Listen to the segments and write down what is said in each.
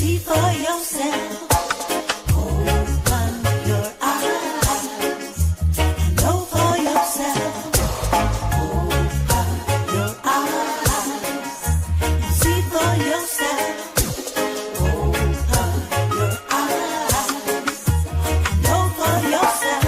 see for yourself. Open your eyes and know for yourself. Open your eyes and see for yourself. Open your eyes and know for yourself.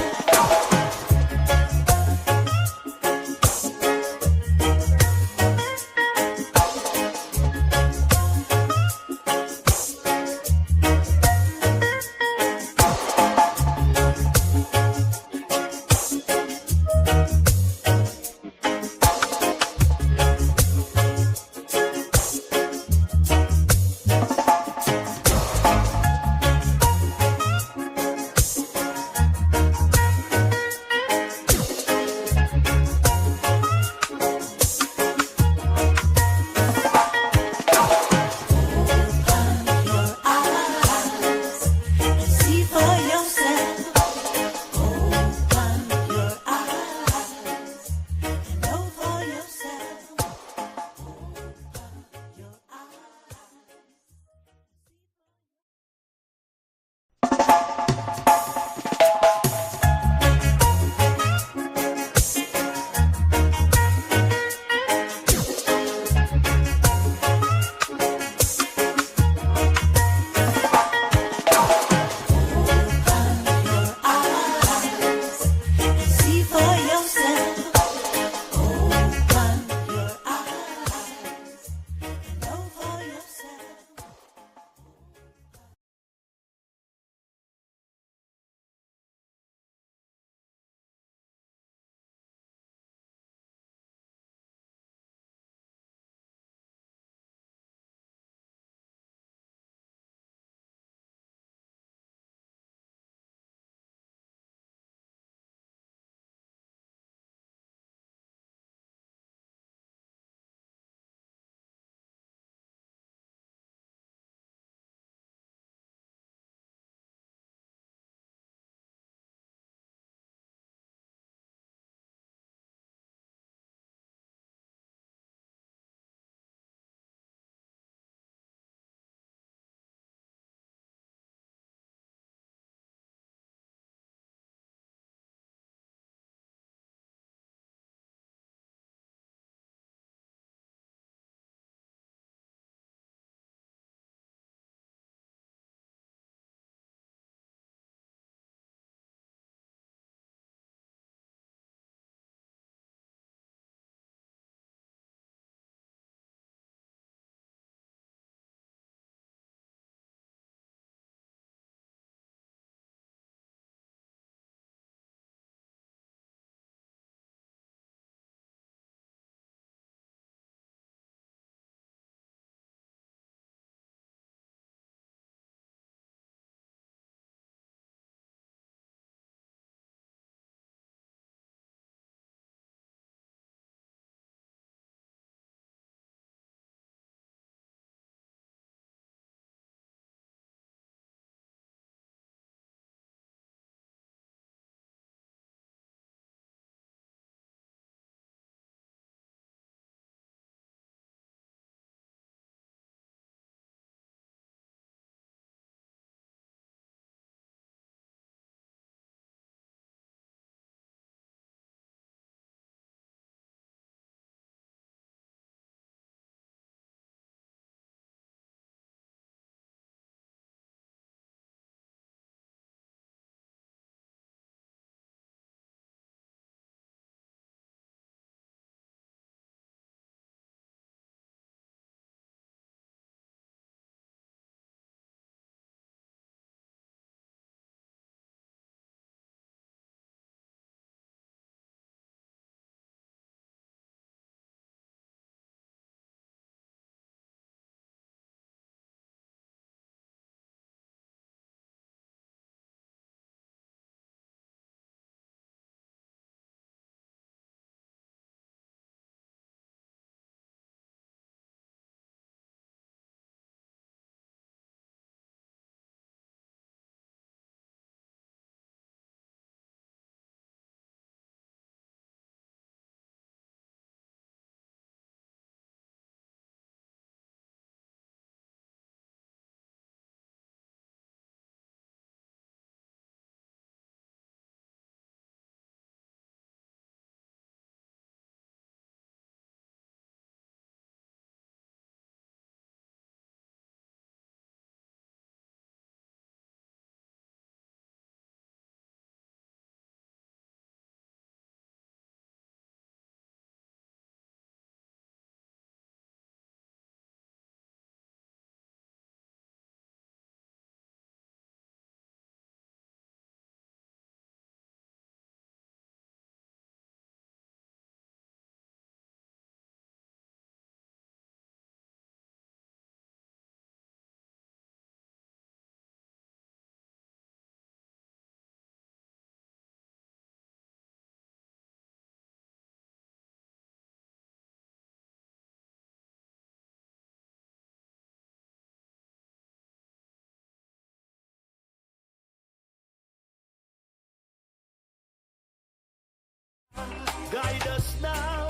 us now,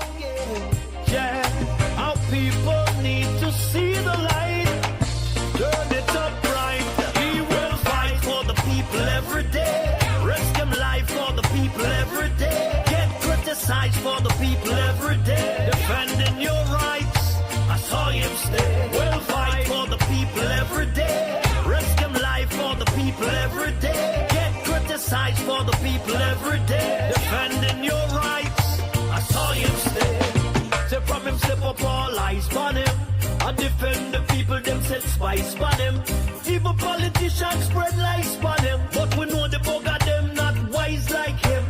yeah. Our people need to see the light. Turn it up right. We will fight for the people every day. Risk him life for the people every day. Get criticized for the people every day. Defending your rights, I saw him stay. We'll fight for the people every day. Risk him life for the people every day. Get criticized for the people every day. Defending your rights, I saw him stay. Say from him slip up all eyes on him. I defend the people, them set spice on him. Evil politicians spread lies on him. But we know the bugger them not wise like him.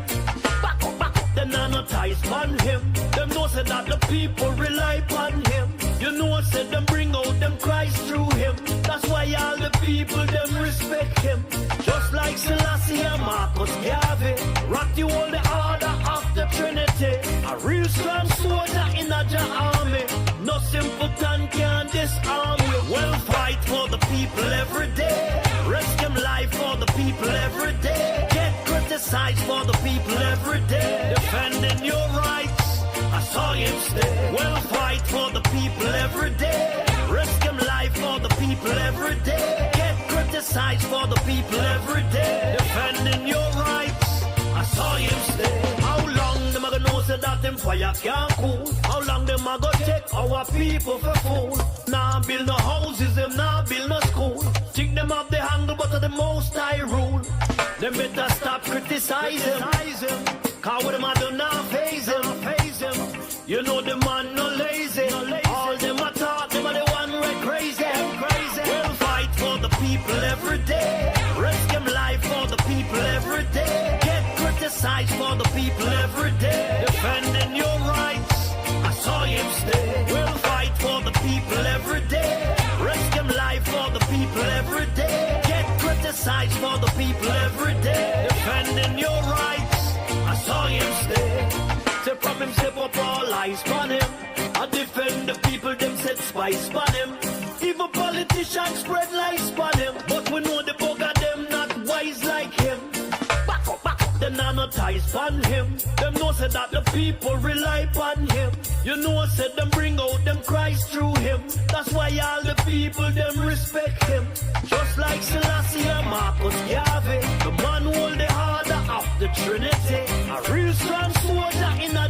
Back up, them not ties on him. Them know say that the people rely upon him. You know said them bring out them Christ through him. That's why all the people them respect him. Just like Selassie and Marcus Garvey. Rock you all the order of the Trinity. A real strong soldier in a army. No simpleton can disarm we. We'll fight for the people every day. Risk him life for the people every day. Get criticized for the people every day. Defending your rights, I saw him stay. We'll fight for the people every day. Risk him life for the people every day. Get criticized for the people every day. Defending your rights, I saw him stay. How long them a gonna know say that them fire can't cool? How long them a gonna take our people for fool? Nah build no houses, them nah build no school. Think them have the handle but of the most high rule. Them better stop criticizing. Cause what them a do now phase him. You know the man no lazy. All them a talk, them are the one right crazy. We'll fight for the people every day. Risk him life for the people every day. Get criticized for the people every day. Defending your rights, I saw him stay. We'll fight for the people every day. Risk him life for the people every day. Get criticized for the people every day. Defending your rights, I saw him stay. Say from him step up all eyes on him. I defend the people, them set spice on him. Evil politicians spread lies on him. But we know the bugger them not wise like him. Back up, them not ties on him. Them know say that the people rely upon him. You know said them bring out them Christ through him. That's why all the people them respect him. Just like Selassie and Marcus Garvey. The man hold the order of the Trinity. A real strong soldier in a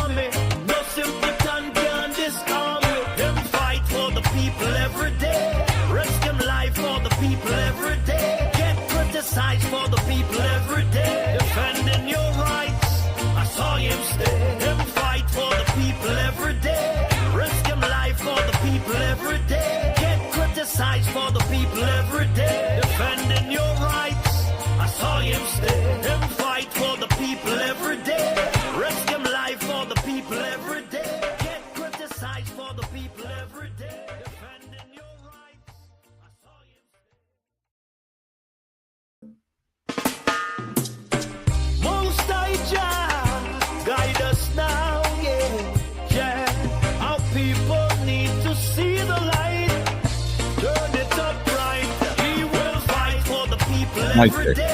army. No simpleton can disarm me. Them fight for the people every day. Risk him life for the people every day. Get criticized for the people every day. Defending your rights, I saw him stay. Them fight for the people every day. Risk him life for the people every day. Get criticized for the people every day. Defending your rights, I saw him stay. Them fight for the people every day. Risk him life for the people every day. Get criticized for the people every day. Defending your rights, I saw him stay. Most High Jah, guide us now, yeah. Our people need to see the light. Turn it up right. We will fight for the people every day.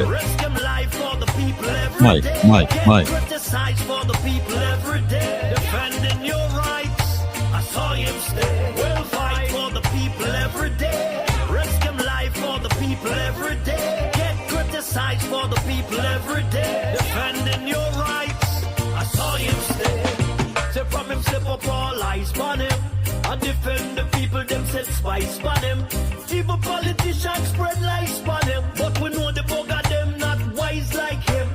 Risk him life for the people every day. Get criticized for the people every day. Defending your rights, I saw him stay. We'll fight for the people every day. Risk him life for the people every day. Get criticized for the people every day. Defending your rights, I saw him stay. Say from him slip up all eyes on him. I defend the people, them set spice on him. Evil politicians spread lies on him. But we know the bugger them not wise like him.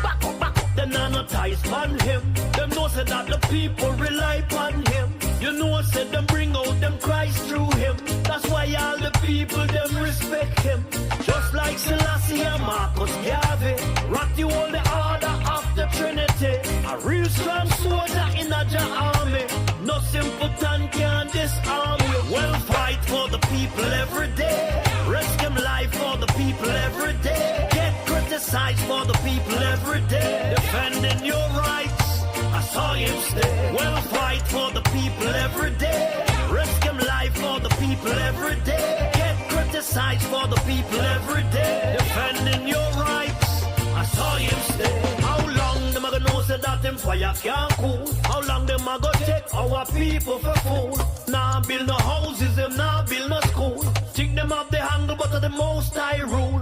Back up, them not ties on him. Them know say that the people rely upon him. You know said them bring out them Christ through him. That's why all the people them respect him. Just like Selassie and Marcus Garvey. Rock you all the order of the Trinity. A real strong soldier in a army. No simpleton can disarm we. We'll fight for the people every day. Risk him life for the people every day. Get criticized for the people every day. Defending your rights, I saw him stay. We'll fight for the people every day. Risk him life for the people every day. Get criticized for the people every day. Defending your rights, I saw him stay. How long them a gonna know know say that them fire can't cool. How long them a go take our people for fool? Nah build no houses, them nah build no school. Think them have the handle but the most I rule.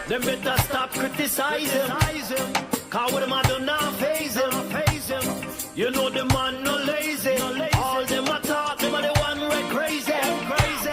Them better stop criticizing. Cause what them a do now phase him. You know the man no lazy. All them a talk, them are the one right crazy.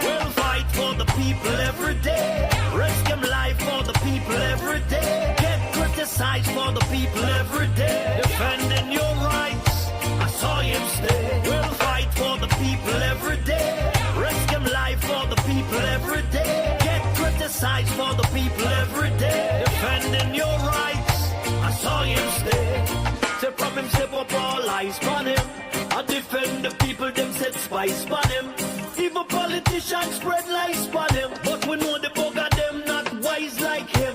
We'll fight for the people every day. Risk them life for the people every day. Get criticized for the people every day. Defending your rights, I saw him stay. We'll fight for the people every day. Risk them life for the people every day. Get criticized for the people every day. Defending your rights, I saw him stay. Say from him step up all eyes on him. I defend the people, them set spice on him. Even politicians spread lies on him. But we know the bugger them not wise like him.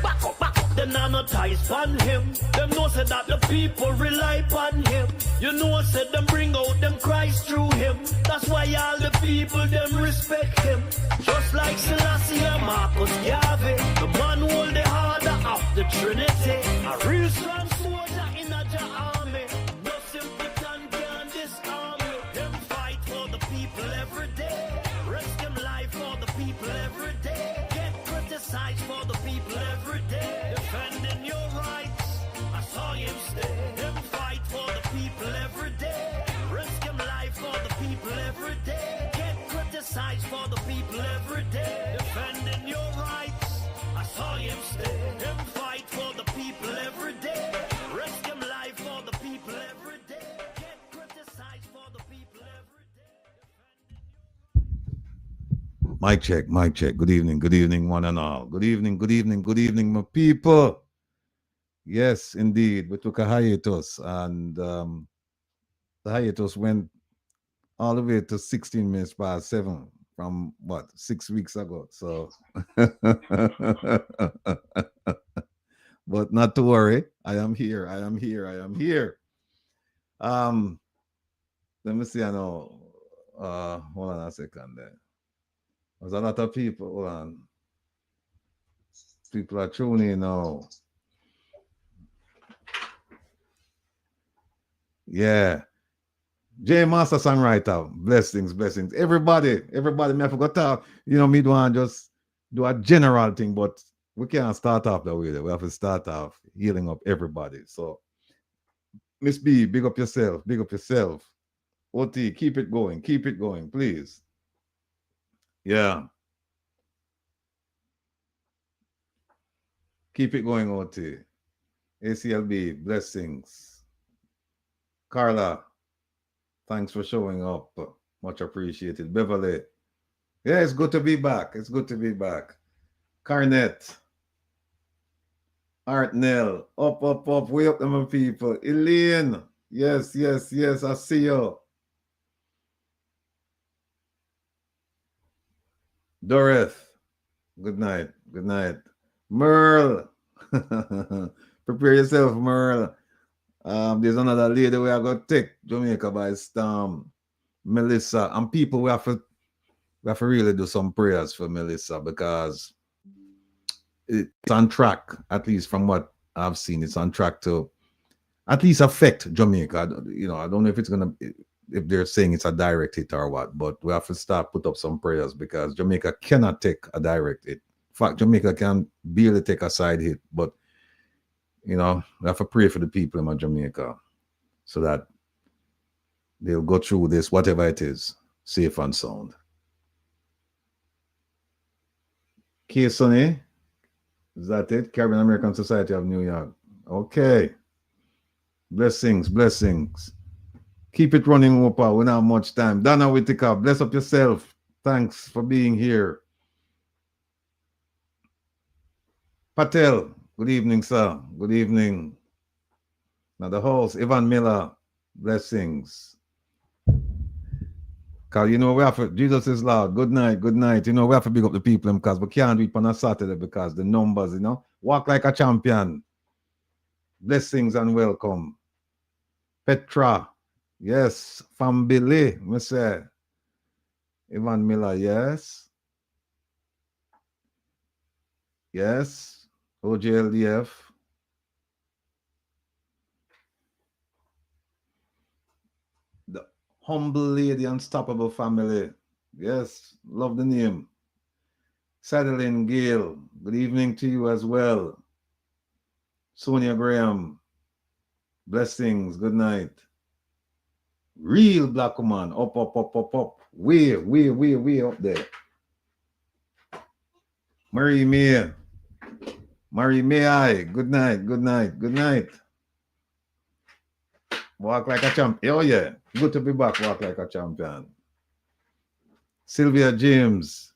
Back up, them not no ties on him. Them know say that the people rely upon him. You know said them bring out them cries through him. That's why all the people them respect him. Just like Selassie and Marcus Garvey, the man hold the harder of the Trinity. A real strong soldier in a army. No simpleton can disarm you. Them fight for the people every day. Risk them life for the people every day. Get criticized for the people every day. Defending your rights, I saw him stay. Them fight for the people every day. Risk them life for the people every day. Get criticized for the people every day. Defending your rights, I saw him stay. Them fight for the people every day. Risk them life for the people every day. Get criticized for the people every day. Mic check. Good evening, one and all. Good evening, my people. Yes, indeed. We took a hiatus, and the hiatus went all the way to 16 minutes past 7 from what, 6 weeks ago. So, but not to worry. I am here. Let me see. I know. Hold on a second there. There's a lot of people. Hold on. People are tuning in now. Yeah. J Master songwriter. Blessings. Everybody, me I forgot to, me do want just do a general thing, but we can't start off that way. We have to start off healing up everybody. So, Miss B, big up yourself. OT, keep it going, please. Yeah. Keep it going, OT. ACLB, blessings. Carla, thanks for showing up. Much appreciated. Beverly, yeah, it's good to be back. Carnet, Art Nell, up, way up them people. Elaine, yes, I see you. Dorothy, good night. Merle, prepare yourself, Merle. There's another lady we are going to take Jamaica by storm, Melissa, and people we have to really do some prayers for Melissa, because it's on track, at least from what I've seen. It's on track to at least affect Jamaica. I don't know if it's gonna, if they're saying it's a direct hit or what, but we have to start put up some prayers, because Jamaica cannot take a direct hit. In fact, Jamaica can barely take a side hit, but we have to pray for the people in Jamaica so that they'll go through this, whatever it is, safe and sound. K. Sonny, is that it? Caribbean American Society of New York. Okay. Blessings. Keep it running, Opa. We don't have much time. Donna Whitaker, bless up yourself. Thanks for being here. Patel, good evening, sir. Good evening. Now the host, Ivan Miller, blessings. Because, we have to, Jesus is loud. Good night. We have to big up the people because we can't do it on a Saturday because the numbers, walk like a champion. Blessings and welcome. Petra, yes. Family, me say. Ivan Miller, yes. OJLDF. Humble Lady, Unstoppable Family. Yes, love the name. Sadeline Gale, good evening to you as well. Sonia Graham, blessings, good night. Real black woman, up, up, up, up, up. Way up there. Marie May. Marie May, good night, good night, good night. Walk like a champion. Oh, yeah. Good to be back. Walk like a champion. Sylvia James.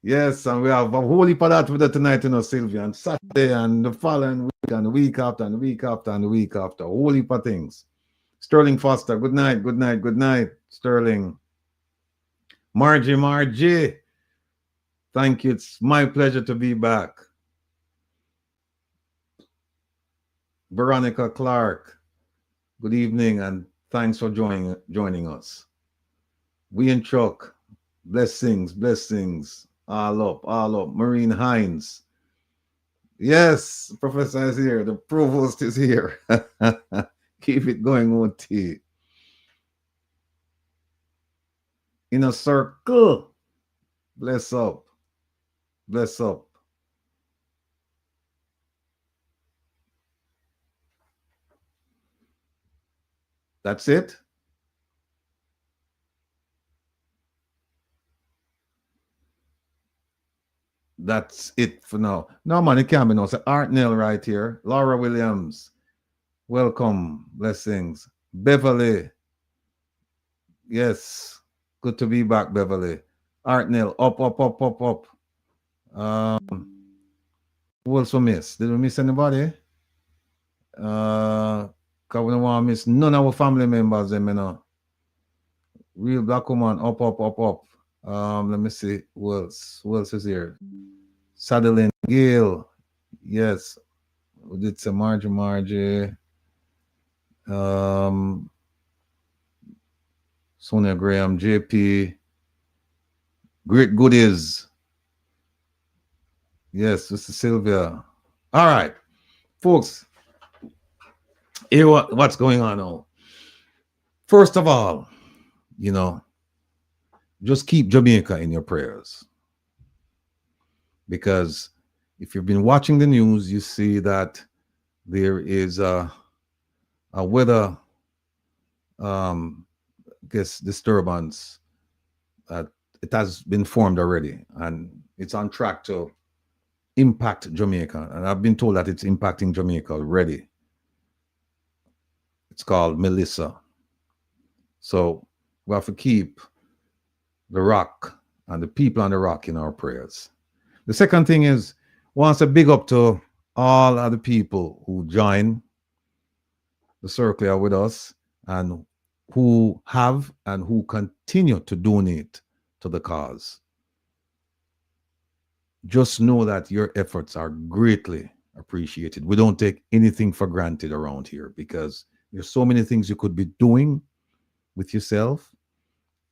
Yes, and we have a whole heap of that with us tonight, you know, Sylvia. And Saturday and the following week and the week after and the week after and the week after. A whole heap of things. Sterling Foster. Good night, good night, good night, Sterling. Margie. Thank you. It's my pleasure to be back. Veronica Clark. Good evening and thanks for joining us. We in Chuck, blessings, all up. Marine Hines. Yes, Professor is here. The Provost is here. Keep it going, OT. In a circle. Bless up. That's it. That's it for now. No, man, it can't be no. So Art Nell right here. Laura Williams. Welcome. Blessings. Beverly. Yes. Good to be back, Beverly. Art Nell. Up. Who else we miss? Did we miss anybody? Because we don't want to miss none of our family members, them, you know. Real black woman. Up. Let me see. Who else is here? Sadeline Gale. Yes. We did some Margie. Sonia Graham, JP. Great goodies. Yes, this is Sylvia. All right, folks. Here what's going on now. First of all, you know, just keep Jamaica in your prayers. Because if you've been watching the news, you see that there is a weather disturbance. It has been formed already, and it's on track to impact Jamaica. And I've been told that it's impacting Jamaica already. It's called Melissa. So we have to keep the rock and the people on the rock in our prayers. The second thing is, wants a big up to all of the people who join the circle here with us and who have and who continue to donate to the cause. Just know that your efforts are greatly appreciated. We don't take anything for granted around here because there's so many things you could be doing with yourself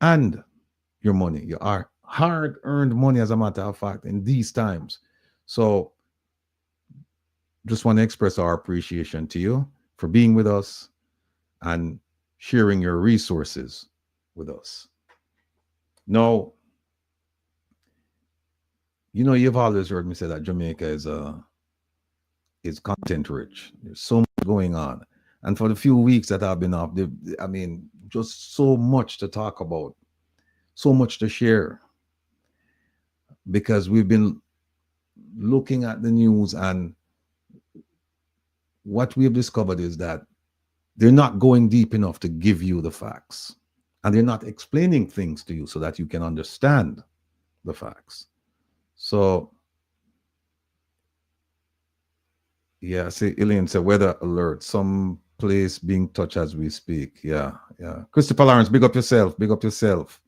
and your money. Your hard-earned money, as a matter of fact, in these times. So just want to express our appreciation to you for being with us and sharing your resources with us. Now, you know, you've always heard me say that Jamaica is content rich. There's so much going on. And for the few weeks that I've been off, I mean, just so much to talk about, so much to share. Because we've been looking at the news, and what we have discovered is that they're not going deep enough to give you the facts. And they're not explaining things to you so that you can understand the facts. So, yeah, see, Elaine said weather alert, some place being touched as we speak. Yeah. Christopher Lawrence, big up yourself.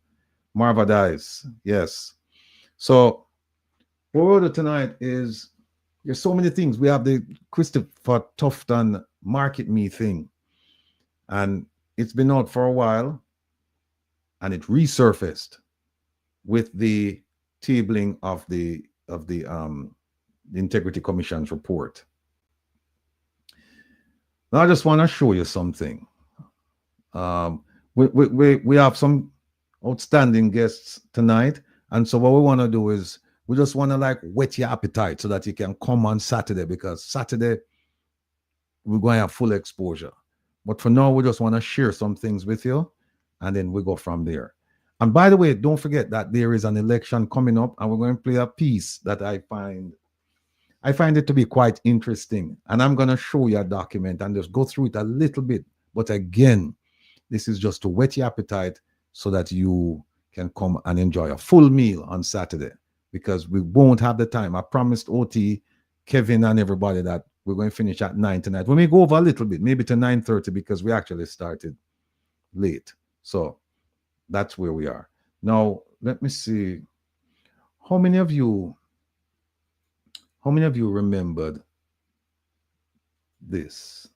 Marva Dice, yes. So, what we'll do tonight is, there's so many things. We have the Christopher TUFTON Market Me thing. And it's been out for a while. And it resurfaced with the tabling of the Integrity Commission's report. Now I just want to show you something. we have some outstanding guests tonight. And so what we want to do is we just want to like whet your appetite so that you can come on Saturday, because Saturday we're going to have full exposure. But for now, we just want to share some things with you, and then we go from there. And by the way, don't forget that there is an election coming up, and we're going to play a piece that I find it to be quite interesting. And I'm going to show you a document and just go through it a little bit. But again, this is just to whet your appetite so that you can come and enjoy a full meal on Saturday, because we won't have the time. I promised OT, Kevin, and everybody that we're going to finish at 9 tonight. We may go over a little bit, maybe to 9:30, because we actually started late. So that's where we are. Now, let me see. How many of you remembered this?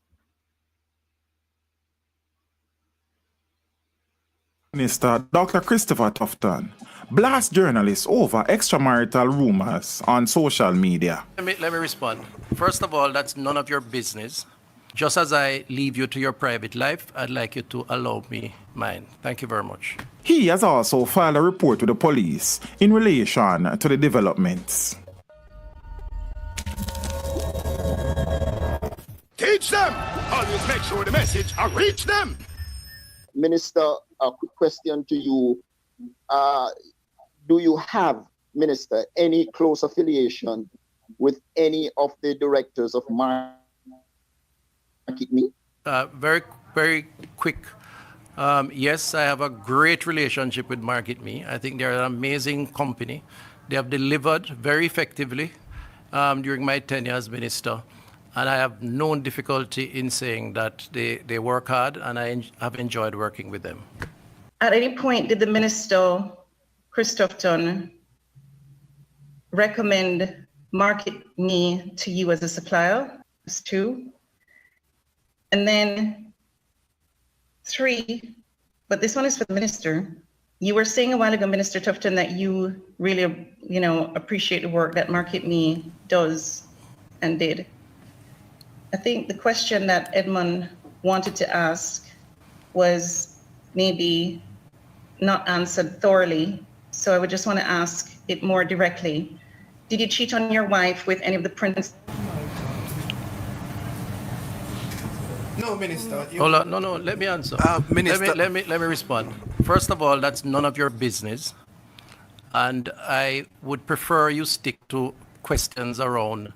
Minister Dr. Christopher Tufton blasts journalists over extramarital rumors on social media. Let me respond. First of all, that's none of your business. Just as I leave you to your private life, I'd like you to allow me mine. Thank you very much. He has also filed a report with the police in relation to the developments. Teach them! Always make sure the message reach them! Minister, a quick question to you. Do you have, Minister, any close affiliation with any of the directors of Market Me? Very, very quick. Yes, I have a great relationship with Market Me. I think they're an amazing company. They have delivered very effectively during my tenure as minister. And I have no difficulty in saying that they work hard, and I have enjoyed working with them. At any point, did the minister, Christopton, recommend Market Me to you as a supplier? That's 2. And then 3, but this one is for the minister. You were saying a while ago, Minister Tufton, that you really, appreciate the work that Market Me does and did. I think the question that Edmund wanted to ask was maybe not answered thoroughly. So I would just want to ask it more directly. Did you cheat on your wife with any of the prints? No, Minister. Hold on. No, let me answer. Minister. Let me respond. First of all, that's none of your business. And I would prefer you stick to questions around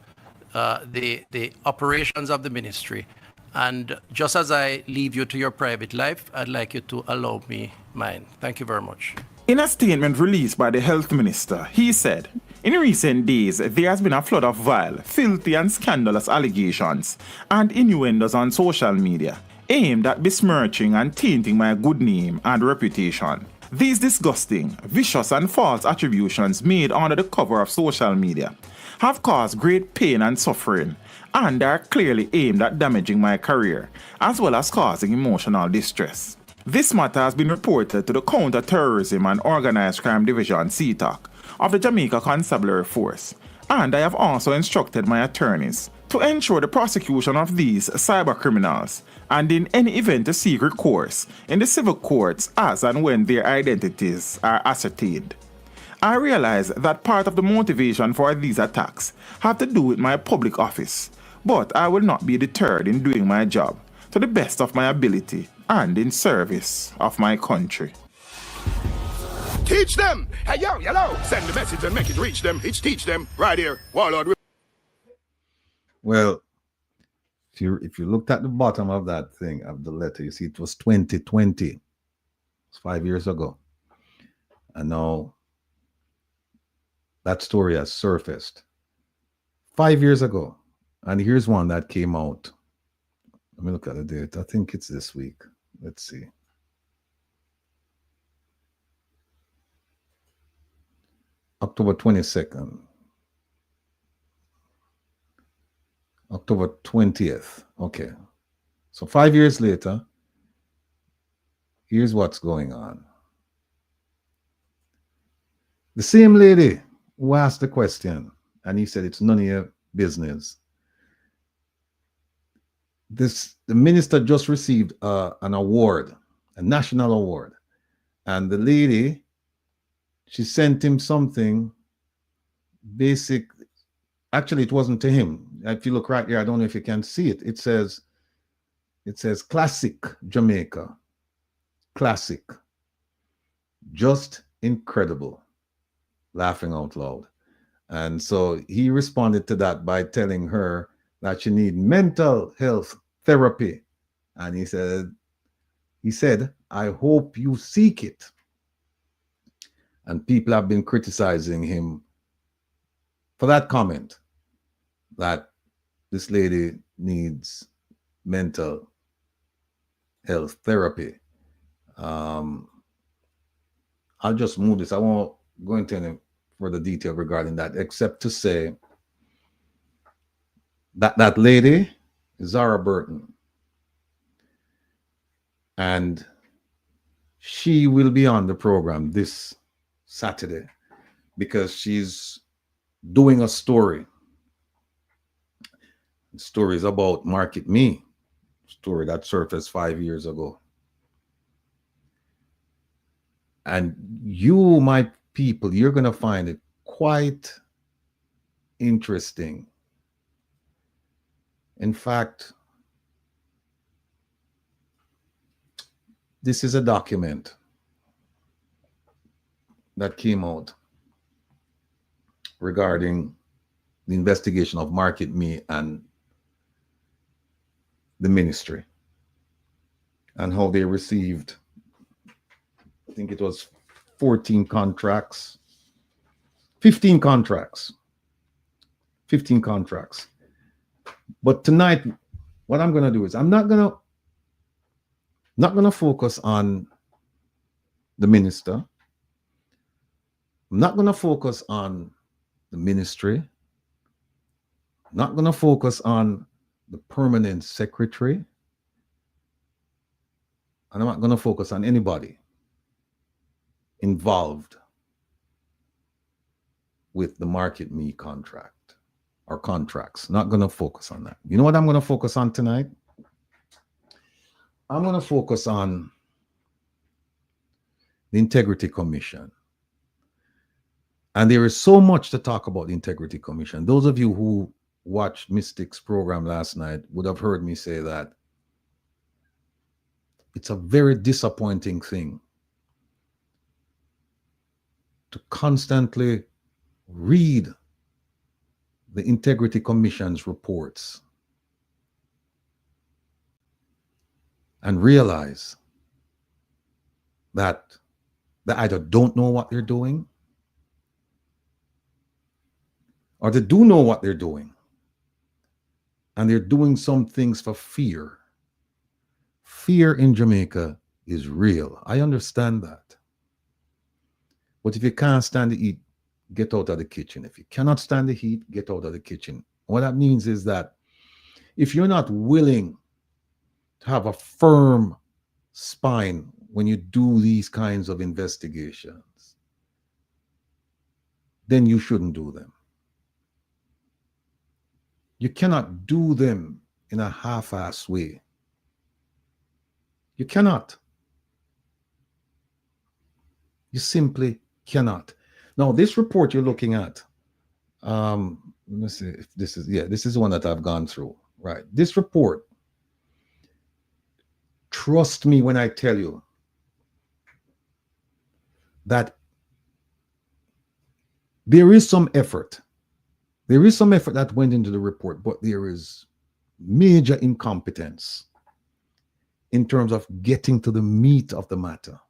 the operations of the ministry. And just as I leave you to your private life, I'd like you to allow me mine. Thank you very much. In a statement released by the health minister, he said, in recent days, there has been a flood of vile, filthy and scandalous allegations and innuendos on social media aimed at besmirching and tainting my good name and reputation. These disgusting, vicious and false attributions made under the cover of social media have caused great pain and suffering, and are clearly aimed at damaging my career, as well as causing emotional distress. This matter has been reported to the Counter-Terrorism and Organized Crime Division (CTOC) of the Jamaica Constabulary Force, and I have also instructed my attorneys to ensure the prosecution of these cyber criminals, and in any event to seek recourse in the civil courts as and when their identities are ascertained. I realize that part of the motivation for these attacks have to do with my public office, but I will not be deterred in doing my job to the best of my ability and in service of my country. Teach them! Hey, yo, hello! Send the message and make it reach them. It's teach them right here. Warlord. Well, if you looked at the bottom of that thing, of the letter, you see it was 2020. It's 5 years ago. And now that story has surfaced 5 years ago. And here's one that came out. Let me look at the date. I think it's this week. Let's see. October 22nd. October 20th. Okay. So 5 years later, here's what's going on. The same lady who asked the question, and he said, it's none of your business. The minister just received an award a national award. And the lady, she sent him something basic. Actually, it wasn't to him. If you look right here, I don't know if you can see it. It says classic Jamaica. Classic. Just incredible. Laughing out loud. And so he responded to that by telling her that she need mental health therapy. And he said, I hope you seek it. And people have been criticizing him for that comment, that this lady needs mental health therapy. I'll just move this. I won't go into any further detail regarding that, except to say that that lady is Zara Burton. And she will be on the program this Saturday because she's doing a story. The story is about Market Me, story that surfaced 5 years ago. And you, my people, you're going to find it quite interesting. In fact, this is a document that came out regarding the investigation of Market Me and the ministry and how they received, I think it was 14 contracts, 15 contracts. But tonight, what I'm going to do is I'm not going to focus on the minister. I'm not going to focus on the ministry. I'm not going to focus on the permanent secretary. And I'm not going to focus on anybody involved with the Market Me contract or contracts. Not going to focus on that. You know what I'm going to focus on tonight? I'm going to focus on the Integrity Commission. And there is so much to talk about the Integrity Commission. Those of you who watched Mystic's program last night would have heard me say that it's a very disappointing thing to constantly read the Integrity Commission's reports and realize that they either don't know what they're doing or they do know what they're doing and they're doing some things for fear. Fear in Jamaica is real. I understand that. But if you can't stand the heat, get out of the kitchen. If you cannot stand the heat, get out of the kitchen. What that means is that if you're not willing to have a firm spine when you do these kinds of investigations, then you shouldn't do them. You cannot do them in a half-assed way. You cannot. You simply cannot. Now, this report you're looking at, let me see if this is, yeah, this is the one that I've gone through, right? This report, trust me when I tell you that there is some effort. There is some effort that went into the report, but there is major incompetence in terms of getting to the meat of the matter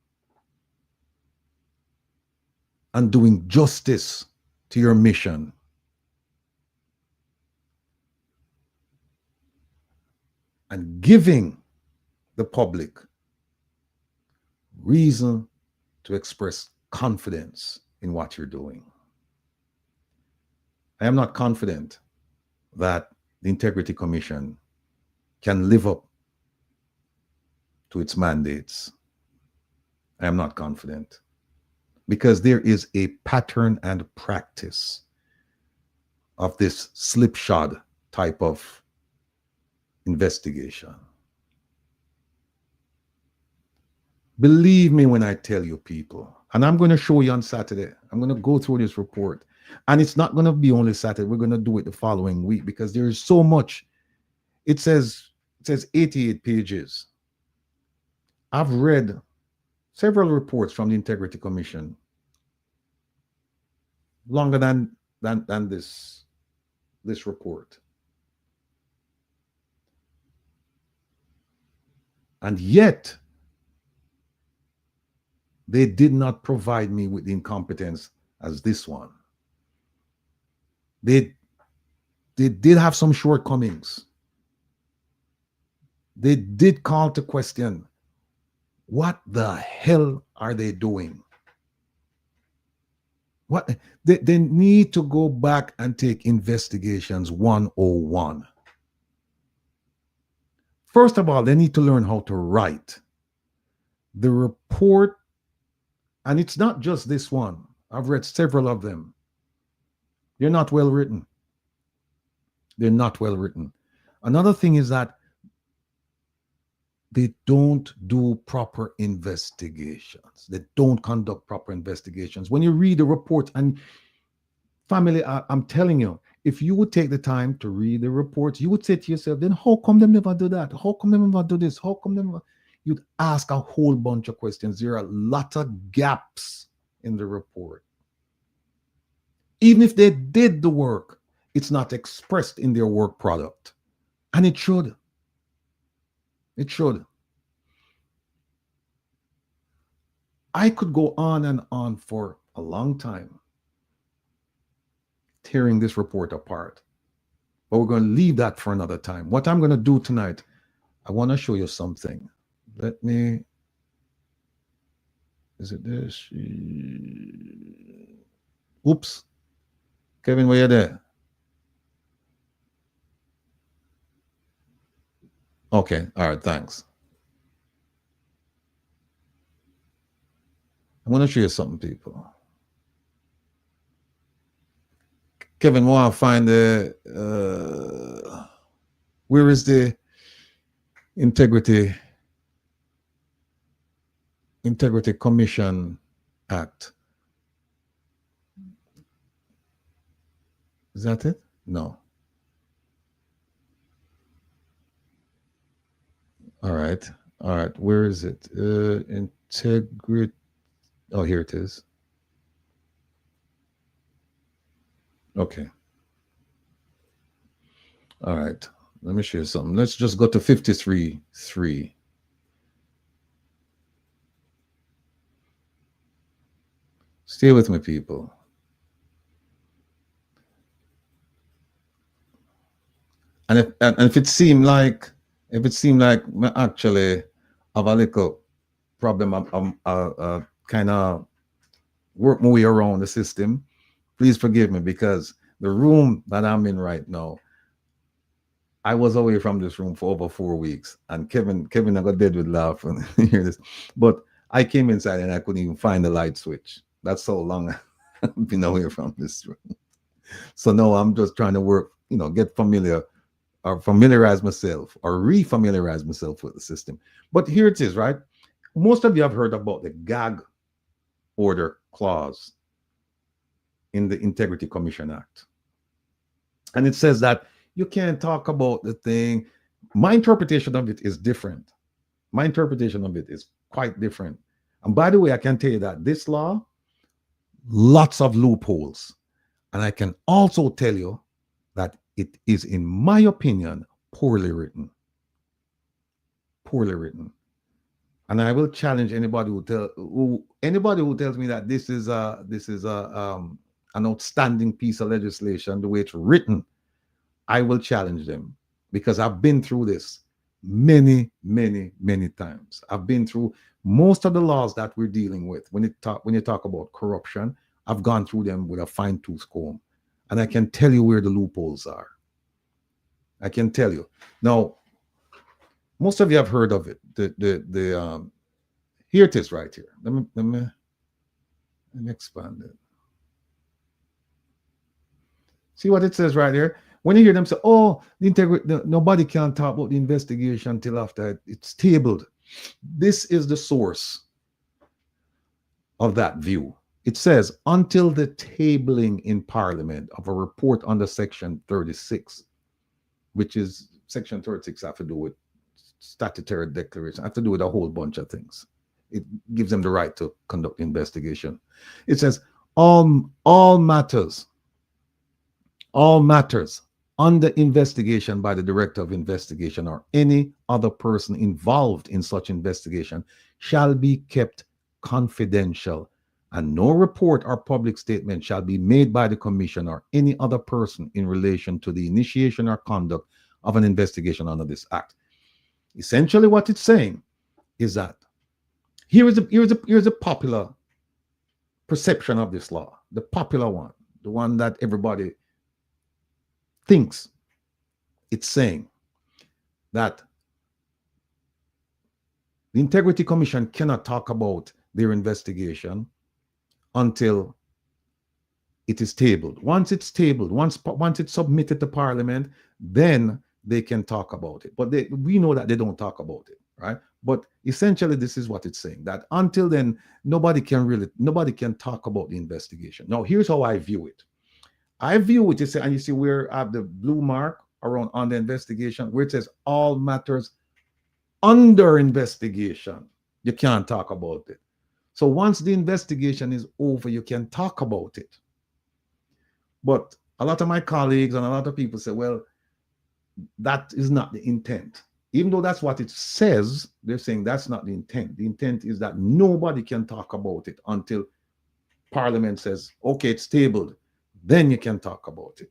and doing justice to your mission. And giving the public reason to express confidence in what you're doing. I am not confident that the Integrity Commission can live up to its mandates. I am not confident because there is a pattern and practice of this slipshod type of investigation. Believe me when I tell you, people, and I'm going to show you on Saturday. I'm going to go through this report. And it's not going to be only Saturday. We're going to do it the following week because there is so much. It says 88 pages. I've read several reports from the Integrity Commission longer than this report. And yet, they did not provide me with the incompetence as this one. They did have some shortcomings. They did call to question, what the hell are they doing? What they need to go back and take investigations 101. First of all, they need to learn how to write. The report, and it's not just this one. I've read several of them. They're not well written. They're not well written. Another thing is that they don't do proper investigations. They don't conduct proper investigations. When you read the report, and family, I'm telling you, if you would take the time to read the reports, you would say to yourself, then how come they never do that? How come they never do this? How come they never? You'd ask a whole bunch of questions. There are a lot of gaps in the report. Even if they did the work, it's not expressed in their work product. And it should. It should. I could go on and on for a long time tearing this report apart. But we're going to leave that for another time. What I'm going to do tonight, I want to show you something. Let me, is it this? Oops. Kevin, were you there? Okay, all right, thanks. I want to show you something, people. Kevin, want to find the, where is the Integrity Commission Act? Is that it? No. All right. All right. Where is it? Integrity. Oh, here it is. Okay. All right. Let me show you something. Let's just go to 53.3. Stay with me, people. And if it seemed like I actually have a little problem, I'm kind of work my way around the system. Please forgive me, because the room that I'm in right now, I was away from this room for over 4 weeks, and Kevin I got dead with laugh when you hear this. But I came inside and I couldn't even find the light switch. That's so long I've been away from this room. So now I'm just trying to work, get familiar, or familiarize myself, or re-familiarize myself with the system. But here it is, right? Most of you have heard about the gag order clause in the Integrity Commission Act. And it says that you can't talk about the thing. My interpretation of it is different. My interpretation of it is quite different. And by the way, I can tell you that this law, lots of loopholes. And I can also tell you that it is, in my opinion, poorly written. Poorly written. And I will challenge anybody who tells me that this is an outstanding piece of legislation, the way it's written. I will challenge them, because I've been through this many, many, many times. I've been through most of the laws that we're dealing with. When you talk about corruption, I've gone through them with a fine-tooth comb, and I can tell you where the loopholes are. I can tell you. Now, most of you have heard of it. Here it is, right here. Let me expand it. See what it says right here? When you hear them say, oh, the integrity, nobody can talk about the investigation until after it's tabled. This is the source. of that view. It says, until the tabling in Parliament of a report under Section 36, which is Section 36 have to do with statutory declaration, have to do with a whole bunch of things. It gives them the right to conduct investigation. It says, all matters under investigation by the Director of Investigation or any other person involved in such investigation shall be kept confidential, and no report or public statement shall be made by the Commission or any other person in relation to the initiation or conduct of an investigation under this Act. Essentially, what it's saying is that here's a popular perception of this law, the popular one, the one that everybody thinks. It's saying that the Integrity Commission cannot talk about their investigation until it is tabled. Once it's tabled, once it's submitted to Parliament, then they can talk about it. But we know that they don't talk about it, right? But essentially, this is what it's saying, that until then, nobody can talk about the investigation. Now, here's how I view it. I view it, and you see where I have the blue mark around on the investigation, where it says all matters under investigation. You can't talk about it. So once the investigation is over, you can talk about it. But a lot of my colleagues and a lot of people say, well, that is not the intent. Even though that's what it says, they're saying that's not the intent. The intent is that nobody can talk about it until Parliament says, okay, it's tabled. Then you can talk about it.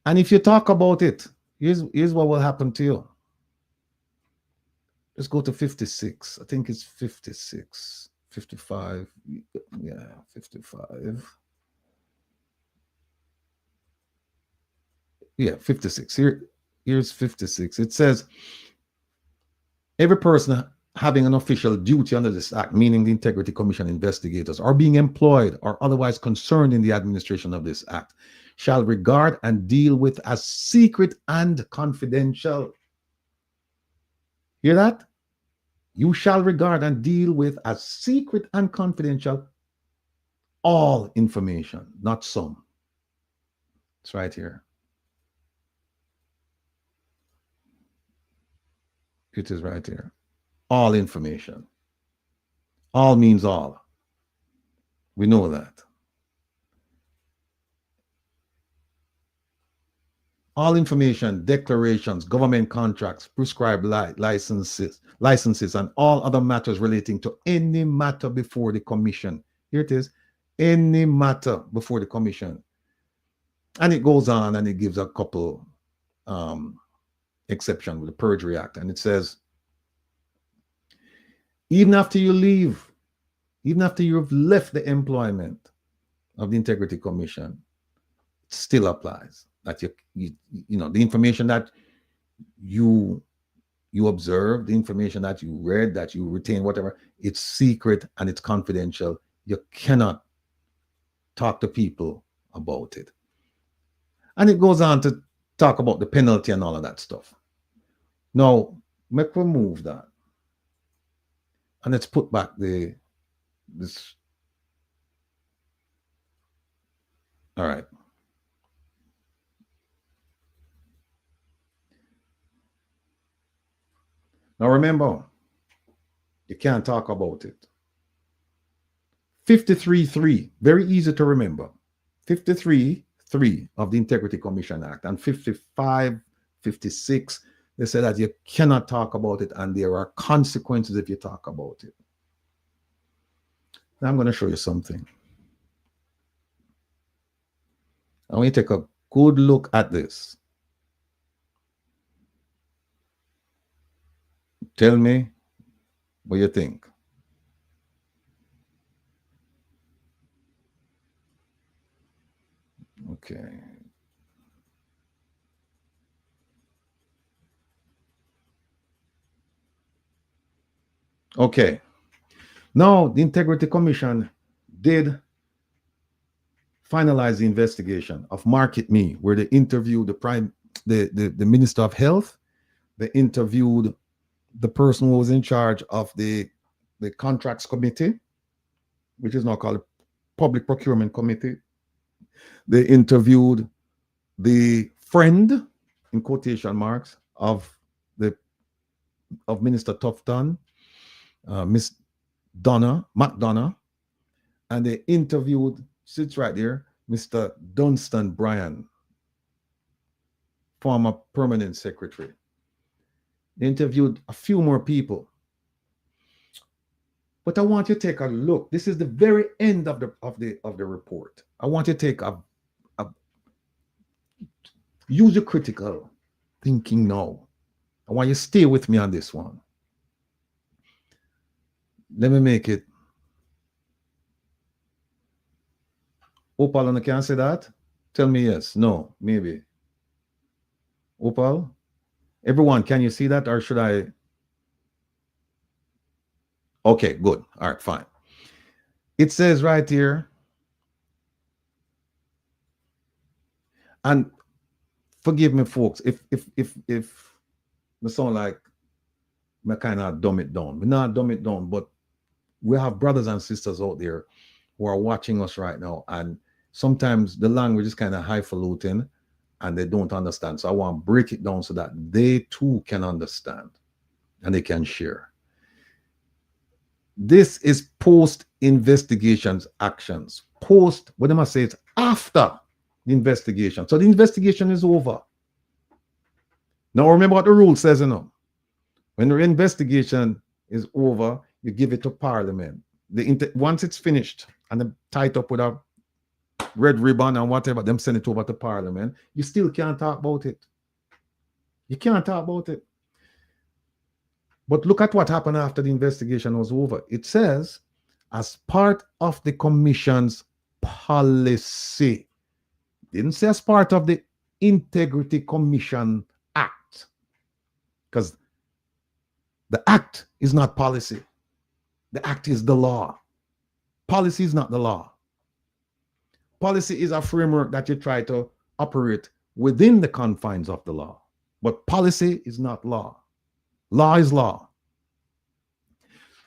And if you talk about it, here's what will happen to you. Let's go to 56. I think it's 56, 55. Yeah, 55. Yeah, 56. Here's 56. It says, every person having an official duty under this Act, meaning the Integrity Commission investigators, or being employed or otherwise concerned in the administration of this Act, shall regard and deal with as secret and confidential. Hear that? You shall regard and deal with as secret and confidential all information, not some. It's right here. It is right here. All information. All means all. We know that. All information, declarations, government contracts, prescribed licenses, and all other matters relating to any matter before the Commission. Here it is. Any matter before the Commission. And it goes on and it gives a couple exceptions with the Perjury Act. And it says, even after you leave, even after you've left the employment of the Integrity Commission, it still applies. That you know, the information that you observe, the information that you read, that you retain, whatever, it's secret and it's confidential. You cannot talk to people about it. And it goes on to talk about the penalty and all of that stuff. Now, make we move that. And let's put back this. All right. Now remember, you can't talk about it. 53.3, very easy to remember. 53.3 of the Integrity Commission Act and 55, 56, they say that you cannot talk about it and there are consequences if you talk about it. Now I'm going to show you something. I want you to take a good look at this. Tell me what you think. Okay. Okay. Now, the Integrity Commission did finalize the investigation of Market Me, where they interviewed the Minister of Health. They interviewed the person who was in charge of the contracts committee, which is now called the Public Procurement Committee. They interviewed the friend, in quotation marks, of Minister Tufton, Miss McDonough, and they interviewed, sits right there, Mr. Dunstan Bryan, former permanent secretary. They interviewed a few more people. But I want you to take a look. This is the very end of the report. I want you to take a use your critical thinking now. I want you to stay with me on this one. Let me make it. Opal, can I say that? Tell me yes, no, maybe. Opal? Everyone, can you see that, or should I? Okay, good. All right, fine. It says right here, and forgive me, folks, if we sound like I kind of dumb it down. We're not dumb it down, but we have brothers and sisters out there who are watching us right now, and sometimes the language is kind of highfalutin and they don't understand. So I want to break it down so that they too can understand and they can share. This is post-investigations actions. Post, what am I saying? It's after the investigation. So the investigation is over. Now remember what the rule says, you know. When the investigation is over, you give it to Parliament. Once it's finished and they tie it up with a red ribbon and whatever, them send it over to Parliament, you still can't talk about it. You can't talk about it. But look at what happened after the investigation was over. It says, as part of the Commission's policy, didn't say as part of the Integrity Commission Act, because the Act is not policy. The Act is the law. Policy is not the law. Policy is a framework that you try to operate within the confines of the law. But policy is not law. Law is law.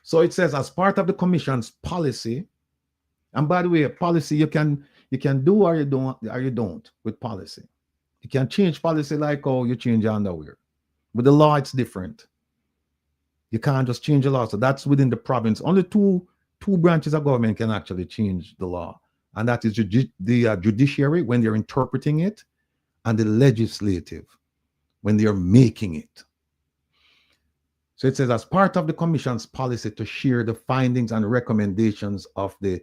So it says, as part of the Commission's policy, and by the way, policy you can do or you don't with policy. You can change policy like how you change your underwear. With the law, it's different. You can't just change the law. So that's within the province. Only two branches of government can actually change the law. And that is the judiciary when they're interpreting it, and the legislative when they're making it. So it says, as part of the Commission's policy to share the findings and recommendations of the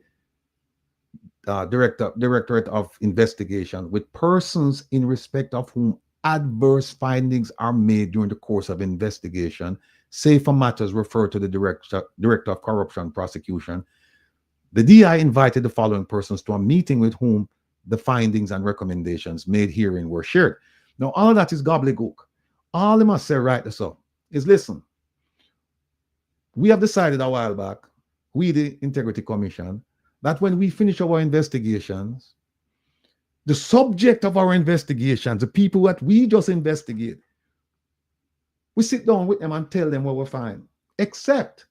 Directorate of Investigation with persons in respect of whom adverse findings are made during the course of investigation, save for matters referred to the Director of Corruption Prosecution, the DI invited the following persons to a meeting with whom the findings and recommendations made herein were shared. Now, all that is gobbledygook. All I must say right so is, listen, we have decided a while back, we the Integrity Commission, that when we finish our investigations, the subject of our investigations, the people that we just investigate, we sit down with them and tell them what we find, except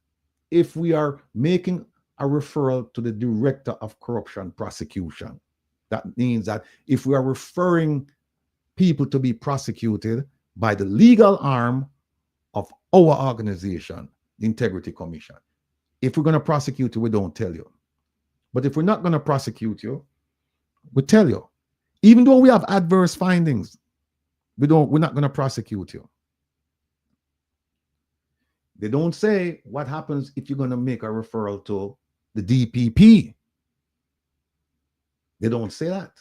if we are making a referral to the Director of Corruption Prosecution. That means that if we are referring people to be prosecuted by the legal arm of our organization, the Integrity Commission, if we're going to prosecute you, we don't tell you. But if we're not going to prosecute you, we tell you. Even though we have adverse findings, we're not going to prosecute you. They don't say what happens if you're going to make a referral to the DPP. They don't say that.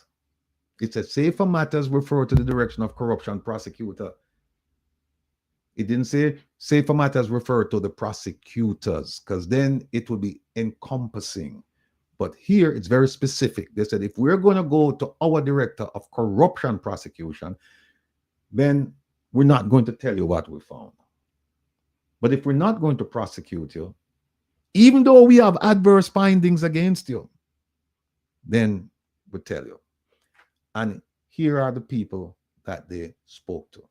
It says, save for matters referred to the Direction of Corruption Prosecutor. It didn't say, save for matters referred to the prosecutors, because then it would be encompassing. But here it's very specific. They said, if we're going to go to our Director of Corruption Prosecution, then we're not going to tell you what we found. But if we're not going to prosecute you, even though we have adverse findings against you, then we'll tell you. And here are the people that they spoke to.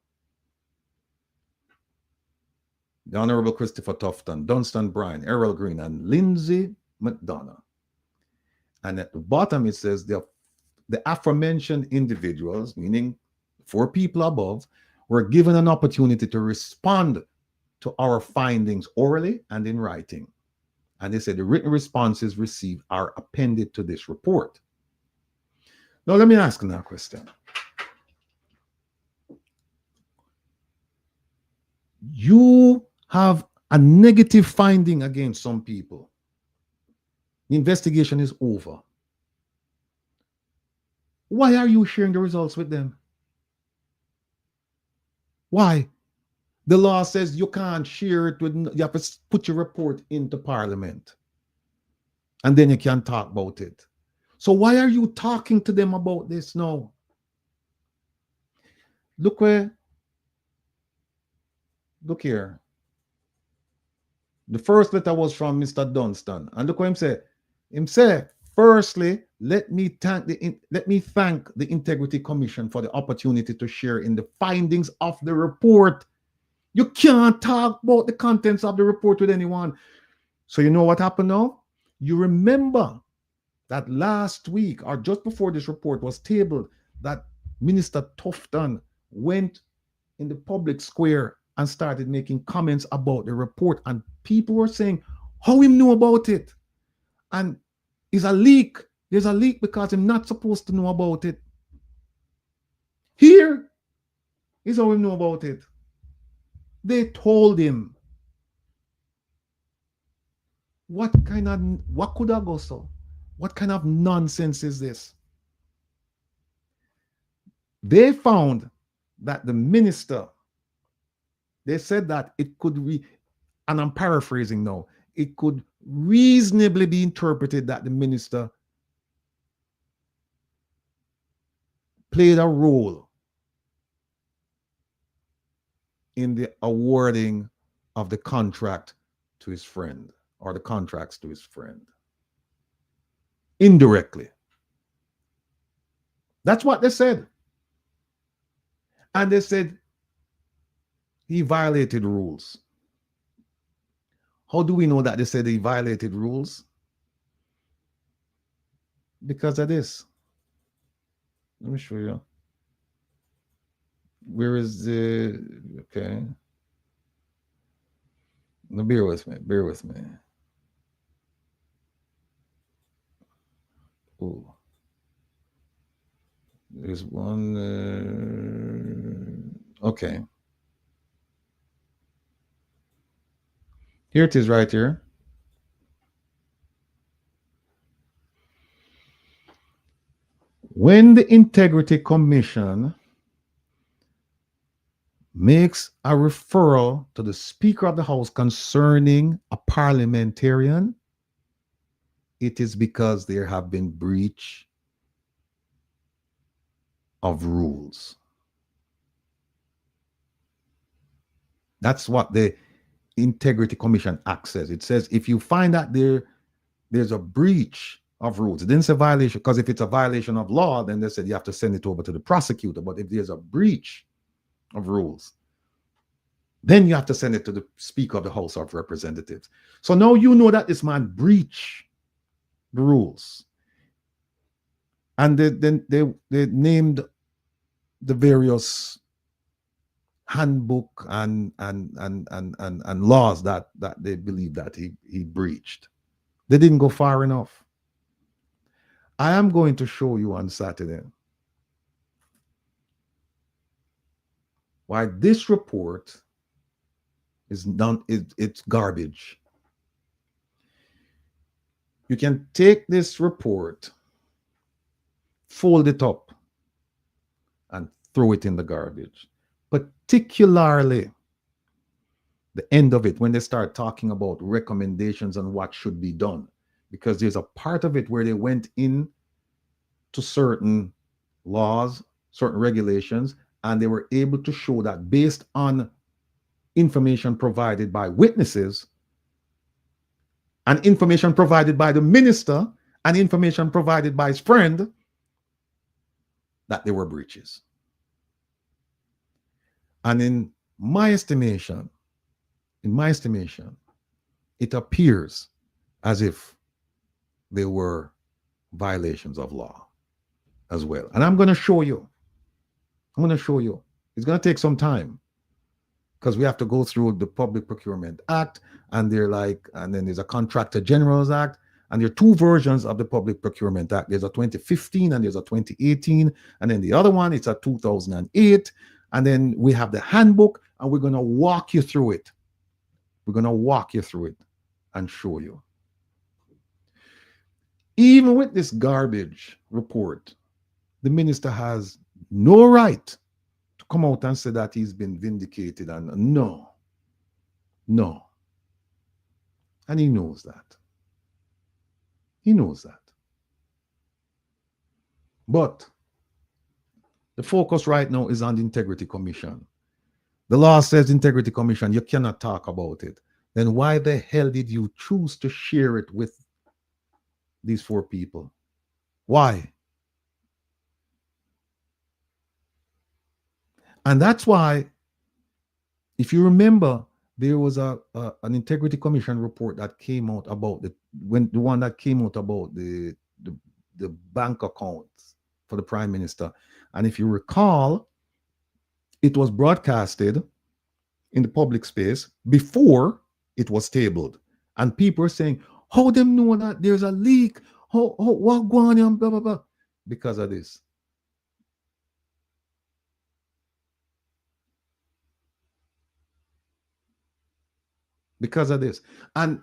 The Honorable Christopher Tufton, Dunstan Bryan, Errol Green, and Lindsay McDonough. And at the bottom, it says the aforementioned individuals, meaning 4 people above, were given an opportunity to respond to our findings orally and in writing. And they said the written responses received are appended to this report. Now, let me ask another question. You have a negative finding against some people. The investigation is over. Why are you sharing the results with them? Why? The law says you can't share it with, you have to put your report into Parliament. And then you can talk about it. So why are you talking to them about this now? Look here. The first letter was from Mr. Dunstan. And look what him say. Him say, firstly, let me thank the Integrity Commission for the opportunity to share in the findings of the report. You can't talk about the contents of the report with anyone. So you know what happened now? You remember that last week or just before this report was tabled, that Minister Tufton went in the public square and started making comments about the report, and people were saying how him knew about it. And it's a leak. There's a leak because I'm not supposed to know about it. Here is how we know about it. They told him. What could I go so? What kind of nonsense is this? They found that the minister, they said that it could be, and I'm paraphrasing now, it could reasonably be interpreted that the minister played a role in the awarding of the contract to his friend, or the contracts to his friend. Indirectly. That's what they said. And they said he violated rules. How do we know that they said he violated rules? Because of this. Let me show you. Where is the, okay. Now bear with me, bear with me. Oh. There's one, okay. Here it is right here. When the Integrity Commission makes a referral to the Speaker of the House concerning a parliamentarian, it is because there have been breach of rules. That's what the Integrity Commission Act says. It says if you find that there's a breach of rules, it didn't say violation, because if it's a violation of law, then they said you have to send it over to the prosecutor. But if there's a breach of rules, then you have to send it to the Speaker of the House of Representatives. So now you know that this man breached the rules. And they named the various handbook and laws that they believe that he breached. They didn't go far enough. I am going to show you on Saturday why this report is done. It's garbage. You can take this report, fold it up, and throw it in the garbage. Particularly the end of it, when they start talking about recommendations on what should be done, because there's a part of it where they went in to certain laws, certain regulations, and they were able to show that based on information provided by witnesses and information provided by the minister and information provided by his friend, that there were breaches. And in my estimation, it appears as if they were violations of law as well. And I'm going to show you. I'm going to show you. It's going to take some time because we have to go through the Public Procurement Act, and and then there's a Contractor Generals Act, and there are two versions of the Public Procurement Act. There's a 2015 and there's a 2018, and then the other one it's a 2008, and then we have the handbook, and we're going to walk you through it. We're going to walk you through it and show you. Even with this garbage report, the minister has no right to come out and say that he's been vindicated. And no. And he knows that. He knows that. But the focus right now is on the Integrity Commission. The law says Integrity Commission, you cannot talk about it. Then why the hell did you choose to share it with these four people? Why? And that's why, if you remember, there was an Integrity Commission report that came out about the one that came out about the bank accounts for the Prime Minister. And if you recall, it was broadcasted in the public space before it was tabled. And people are saying, how them know that there's a leak? What going on, blah, blah, blah. Because of this. Because of this. And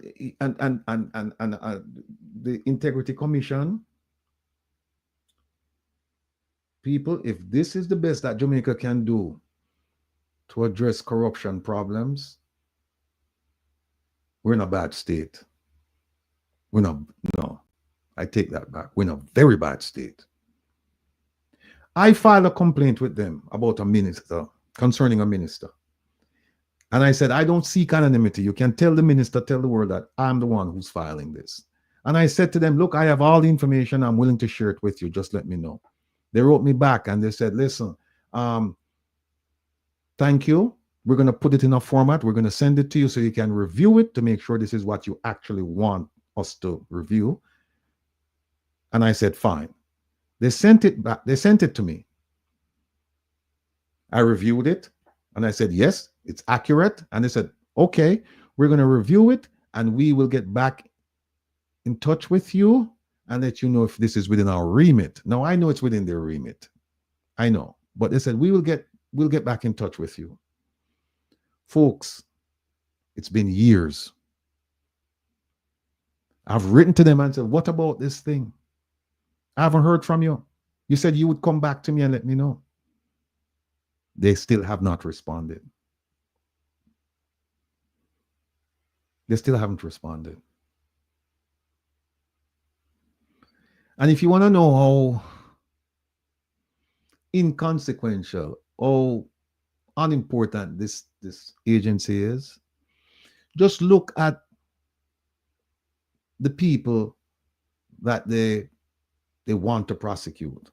the Integrity Commission, people, if this is the best that Jamaica can do to address corruption problems, we're in a bad state. No, I take that back. We're in a very bad state. I filed a complaint with them about a minister, concerning a minister. And I said, I don't seek anonymity. You can tell the minister, tell the world that I'm the one who's filing this. And I said to them, look, I have all the information. I'm willing to share it with you. Just let me know. They wrote me back and they said, listen, thank you. We're going to put it in a format. We're going to send it to you so you can review it to make sure this is what you actually want us to review. And I said, fine. They sent it back. They sent it to me. I reviewed it and I said, yes, it's accurate. And they said, okay, we're going to review it and we will get back in touch with you and let you know if this is within our remit. Now, I know it's within their remit. I know. But they said, we'll get back in touch with you. Folks, it's been years. I've written to them and said, what about this thing? I haven't heard from you. You said you would come back to me and let me know. They still have not responded. They still haven't responded. And if you want to know how inconsequential, how unimportant this agency is, just look at the people that they want to prosecute.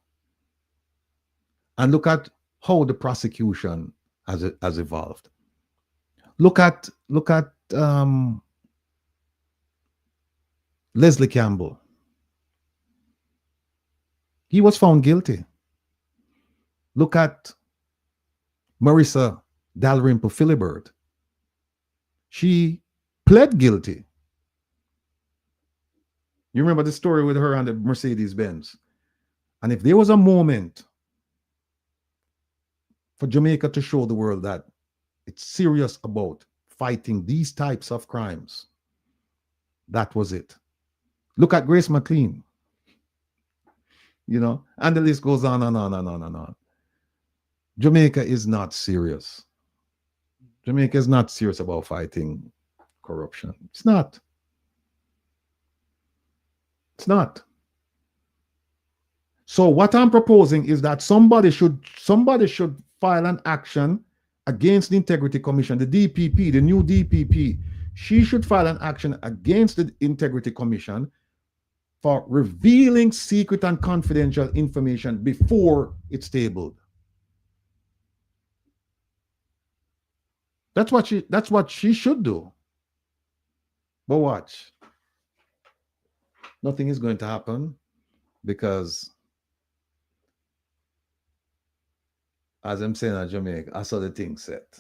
And look at how the prosecution has evolved. Look at Leslie Campbell. He was found guilty. Look at Marissa Dalrymple Philibert. She pled guilty. You remember the story with her and the Mercedes-Benz. And if there was a moment for Jamaica to show the world that it's serious about fighting these types of crimes, that was it. Look at Grace McLean. You know, and the list goes on and on and on and on. Jamaica is not serious. Jamaica is not serious about fighting corruption. It's not. It's not. So what I'm proposing is that somebody should file an action against the Integrity Commission, the DPP, the new DPP. She should file an action against the Integrity Commission for revealing secret and confidential information before it's tabled. That's what she should do. But watch. Nothing is going to happen. because as I'm saying in Jamaica, I saw the thing set.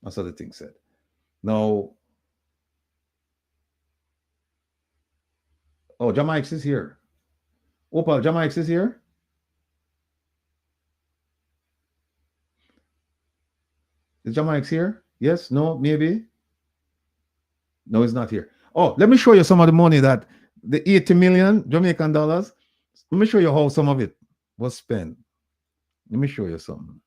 I saw the thing set. Now, oh, Jamaica is here. Opal, Jamaica is here. Is Jamaica here? Yes, no, maybe. No, it's not here. Oh, let me show you some of the money that the 80 million Jamaican dollars. Let me show you how some of it was spent. Let me show you something.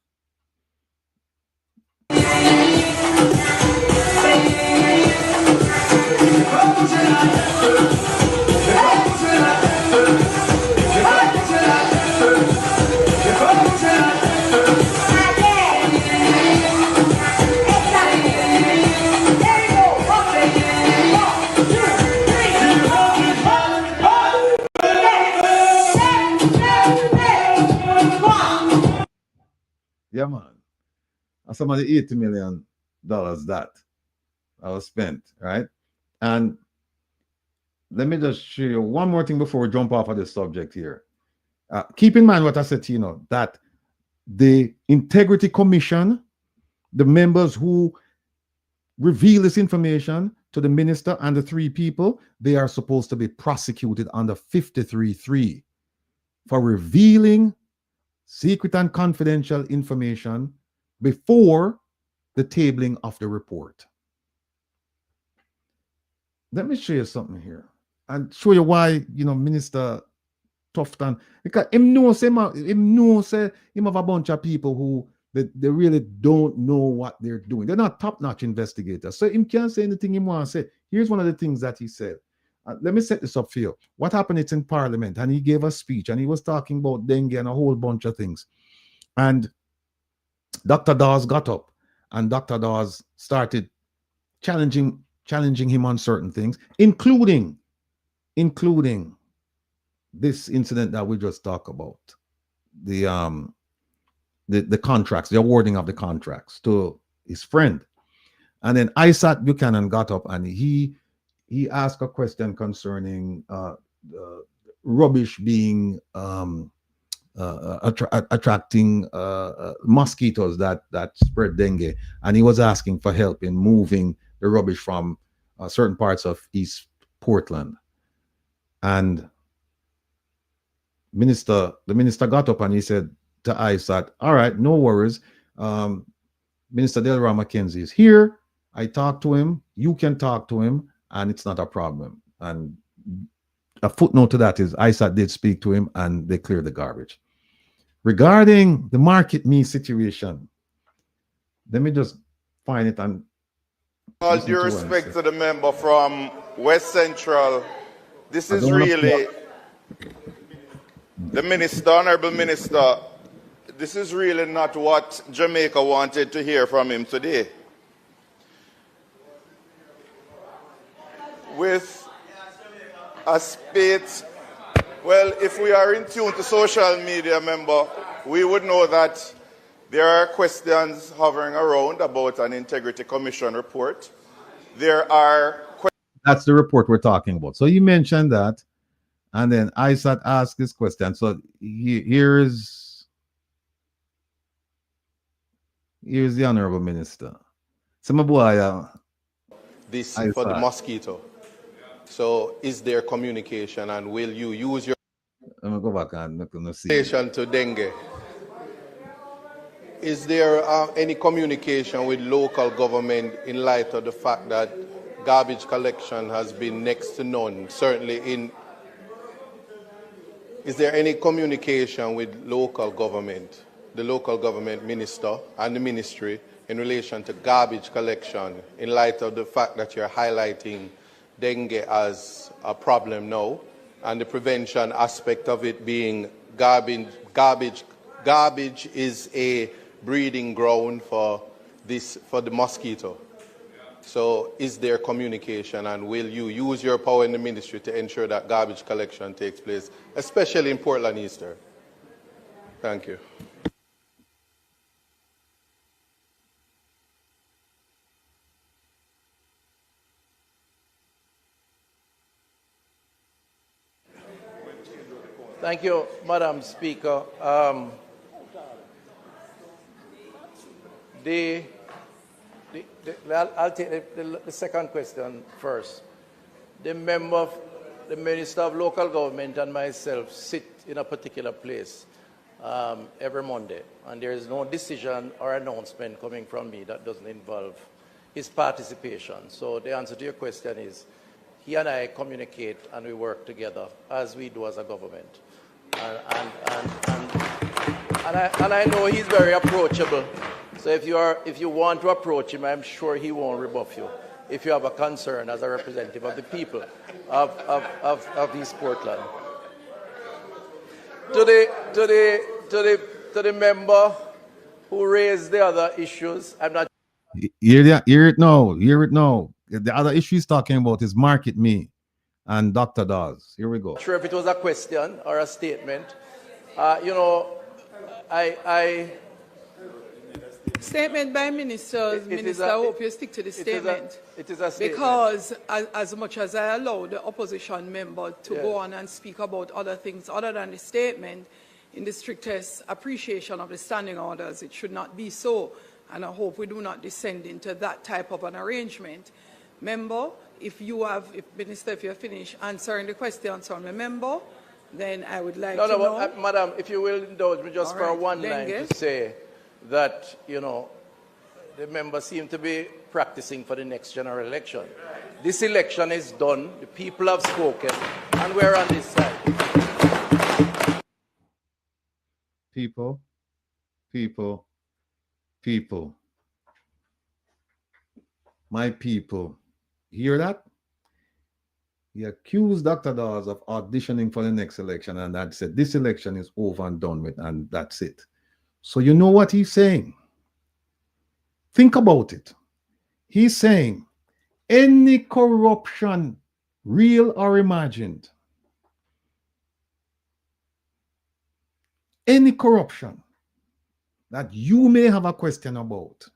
Yeah, man. And some of the $80 million that I was spent, right? And let me just show you one more thing before we jump off of the subject here. Keep in mind what I said to you, that the Integrity Commission, the members who reveal this information to the minister and the three people, they are supposed to be prosecuted under 53(3) for revealing secret and confidential information before the tabling of the report. Let me show you something here and show you why, Minister TUFTON, because him knows him have a bunch of people who they really don't know what they're doing. They're not top-notch investigators. So him can't say anything he wants to say. Here's one of the things that he said. Let me set this up for you. What happened? It's in Parliament, and he gave a speech, and he was talking about dengue and a whole bunch of things. And Dr. Dawes got up, and Dr. Dawes started challenging him on certain things, including this incident that we just talked about, the contracts, the awarding of the contracts to his friend. And then Isaac Buchanan got up and he asked a question concerning rubbish being attracting mosquitoes that spread dengue, and he was asking for help in moving the rubbish from certain parts of East Portland. And the minister got up and he said to Isaac, all right, no worries. Minister Delroy McKenzie is here. I talked to him. You can talk to him, and it's not a problem. And a footnote to that is Isaac did speak to him, and they cleared the garbage. Regarding the market me situation, let me just find it and all due respect to the member from West Central, this is really the minister, honorable minister, this is really not what Jamaica wanted to hear from him today. With a spate, well, if we are in tune to social media, member, we would know that there are questions hovering around about an Integrity Commission report. There are That's the report we're talking about. So you mentioned that, and then Isaac asked this question. So here's the honorable minister. Some boy, this for the mosquito. So is there communication, and will you use your I'm gonna go back and look and see relation to dengue? Is there any communication with local government in light of the fact that garbage collection has been next to none? Certainly is there any communication with local government, the local government minister and the ministry in relation to garbage collection in light of the fact that you're highlighting dengue as a problem now and the prevention aspect of it being garbage is a breeding ground for the mosquito. So is there communication, and will you use your power in the ministry to ensure that garbage collection takes place, especially in Portland Eastern? Thank you. Thank you, Madam Speaker. I'll take the second question first. The Minister of Local Government and myself sit in a particular place every Monday, and there is no decision or announcement coming from me that doesn't involve his participation. So the answer to your question is, he and I communicate and we work together as we do as a government. And I know he's very approachable. So if you want to approach him, I'm sure he won't rebuff you if you have a concern as a representative of the people of East Portland. To the member who raised the other issues, I'm not. Hear it now. The other issue he's talking about is Market Me and Dr. Dawes. Here we go. Sure if it was a question or a statement. Statement by ministers, Minister, I hope you stick to the statement. It is a statement. Because as much as I allow the opposition member to go on and speak about other things other than the statement, in the strictest appreciation of the standing orders, it should not be so. And I hope we do not descend into that type of an arrangement. Member, Minister, if you're finished answering the questions from the member, then I would like to know. But, Madam, if you will indulge me just for one line to say that, the members seem to be practicing for the next general election. This election is done, the people have spoken, and we're on this side. People. My people. Hear that? He accused Dr. Dawes of auditioning for the next election, and that said, this election is over and done with, and that's it. So you know what he's saying? Think about it. He's saying any corruption, real or imagined, any corruption that you may have a question about,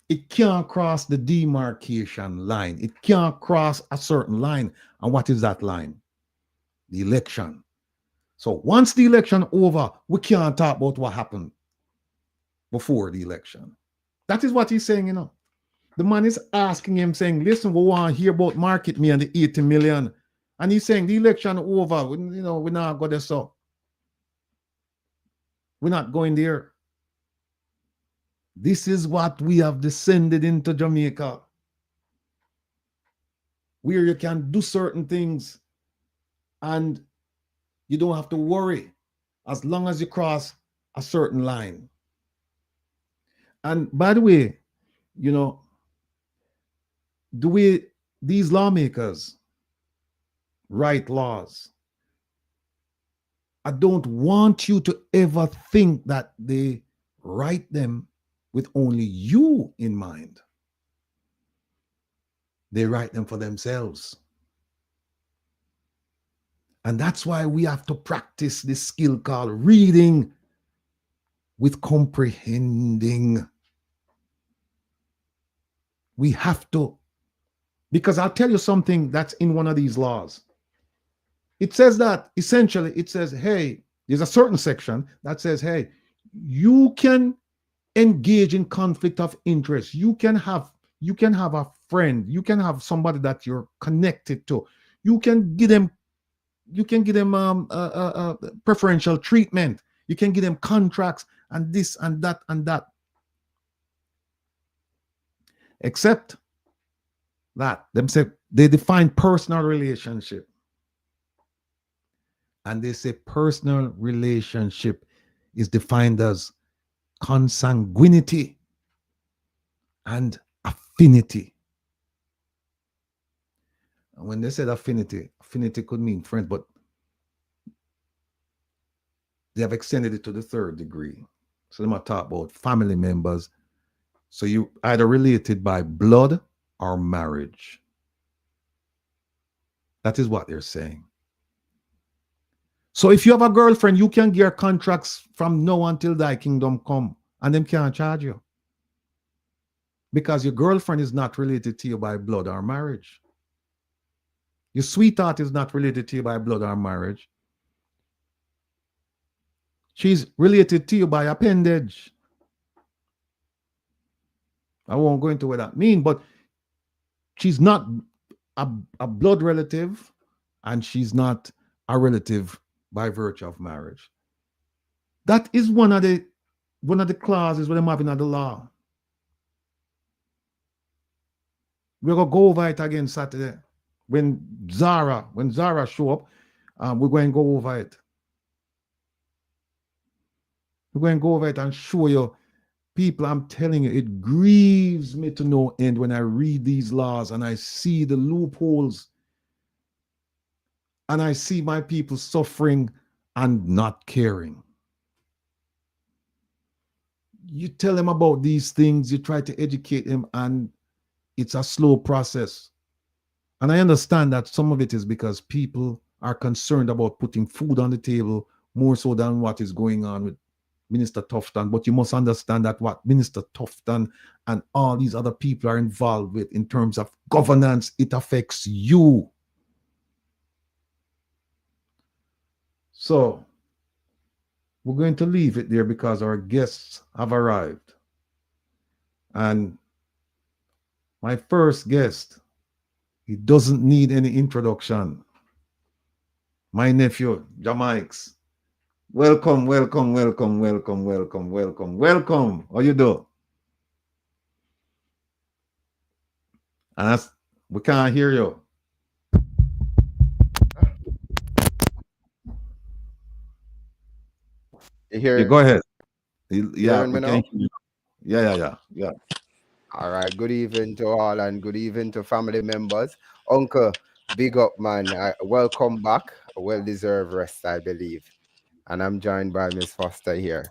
it can't cross the demarcation line. It can't cross a certain line. And what is that line? The election. So once the election over, we can't talk about what happened before the election. That is what he's saying, The man is asking him, saying, listen, we want to hear about Market Me and the 80 million. And he's saying the election over, we're not going to so. We're not going there. This is what we have descended into Jamaica, where you can do certain things and you don't have to worry as long as you cross a certain line. And by the way, the way these lawmakers write laws, I don't want you to ever think that they write them with only you in mind. They write them for themselves. And that's why we have to practice this skill called reading with comprehending. We have to, because I'll tell you something that's in one of these laws. It says that, essentially, it says, hey, there's a certain section that says, hey, you can engage in conflict of interest. You can have a friend. You can have somebody that you're connected to. You can give them preferential treatment. You can give them contracts and this and that and that. Except that they define personal relationship. And they say personal relationship is defined as consanguinity and affinity. And when they said affinity could mean friends, but they have extended it to the third degree. So they might talk about family members. So you either related by blood or marriage. That is what they're saying. So if you have a girlfriend, you can get contracts from now until thy kingdom come, and them can't charge you. Because your girlfriend is not related to you by blood or marriage. Your sweetheart is not related to you by blood or marriage. She's related to you by appendage. I won't go into what that means, but she's not a blood relative, and she's not a relative by virtue of marriage. That is one of the clauses where them having in the law. We're gonna go over it again Saturday. When Zara show up, we're going to go over it. We're going to go over it and show you. People, I'm telling you, it grieves me to no end when I read these laws and I see the loopholes and I see my people suffering and not caring. You tell them about these things, you try to educate them, and it's a slow process. And I understand that some of it is because people are concerned about putting food on the table more so than what is going on with Minister TUFTON. But you must understand that what Minister TUFTON and all these other people are involved with in terms of governance, it affects you. So we're going to leave it there because our guests have arrived. And my first guest, he doesn't need any introduction. My nephew, Jamaics. Welcome, welcome, welcome, welcome, welcome, welcome, welcome. How you do? And we can't hear you. You hear? Yeah, go ahead. Yeah, we can hear you. Yeah. All right. Good evening to all, and good evening to family members. Uncle, big up, man. Welcome back. A well-deserved rest, I believe. And I'm joined by Miss Foster here.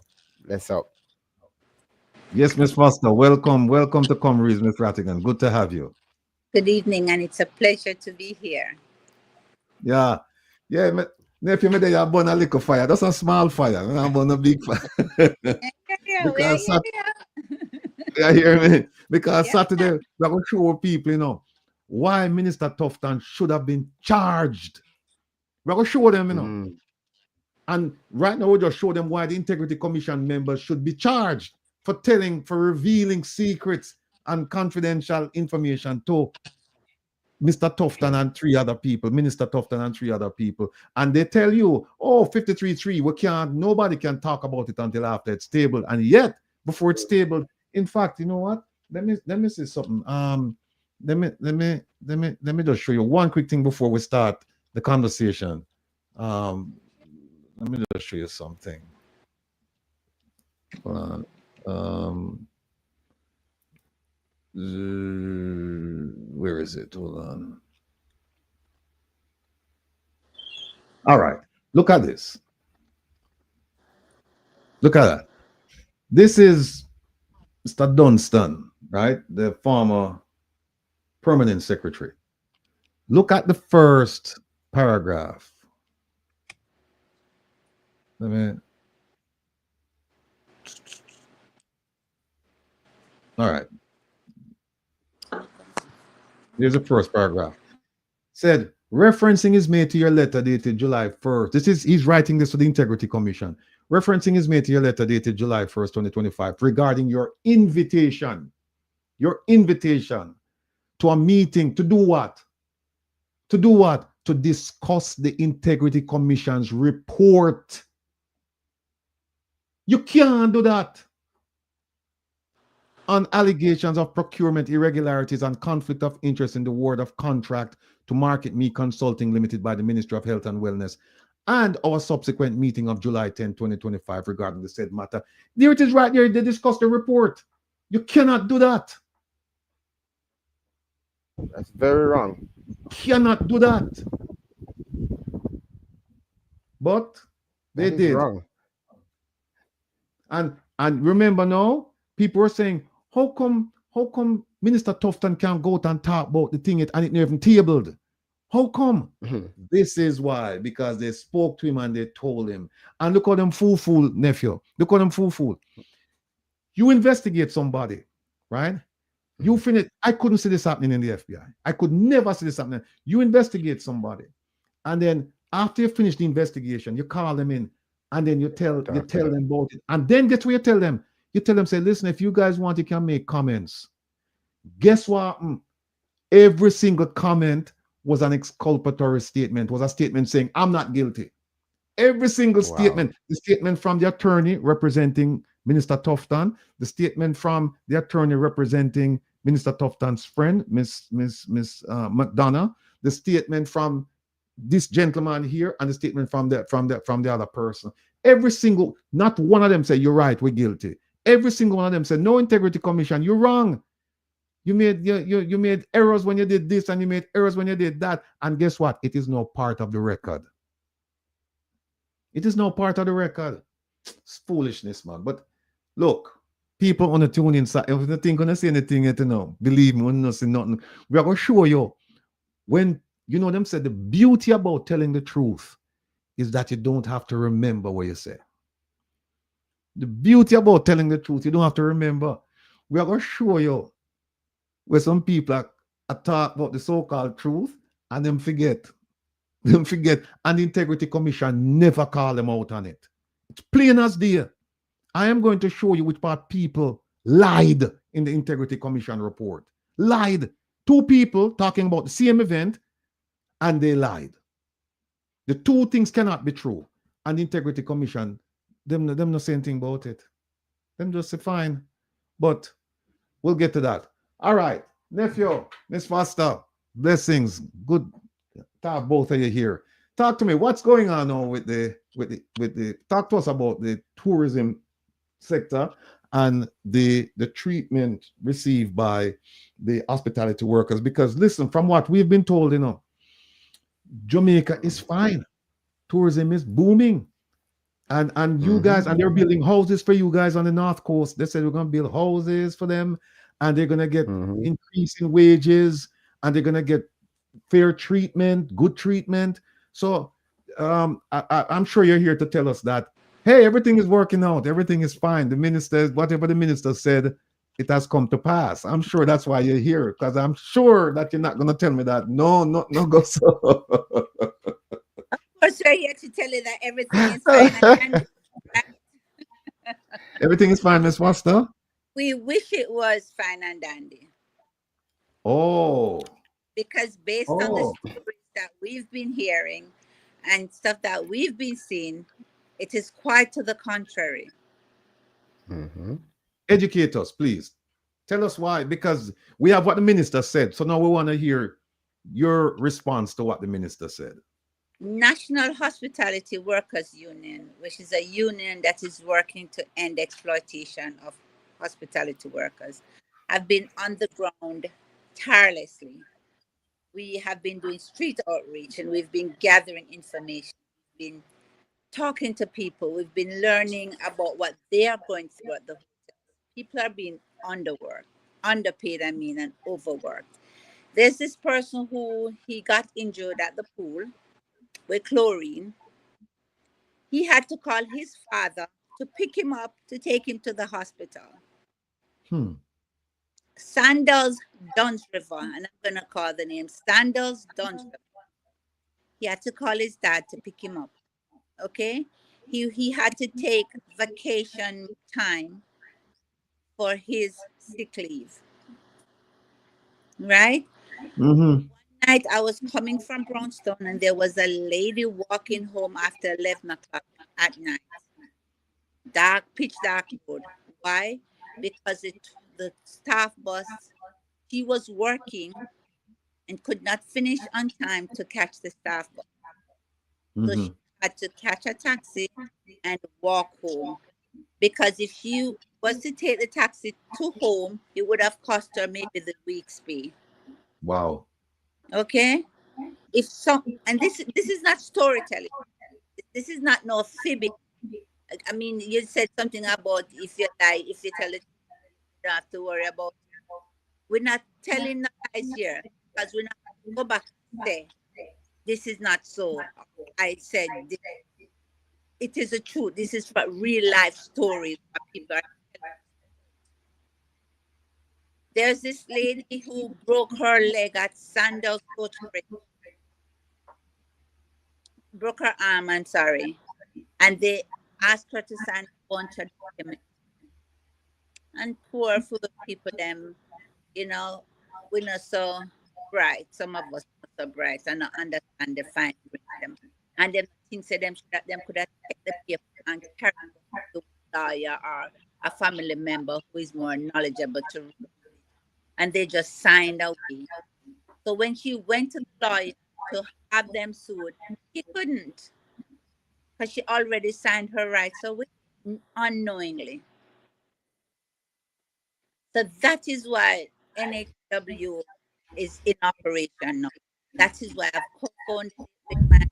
Bless up. Yes, Miss Foster. Welcome to Comrades, Miss Rattigan. Good to have you. Good evening, and it's a pleasure to be here. Yeah. Nephew, me there burn a little fire. That's a small fire. I burn a big fire. Because you hear me? Because Saturday we're going to show people, why Minister TUFTON should have been charged. We're going to show them, And right now we just show them why the Integrity Commission members should be charged for revealing secrets and confidential information to Mr. TUFTON and three other people, Minister TUFTON and three other people. And they tell you, 53.3, nobody can talk about it until after it's tabled. And yet, before it's tabled, in fact, you know what? Let me say something. Let me just show you one quick thing before we start the conversation. Let me just show you something. Hold on. Where is it? Hold on. All right. Look at this. Look at that. This is Mr. Dunstan, right? The former permanent secretary. Look at the first paragraph. All right. Here's the first paragraph. Said, referencing is made to your letter dated July 1st. He's writing this to the Integrity Commission. Referencing is made to your letter dated July 1st, 2025, regarding your invitation to a meeting to do what? To discuss the Integrity Commission's report. You can't do that on allegations of procurement irregularities and conflict of interest in the award of contract to Market Me Consulting Limited by the Ministry of Health and Wellness, and our subsequent meeting of July 10, 2025 regarding the said matter. There it is right there. They discussed the report. You cannot do that. That's very wrong. Cannot do that. But they did. Wrong. And remember now, people were saying, how come Minister TUFTON can't go out and talk about the thing and it never even tabled? How come? This is why, because they spoke to him and they told him. And look at them fool, nephew. Look at them fool. You investigate somebody, right? You finish. I couldn't see this happening in the FBI. I could never see this happening. You investigate somebody. And then after you finish the investigation, you call them in And then you tell them about it. And then guess what you tell them? You tell them, say, listen, if you guys want, you can make comments. Guess what? Every single comment was an exculpatory statement, was a statement saying, I'm not guilty. Every single statement, the statement from the attorney representing Minister Tufton, the statement from the attorney representing Minister Tufton's friend, Miss McDonough, the statement from this gentleman here, and the statement from the other person. Every single, not one of them said, you're right, we're guilty. Every single one of them said, no, Integrity Commission, you're wrong. You made errors when you did this, and you made errors when you did that. And guess what? It is no part of the record. It is no part of the record. It's foolishness, man. But look, people on the tune inside, if you think gonna say anything, you know, believe me, we're not saying nothing. We are gonna show you when you know them said the beauty about telling the truth is that you don't have to remember what you say. The beauty about telling the truth, you don't have to remember. We are gonna show you where some people are talk about the so-called truth and them forget. Them forget. And the Integrity Commission never call them out on it. It's plain as day. I am going to show you which part people lied in the Integrity Commission report. Lied. Two people talking about the same event and they lied. The two things cannot be true. And the Integrity Commission, them not saying anything about it. Them just say fine. But we'll get to that. All right, nephew, Miss Foster, blessings. Good to have both of you here. Talk to me. What's going on now with the talk to us about the tourism sector and the treatment received by the hospitality workers. Because listen, from what we've been told, you know, Jamaica is fine. Tourism is booming. And you guys, and they're building houses for you guys on the North Coast. They said we're gonna build houses for them, and they're gonna get increase in wages, and they're gonna get fair treatment, good treatment. So I'm sure you're here to tell us that, hey, everything is working out, everything is fine. The minister, whatever the minister said, it has come to pass. I'm sure that's why you're here, because I'm sure that you're not gonna tell me that no go so. Of course, we're here to tell you that everything is fine and dandy, right? Everything is fine, Miss Foster. We wish it was fine and dandy. Oh. Because based on the stories that we've been hearing and stuff that we've been seeing, it is quite to the contrary. Educate us, please. Tell us why, because we have what the minister said. So now we want to hear your response to what the minister said. National Hospitality Workers Union, which is a union that is working to end exploitation of hospitality workers, have been on the ground tirelessly. We have been doing street outreach, and we've been gathering information. We've been talking to people. We've been learning about what they are going through at the hotel. People are being underpaid, and overworked. There's this person who he got injured at the pool with chlorine. He had to call his father to pick him up to take him to the hospital. Sandals Duns River, and I'm going to call the name Sandals Duns River. He had to call his dad to pick him up. Okay? He had to take vacation time for his sick leave. Right? One night I was coming from Brownstone, and there was a lady walking home after 11 o'clock at night. Pitch dark road. Why? Because the staff bus, she was working and could not finish on time to catch the staff bus. So she had to catch a taxi and walk home. Because if she was to take the taxi to home, it would have cost her maybe the week's pay. Wow. Okay? And this is not storytelling. This is not no fibbing. I mean, you said something about if you lie, if you tell it, you don't have to worry about it. We're not telling the lies here, because we're not going to go back and say, this is not so. I said, it is a truth. This is for real life stories that people are telling. There's this lady who broke her leg at Sandals Coach Bridge. Broke her arm, I'm sorry. And ask her to sign a bunch of documents. And poor fool people them, you know, we're not so bright. Some of us not so bright and not understand the fine print them. And them think say them that them could have take the paper and carry it to a lawyer or a family member who is more knowledgeable to read it. And they just signed away. So when she went to the lawyer to have them sued, she couldn't because she already signed her rights away unknowingly. So that is why NHW is in operation now. That is why I've co-founded it with my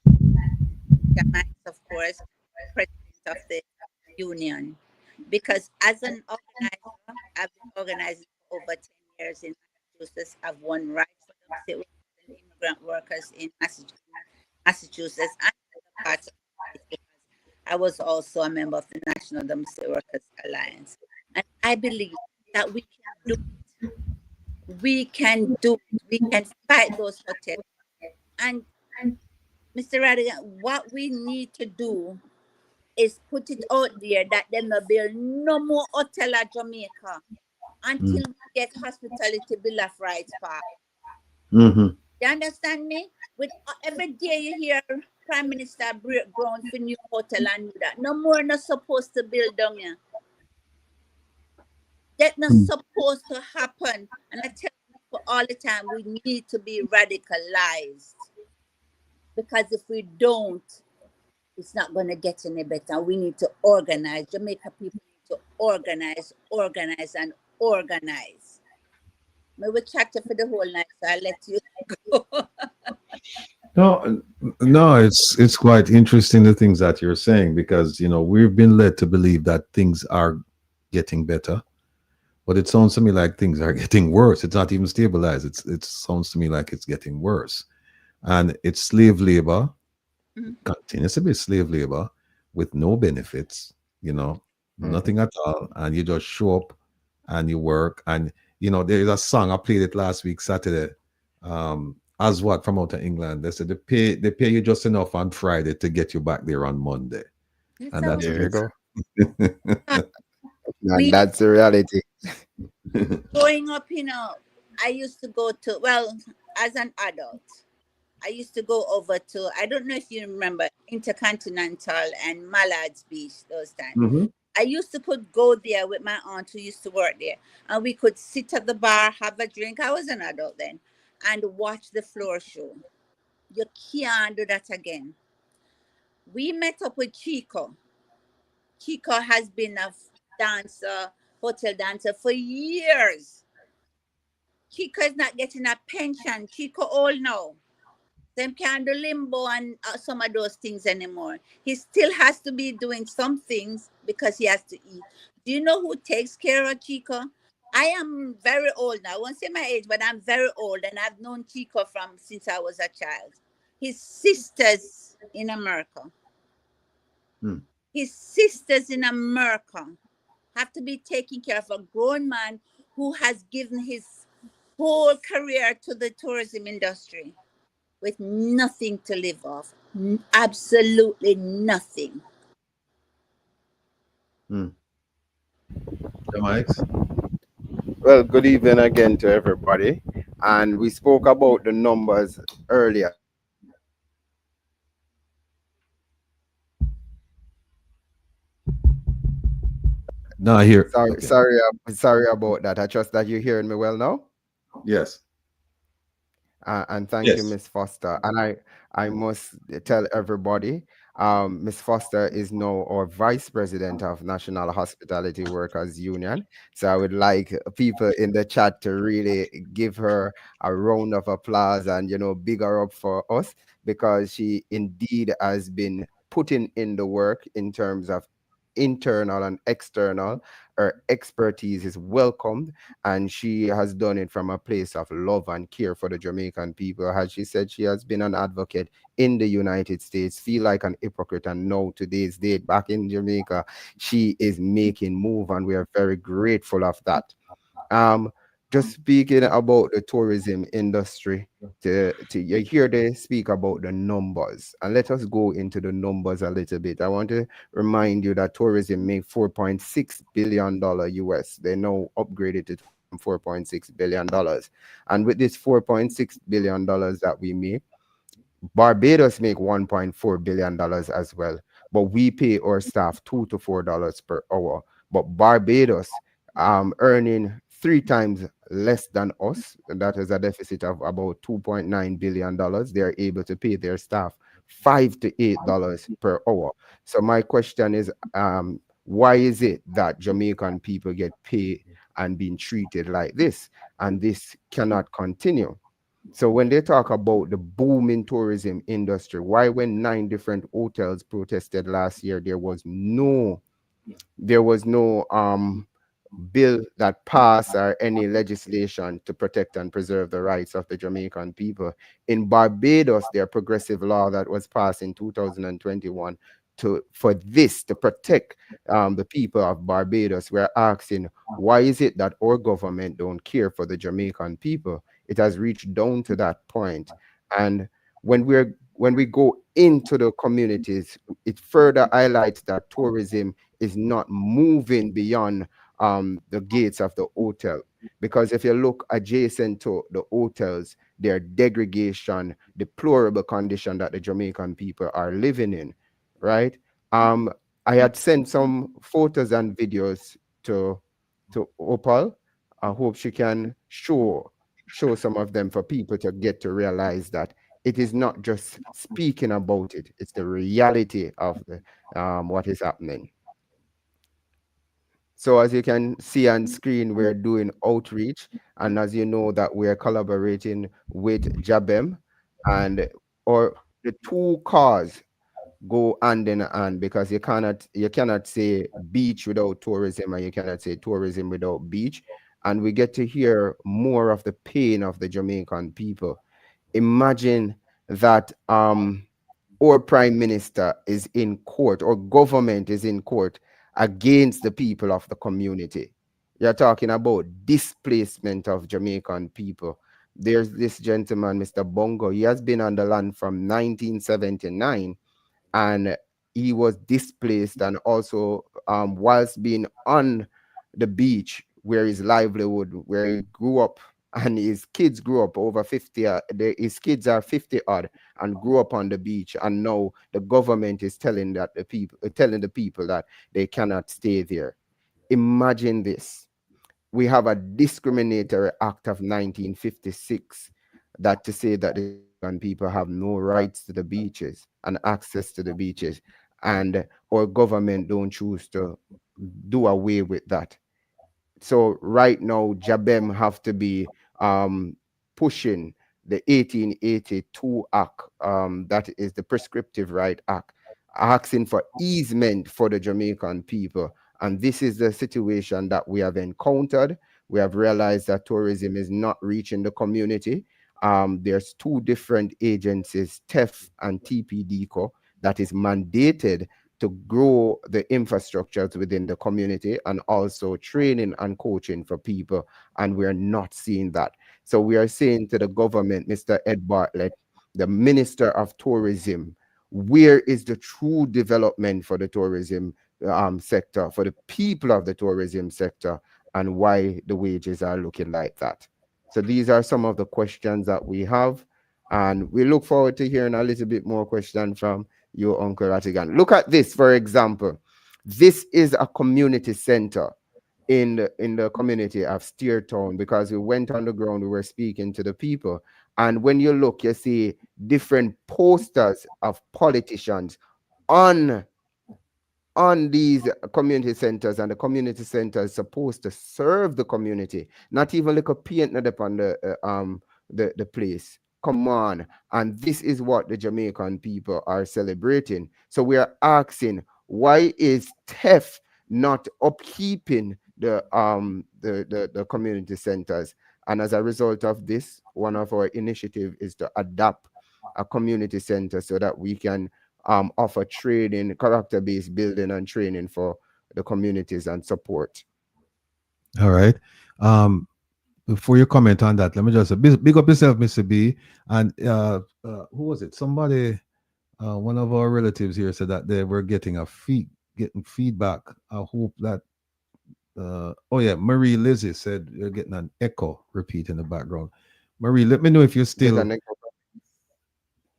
Jamaica, of course, president of the union. Because as an organizer, I've been organizing for over 10 years in Massachusetts. I've won rights for domestic workers and immigrant workers in Massachusetts and other parts of the state, because I was also a member of the National Domestic Workers Alliance. And I believe that we can do it. We can do it. We can fight those hotels. And Mr. Rattigan, what we need to do is put it out there that them no build no more hotel at Jamaica until we get hospitality bill of rights passed. Mm-hmm. You understand me? With every day you hear Prime Minister break ground for new hotel and do that. No more not supposed to build down here. That's not supposed to happen. And I tell people all the time, we need to be radicalized. Because if we don't, it's not going to get any better. We need to organize. Jamaica people need to organize, and organize. Maybe we chat for the whole night, so I'll let you go. No, it's quite interesting the things that you're saying, because we've been led to believe that things are getting better, but it sounds to me like things are getting worse. It's not even stabilized. It sounds to me like it's getting worse, and it's slave labor. Continues to be slave labor with no benefits, nothing at all, and you just show up and you work. And there's a song I played it last week Saturday, as what from out of England. They said they pay you just enough on Friday to get you back there on Monday. And that's There you go. We- That's the reality. Growing up, I used to go to, as an adult, I used to go over to, I don't know if you remember, Intercontinental and Mallard's Beach those times. I used to could go there with my aunt who used to work there, and we could sit at the bar, have a drink. I was an adult then, and watch the floor show. You can't do that again. We met up with Chico. Chico has been a dancer, hotel dancer for years. Chico is not getting a pension. Chico old now. Them can't do limbo and some of those things anymore. He still has to be doing some things because he has to eat. Do you know who takes care of Chico? I am very old now. I won't say my age, but I'm very old, and I've known Chico since I was a child. His sisters in America. His sisters in America have to be taking care of a grown man who has given his whole career to the tourism industry with nothing to live off. Absolutely nothing. Well, good evening again to everybody. And we spoke about the numbers earlier. No, I hear. Sorry about that. I trust that you're hearing me well now. Yes. And thank you, Miss Foster. And I must tell everybody, Miss Foster is now our Vice President of National Hospitality Workers Union. So I would like people in the chat to really give her a round of applause and, big her up for us, because she indeed has been putting in the work in terms of internal and external. Her expertise is welcomed, and she has done it from a place of love and care for the Jamaican people. As she said, she has been an advocate in the United States, feel like an hypocrite, and now today's date back in Jamaica, she is making move, and we are very grateful of that. just speaking about the tourism industry, you hear they speak about the numbers, and let us go into the numbers a little bit. I want to remind you that tourism make $4.6 billion US. They now upgraded it from $4.6 billion, and with this $4.6 billion that we make, Barbados make $1.4 billion as well, but we pay our staff $2 to $4 per hour. But Barbados earning 3 times less than us, and that is a deficit of about $2.9 billion. They are able to pay their staff $5 to $8 per hour. So my question is, why is it that Jamaican people get paid and being treated like this, and this cannot continue? So when they talk about the booming tourism industry, why when 9 different hotels protested last year, there was no bill that passed or any legislation to protect and preserve the rights of the Jamaican people? In Barbados, their progressive law that was passed in 2021 for this to protect the people of Barbados. We're asking, why is it that our government don't care for the Jamaican people? It has reached down to that point. And when we go into the communities, it further highlights that tourism is not moving beyond the gates of the hotel. Because if you look adjacent to the hotels, their degradation, deplorable condition that the Jamaican people are living in, right? I had sent some photos and videos to Opal. I hope she can show some of them for people to get to realize that it is not just speaking about it, it's the reality of the what is happening. So as you can see on screen, we're doing outreach, and as you know that we're collaborating with Jabem, and or the two cause go hand in hand, because you cannot say beach without tourism, and you cannot say tourism without beach. And we get to hear more of the pain of the Jamaican people. Imagine that our prime minister is in court, or government is in court against the people of the community. You're talking about displacement of Jamaican people. There's this gentleman, Mr. Bongo. He has been on the land from 1979, and he was displaced, and also whilst being on the beach where his livelihood, where he grew up, and his kids grew up over 50, his kids are 50 odd and grew up on the beach, and now the government is telling the people that they cannot stay there. Imagine this. We have a discriminatory act of 1956 that to say that the Jamaican people have no rights to the beaches and access to the beaches, and our government don't choose to do away with that. So right now, Jabem have to be pushing the 1882 Act, that is the Prescriptive Right Act, asking for easement for the Jamaican people. And this is the situation that we have encountered. We have realized that tourism is not reaching the community. There's 2 different agencies, TEF and TPDCO, that is mandated to grow the infrastructures within the community, and also training and coaching for people. And we're not seeing that. So we are saying to the government, Mr. Ed Bartlett, the Minister of Tourism, where is the true development for the tourism sector, for the people of the tourism sector, and why the wages are looking like that? So these are some of the questions that we have, and we look forward to hearing a little bit more questions from you, Uncle Rattigan. Look at this, for example. This is a community center in the community of Steertown, because we went on the ground, we were speaking to the people. And when you look, you see different posters of politicians on these community centers, and the community center is supposed to serve the community, not even like a paint upon the place. Come on. And this is what the Jamaican people are celebrating. So we are asking, why is TEF not upkeeping the community centers? And as a result of this, one of our initiatives is to adopt a community center so that we can offer training, character-based building and training for the communities and support. All right. before you comment on that, let me just say, big up yourself, Mr. B. And who was it? Somebody, one of our relatives here said that they were getting getting feedback. I hope that. Oh yeah, Marie Lizzie said you're getting an echo repeat in the background. Marie, let me know if you're Get still. an echo.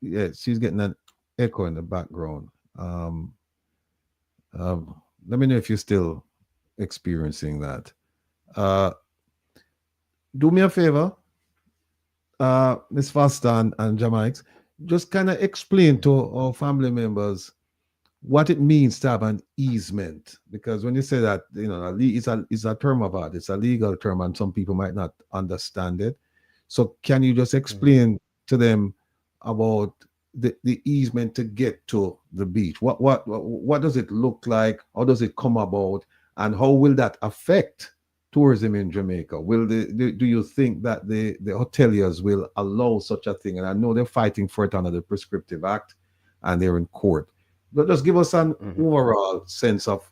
Yeah, she's getting an echo in the background. Let me know if you're still experiencing that. Do me a favor, Miss Foster and Jamaics, just kind of explain to our family members what it means to have an easement. Because when you say that, it's a term of art, it's a legal term, and some people might not understand it. So can you just explain to them about the easement to get to the beach? What does it look like? How does it come about? And how will that affect tourism in Jamaica? Do you think that the hoteliers will allow such a thing? And I know they're fighting for it under the Prescriptive Act and they're in court. But just give us an overall sense of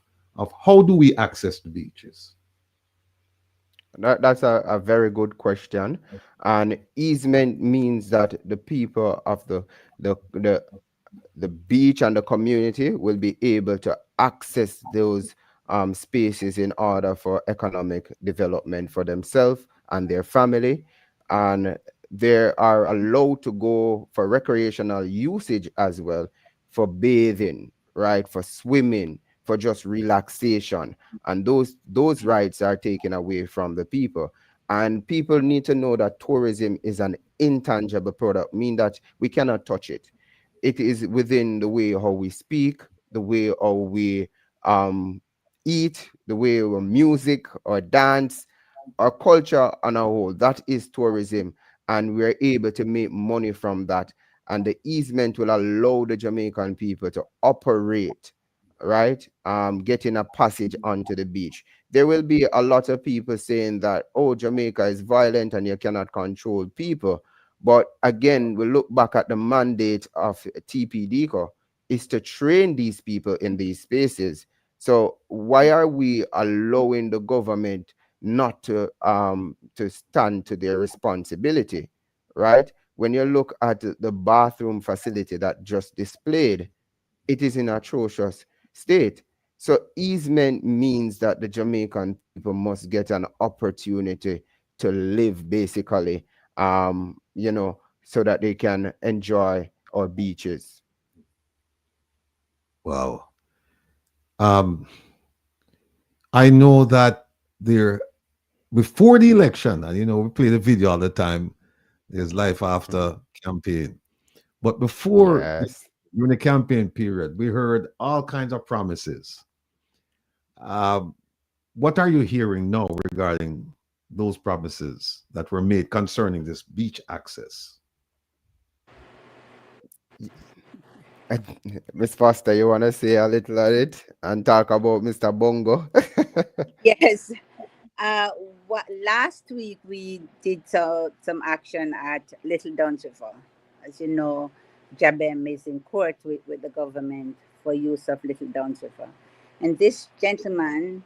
how do we access the beaches? That's a very good question. And easement means that the people of the the beach and the community will be able to access those spaces in order for economic development for themselves and their family. And they are allowed to go for recreational usage as well, for bathing, right, for swimming, for just relaxation. And those rights are taken away from the people. And people need to know that tourism is an intangible product, meaning that we cannot touch it. It is within the way how we speak, the way how we eat, the way our music or dance, our culture on a whole. That is tourism, and we're able to make money from that. And the easement will allow the Jamaican people to operate, right? Getting a passage onto the beach. There will be a lot of people saying that, oh, Jamaica is violent and you cannot control people. But again, we look back at the mandate of TPDCO is to train these people in these spaces. So why are we allowing the government not to stand to their responsibility, right? When you look at the bathroom facility that just displayed, it is in atrocious state. So easement means that the Jamaican people must get an opportunity to live basically, so that they can enjoy our beaches. Wow. I know that before the election, and we play the video all the time, there's life after campaign. But before, Yes. during the campaign period, we heard all kinds of promises. What are you hearing now regarding those promises that were made concerning this beach access? Miss Foster, you want to say a little of it and talk about Mr. Bongo? Yes. Last week we did some action at Little Duns River. As you know, Jabem is in court with the government for use of Little Duns River. And this gentleman,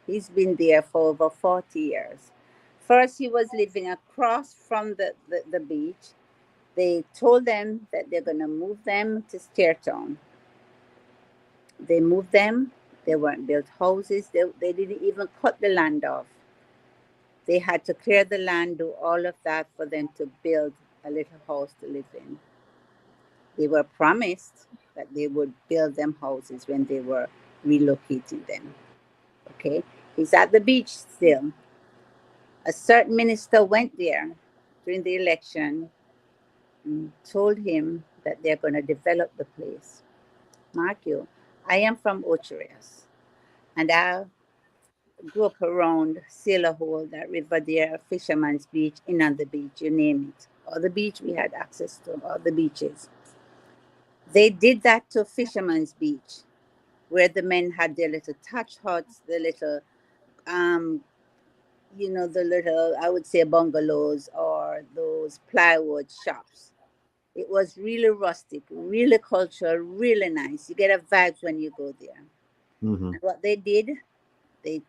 he's been there for over 40 years. First, he was living across from the beach. They told them that they're going to move them to Stairtown. They moved them. They weren't built houses. They didn't even cut the land off. They had to clear the land, do all of that for them to build a little house to live in. They were promised that they would build them houses when they were relocating them. Okay? He's at the beach still. A certain minister went there during the election and told him that they're going to develop the place. Mark you, I am from Ocherias, and I grew up around Sailor Hole, that river there, Fisherman's Beach, in on the beach, you name it. All the beach we had access to, all the beaches. They did that to Fisherman's Beach, where the men had their little thatch huts, the little, the little, I would say bungalows or those plywood shops. It was really rustic, really cultural, really nice. You get a vibe when you go there. Mm-hmm. And what they did, they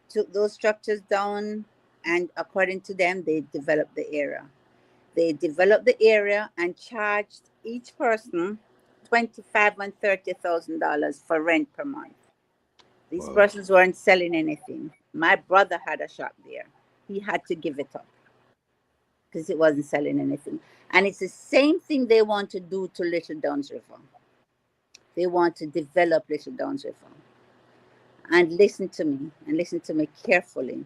took those structures down And according to them, they developed the area. They developed the area and charged each person $25,000 and $30,000 for rent per month. These persons weren't selling anything. My brother had a shop there. He had to give it up because it wasn't selling anything. And it's the same thing they want to do to Little Downs River. They want to develop Little Downs River. And listen to me carefully.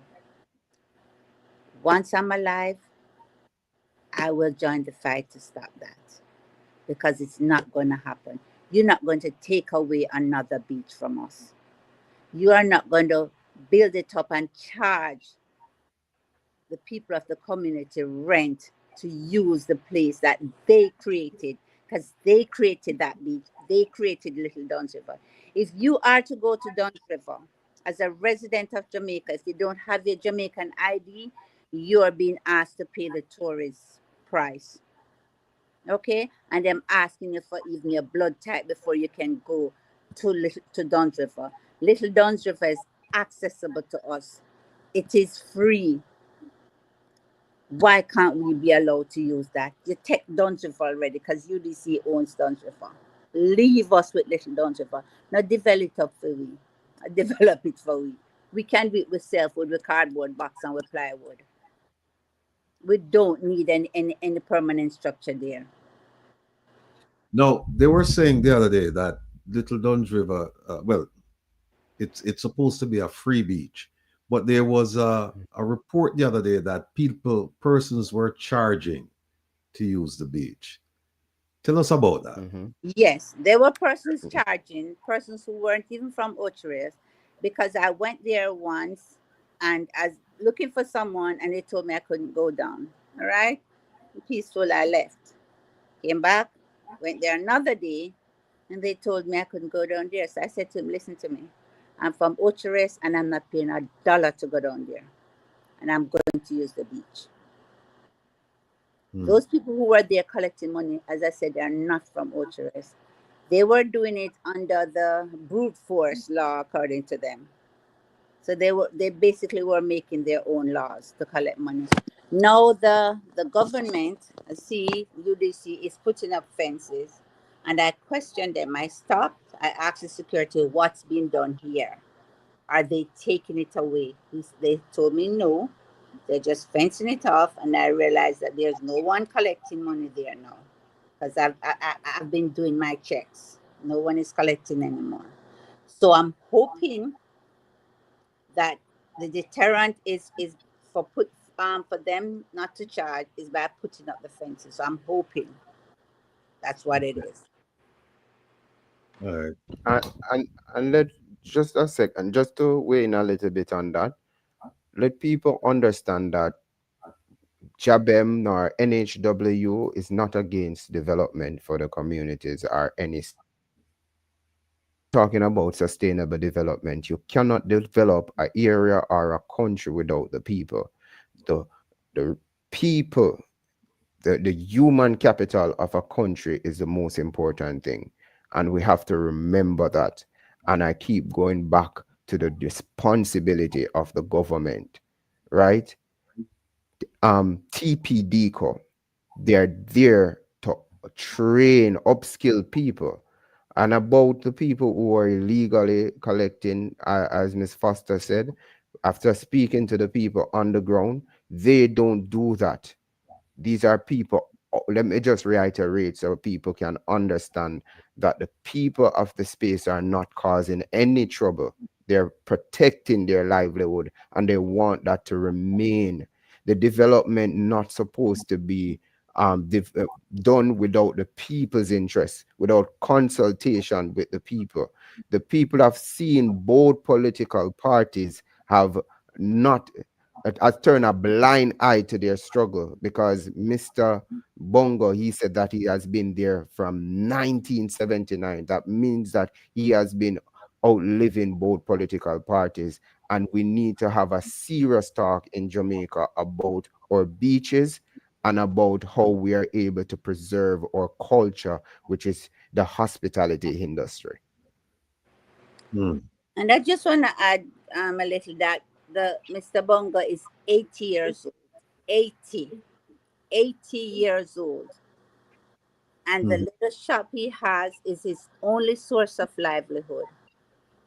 Once I'm alive, I will join the fight to stop that, because it's not going to happen. You're not going to take away another beach from us. You are not going to build it up and charge the people of the community rent to use the place that they created, because they created that beach. They created Little Downs River. If you are to go to Downs River as a resident of Jamaica, if you don't have your Jamaican ID, you are being asked to pay the tourist price. Okay? And I'm asking you for even your blood type before you can go to Downs River. Little Downs River is accessible to us. It is free. Why can't we be allowed to use that? You take Downs River already because UDC owns Downs River. Leave us with Little Downs River. Now develop it up for we. Develop it for we. We can do it with self-wood, with cardboard box and with plywood. We don't need any permanent structure there. No, they were saying the other day that Little Downs River, it's supposed to be a free beach, but there was a report the other day that persons were charging to use the beach. Tell us about that. Yes, there were persons charging, persons who weren't even from Ocheres, because I went there once and I was looking for someone and they told me I couldn't go down. All right? Peaceful, I left. Came back, went there another day, and they told me I couldn't go down there. So I said to him, listen to me. I'm from Ocheres and I'm not paying $1 to go down there. And I'm going to use the beach. Those people who were there collecting money, as I said, they are not from Ocheres. They were doing it under the brute force law, according to them. So they basically were making their own laws to collect money. Now the government, UDC is putting up fences, and I questioned them. I stopped. I asked the security, what's being done here? Are they taking it away? They told me no. They're just fencing it off, and I realized that there's no one collecting money there now, because I've been doing my checks. No one is collecting anymore. So I'm hoping that the deterrent is for them not to charge is by putting up the fences. So I'm hoping that's what it is. All right. And let just a second, just to weigh in a little bit on that. Let people understand that JABEM nor NHW is not against development for the communities or any. Talking about sustainable development, you cannot develop an area or a country without the people. The people, the human capital of a country is the most important thing. And we have to remember that. And I keep going back to the responsibility of the government, right? TPDCO, they're there to train, upskill people. And about the people who are illegally collecting, as Ms. Foster said, after speaking to the people on the ground, they don't do that. These are people, let me just reiterate so people can understand that the people of the space are not causing any trouble. They're protecting their livelihood, and they want that to remain. The development not supposed to be done without the people's interest, without consultation with the people. The people have seen both political parties have not turned a blind eye to their struggle, because Mr. Bongo, he said that he has been there from 1979. That means that he has been outliving both political parties, and we need to have a serious talk in Jamaica about our beaches and about how we are able to preserve our culture, which is the hospitality industry. And I just want to add a little that the Mr. Bonga is 80 years old. 80 years old. And the little shop he has is his only source of livelihood.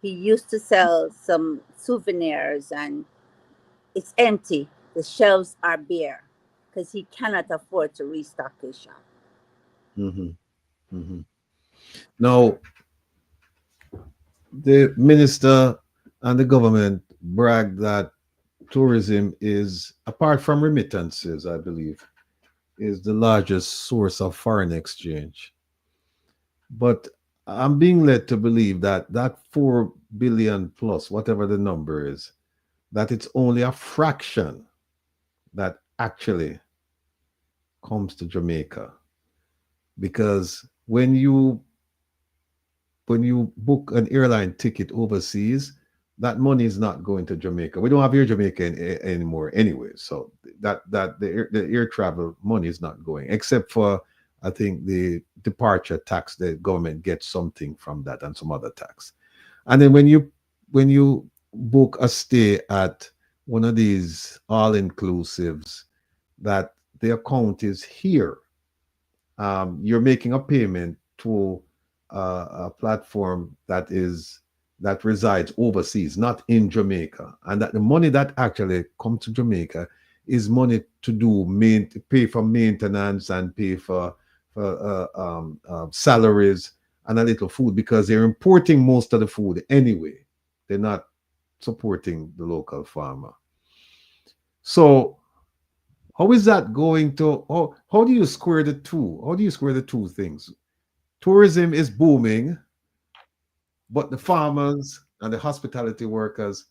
He used to sell some souvenirs and it's empty. The shelves are bare because he cannot afford to restock his shop. Now, the minister and the government brag that tourism is, apart from remittances, I believe, is the largest source of foreign exchange. But I'm being led to believe that that 4 billion plus, whatever the number is, that it's only a fraction that actually comes to Jamaica. Because when you book an airline ticket overseas, that money is not going to Jamaica. We don't have Air Jamaica anymore anyway. So that the air travel money is not going, except for, I think, the departure tax. The government gets something from that and some other tax. And then when you book a stay at one of these all-inclusives, that the account is here, you're making a payment to a platform that resides overseas, not in Jamaica, and that the money that actually comes to Jamaica is money to pay for maintenance and pay for salaries and a little food, because they're importing most of the food anyway. They're not supporting the local farmer. So how is that going to, how do you square the two? How do you square the two things? Tourism is booming, but the farmers and the hospitality workers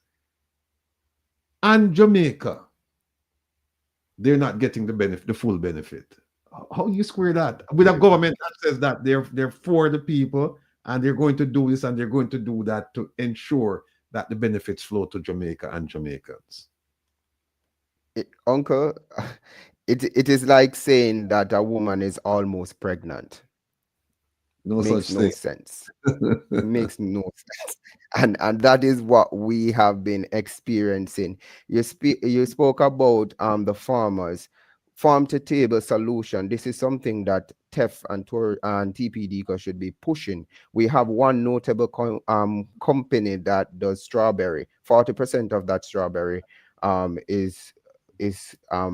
and Jamaica, they're not getting the full benefit. How do you square that with a government that says that they're for the people and they're going to do this and they're going to do that to ensure that the benefits flow to Jamaica and Jamaicans? Uncle, it is like saying that a woman is almost pregnant. Makes no sense. It makes no sense. And that is what we have been experiencing. You spoke about the farmers. Farm to table solution. This is something that TEF and TPD should be pushing. We have one notable company that does strawberry. 40% of that strawberry is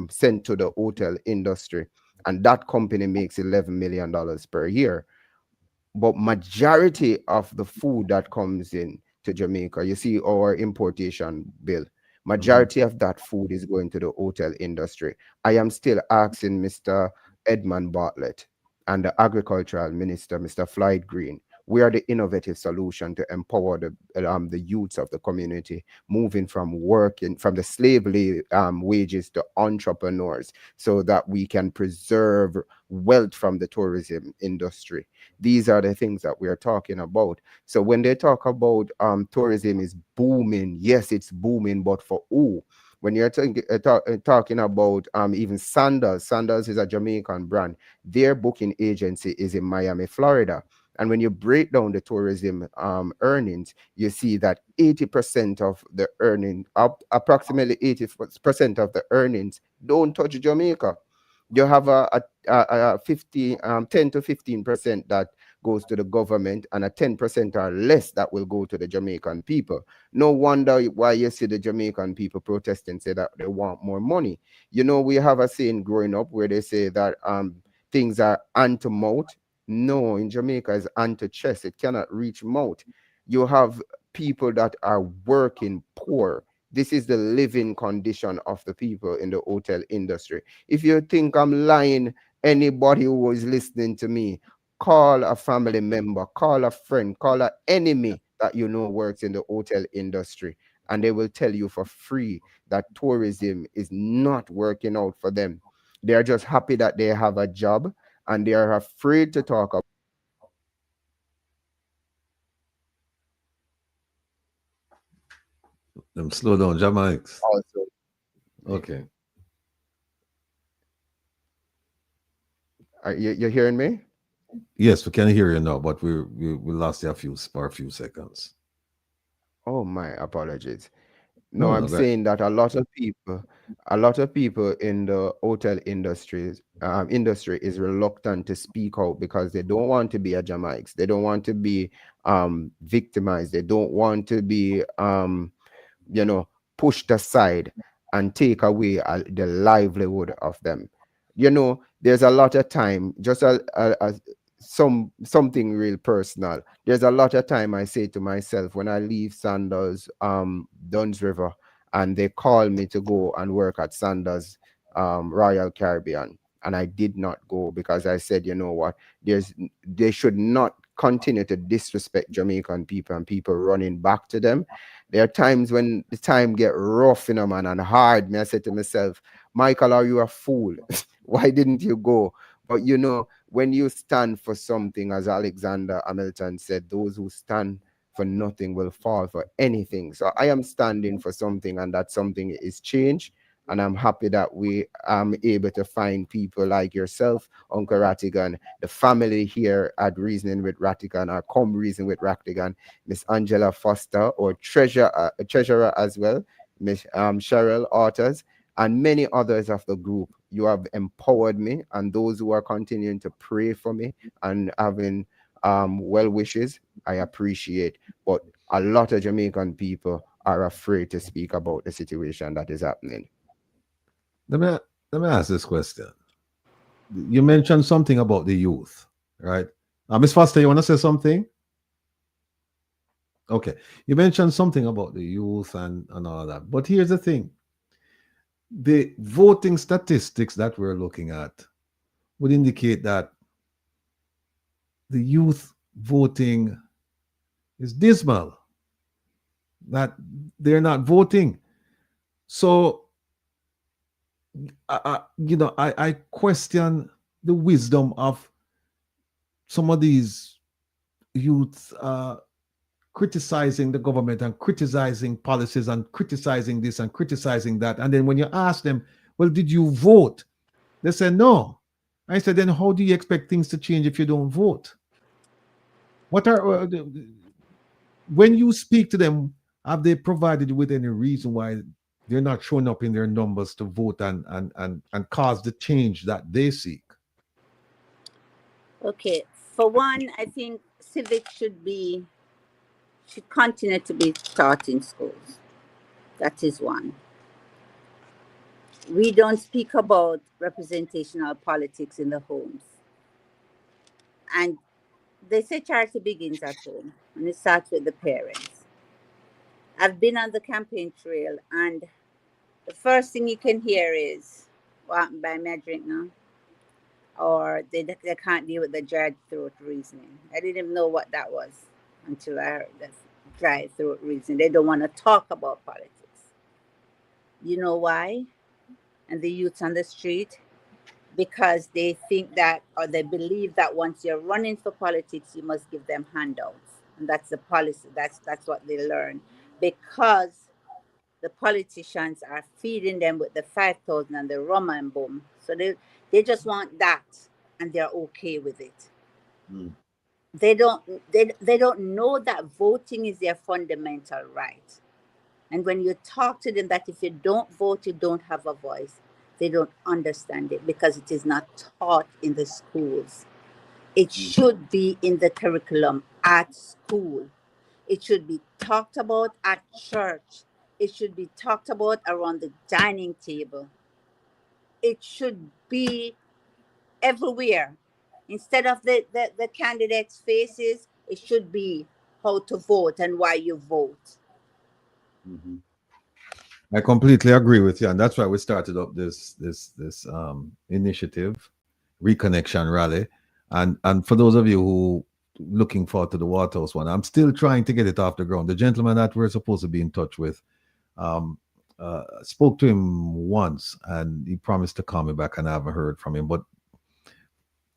sent to the hotel industry, and that company makes $11 million per year. But majority of the food that comes in to Jamaica, you see our importation bill, majority of that food is going to the hotel industry. I am still asking Mr. Edmund Bartlett and the agricultural minister, Mr. Floyd Green, we are the innovative solution to empower the youths of the community, moving from the slavery wages to entrepreneurs, so that we can preserve wealth from the tourism industry. These are the things that we are talking about. So when they talk about tourism is booming, yes, it's booming, but for who? When you're talking about even Sandals is a Jamaican brand. Their booking agency is in Miami, Florida. And when you break down the tourism earnings, you see that 80% of the earning, approximately 80% of the earnings don't touch Jamaica. You have a 10 to 15% that goes to the government, and a 10% or less that will go to the Jamaican people. No wonder why you see the Jamaican people protesting, say that they want more money. You know, we have a saying growing up where they say that things are hand to mouth. No, in Jamaica it's hand to chest. It cannot reach mouth. You have people that are working poor. This is the living condition of the people in the hotel industry. If you think I'm lying, anybody who is listening to me, call a family member, call a friend, call an enemy that you know works in the hotel industry, and they will tell you for free that tourism is not working out for them. They are just happy that they have a job, and they are afraid to talk about. Them slow down, Jamaics. Also, okay. Are you hearing me? Yes, we can hear you now, but we lost you for a few seconds. Oh, my apologies. No, I'm right. saying that a lot of people in the hotel industry is reluctant to speak out because they don't want to be a Jamaics. They don't want to be victimized. They don't want to be pushed aside and take away the livelihood of them. There's a lot of time, just something real personal. There's a lot of time I say to myself when I leave Sanders, Duns River, and they call me to go and work at Sanders, Royal Caribbean. And I did not go because I said, you know what, they should not continue to disrespect Jamaican people and people running back to them. There are times when the time get rough, man, and hard. Me, I said to myself, Michael, are you a fool? Why didn't you go? But when you stand for something, as Alexander Hamilton said, those who stand for nothing will fall for anything. So I am standing for something, and that something is change. And I'm happy that we are able to find people like yourself, Uncle Rattigan, the family here at Reasoning with Rattigan, or Come Reason with Rattigan, Miss Angela Foster, or treasurer as well, Miss Cheryl Authors, and many others of the group. You have empowered me, and those who are continuing to pray for me and having well wishes, I appreciate. But a lot of Jamaican people are afraid to speak about the situation that is happening. Let me ask this question. You mentioned something about the youth, right? Ms. Foster, you want to say something? Okay. You mentioned something about the youth and all of that. But here's the thing. The voting statistics that we're looking at would indicate that the youth voting is dismal, that they're not voting. So, I question the wisdom of some of these youth criticizing the government and criticizing policies and criticizing this and criticizing that. And then when you ask them, well, did you vote? They say, no. I said, then how do you expect things to change if you don't vote? When you speak to them, have they provided you with any reason why they're not showing up in their numbers to vote and cause the change that they seek? Okay, for one, I think civics should continue to be taught in schools. That is one. We don't speak about representational politics in the homes. And they say charity begins at home, and it starts with the parents. I've been on the campaign trail, and the first thing you can hear is, "What happened, buy me a drink now?" Or they can't deal with the dry throat reasoning. I didn't even know what that was until I heard that dry throat reasoning. They don't want to talk about politics. You know why? And the youths on the street, because they think that, or they believe that once you're running for politics, you must give them handouts. And that's the policy. That's what they learn. Because the politicians are feeding them with the 5,000 and the rum and boom. So they just want that, and they're okay with it. Mm. They don't know that voting is their fundamental right. And when you talk to them that if you don't vote, you don't have a voice, they don't understand it because it is not taught in the schools. It should be in the curriculum at school. It should be talked about at church. It should be talked about around the dining table. It should be everywhere. Instead of the candidates' faces, it should be how to vote and why you vote. Mm-hmm. I completely agree with you, and that's why we started up this initiative, Reconnection Rally, and for those of you who looking forward to the Waterhouse one, I'm still trying to get it off the ground. The gentleman that we're supposed to be in touch with, spoke to him once, and he promised to call me back, and I haven't heard from him. But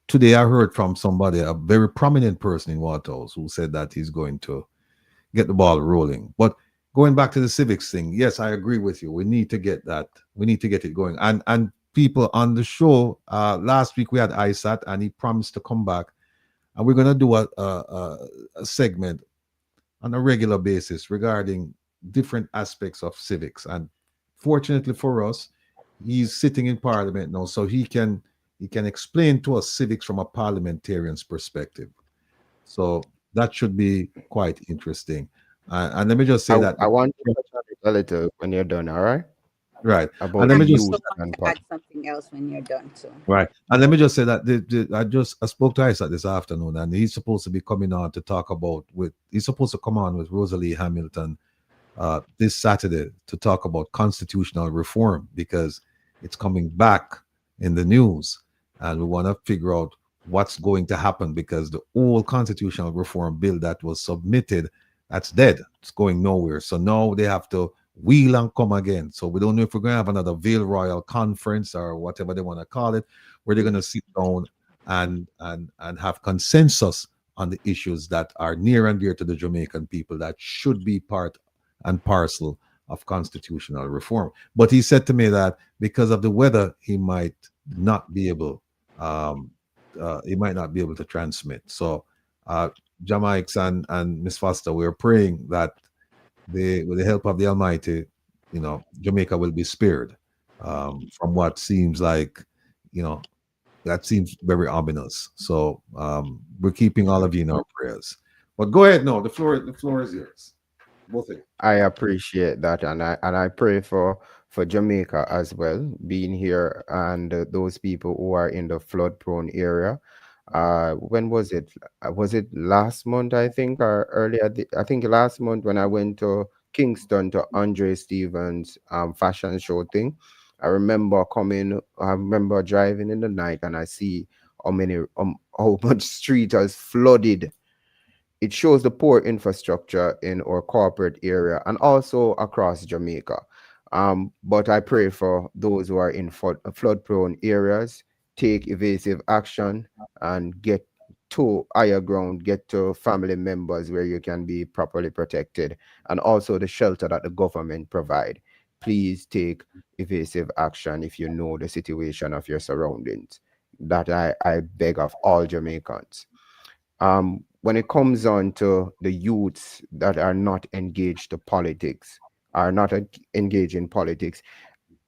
today I heard from somebody, a very prominent person in Waterhouse, who said that he's going to get the ball rolling. But going back to the civics thing, yes, I agree with you. We need to get that. We need to get it going. And people on the show, last week we had ISAT, and he promised to come back. And we're going to do a segment on a regular basis regarding different aspects of civics. And fortunately for us, he's sitting in Parliament now, so he can explain to us civics from a parliamentarian's perspective. So that should be quite interesting. And let me just say that I want to touch on it a little when you're done, all right? right. About And let the me I just youth also want and to add something else when you're done too. right. And let me just say that I spoke to Isaac this afternoon, and he's supposed to be coming on to talk about he's supposed to come on with Rosalie Hamilton this Saturday to talk about constitutional reform, because it's coming back in the news, and we want to figure out what's going to happen, because the old constitutional reform bill that was submitted, that's dead. It's going nowhere. So now they have to wheel and come again. So we don't know if we're going to have another Ville Royal conference or whatever they want to call it, where they're going to sit down and have consensus on the issues that are near and dear to the Jamaican people that should be part and parcel of constitutional reform. But he said to me that because of the weather, he might not be able to transmit. So Jamaics and Miss Foster, we're praying that with the help of the Almighty, Jamaica will be spared from what seems like, that seems very ominous. So we're keeping all of you in our prayers. But go ahead, no, the floor is yours. Both of you. I appreciate that, and I pray for Jamaica as well, being here, and those people who are in the flood-prone area. When was it? Was it last month, I think, or earlier? I think last month when I went to Kingston to Andre Stevens' fashion show thing. I remember driving in the night, and I see how much street has flooded. It shows the poor infrastructure in our corporate area and also across Jamaica. But I pray for those who are in flood-prone areas, take evasive action and get to higher ground, get to family members where you can be properly protected, and also the shelter that the government provide. Please take evasive action if you know the situation of your surroundings. That I beg of all Jamaicans. When it comes on to the youths that are not engaged to politics, are not engaged in politics,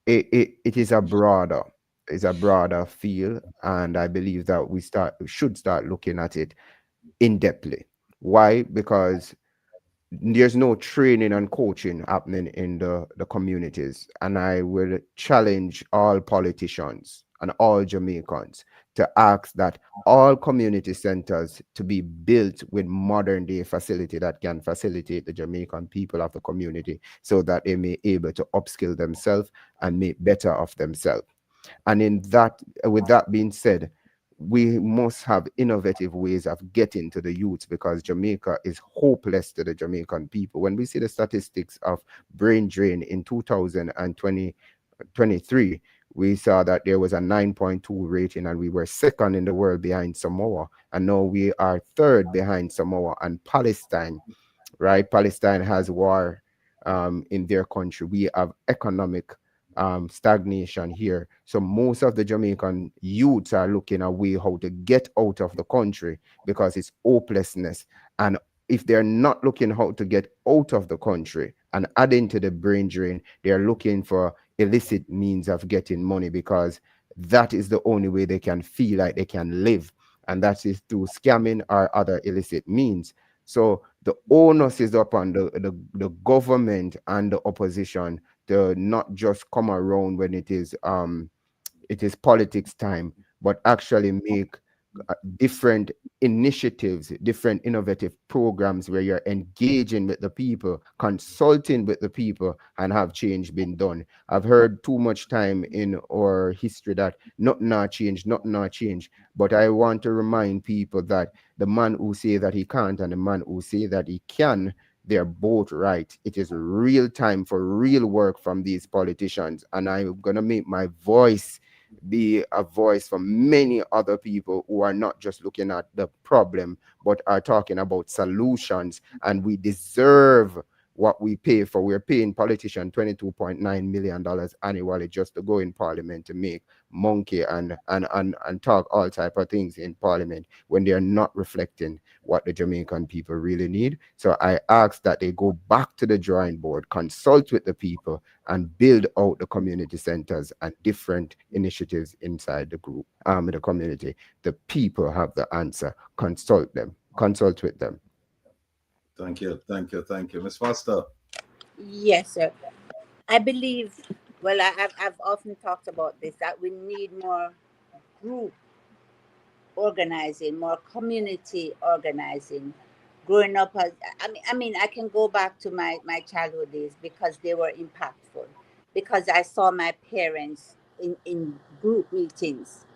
it is a broader field, and I believe that we should start looking at it in depthly. Why? Because there's no training and coaching happening in the communities. And I will challenge all politicians and all Jamaicans to ask that all community centers to be built with modern day facility that can facilitate the Jamaican people of the community so that they may able to upskill themselves and make better of themselves. And with that being said, we must have innovative ways of getting to the youth, because Jamaica is hopeless to the Jamaican people. When we see the statistics of brain drain in 2023, we saw that there was a 9.2 rating, and we were second in the world behind Samoa. And now we are third behind Samoa and Palestine, right? Palestine has war in their country. We have economic stagnation here. So most of the Jamaican youths are looking a way how to get out of the country because it's hopelessness. And if they're not looking how to get out of the country and adding to the brain drain, they're looking for illicit means of getting money, because that is the only way they can feel like they can live. And that is through scamming or other illicit means. So the onus is upon the government and the opposition to not just come around when it is politics time, but actually make different initiatives, different innovative programs where you're engaging with the people, consulting with the people, and have change been done. I've heard too much time in our history that nothing not change. But I want to remind people that the man who say that he can't and the man who say that he can, they're both right. It is real time for real work from these politicians. And I'm going to make my voice be a voice for many other people who are not just looking at the problem, but are talking about solutions. And we deserve what we pay for. We're paying politicians $22.9 million annually just to go in parliament to make monkey and talk all type of things in parliament when they are not reflecting what the Jamaican people really need. So I ask that they go back to the drawing board, consult with the people, and build out the community centers and different initiatives inside the group, the community. The people have the answer. Consult them. Consult with them. Thank you. Ms. Foster. Yes, sir. I believe, well, I've often talked about this, that we need more group organizing, more community organizing. Growing up, I mean, I can go back to my childhood days because they were impactful. Because I saw my parents in group meetings.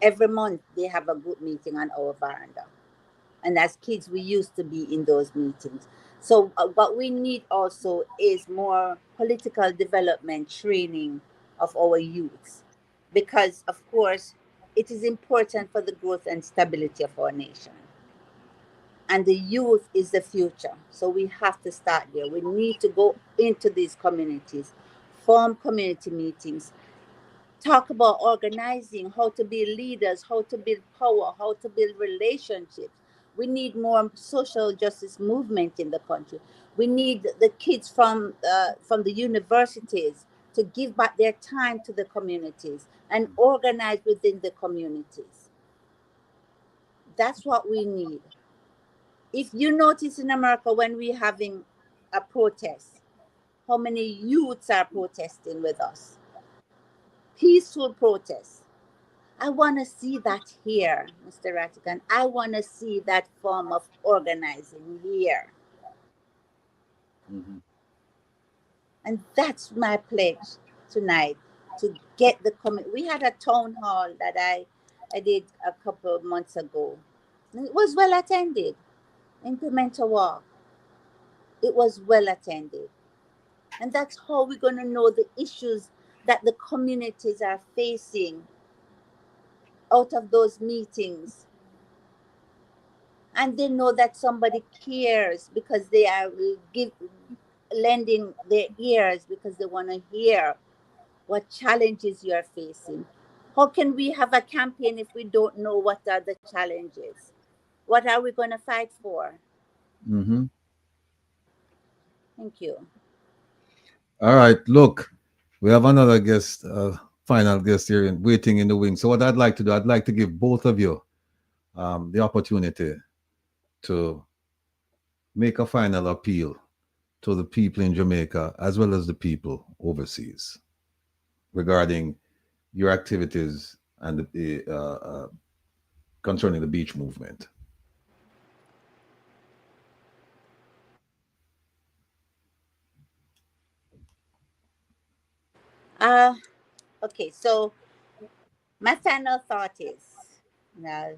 Every month they have a group meeting on our veranda. And as kids, we used to be in those meetings. So what we need also is more political development training of our youths, because of course it is important for the growth and stability of our nation. And the youth is the future. So we have to start there. We need to go into these communities, form community meetings, talk about organizing, how to be leaders, how to build power, how to build relationships. We need more social justice movement in the country. We need the kids from the universities to give back their time to the communities and organize within the communities. That's what we need. If you notice in America, when we're having a protest, how many youths are protesting with us? Peaceful protests. I want to see that here, Mr. Rattigan. I want to see that form of organizing here. Mm-hmm. And that's my pledge tonight, to get the comment. We had a town hall that I did a couple of months ago. It was well attended. Implemental walk. It was well attended. And that's how we're going to know the issues that the communities are facing out of those meetings. And they know that somebody cares because they are lending their ears because they want to hear what challenges you are facing. How can we have a campaign if we don't know what are the challenges? What are we going to fight for? Mm-hmm. Thank you. All right, look, we have another guest, final guest here waiting in the wing. So what I'd like to do, I'd like to give both of you the opportunity to make a final appeal to the people in Jamaica as well as the people overseas regarding your activities and concerning the beach movement. Okay, so my final thought is, now,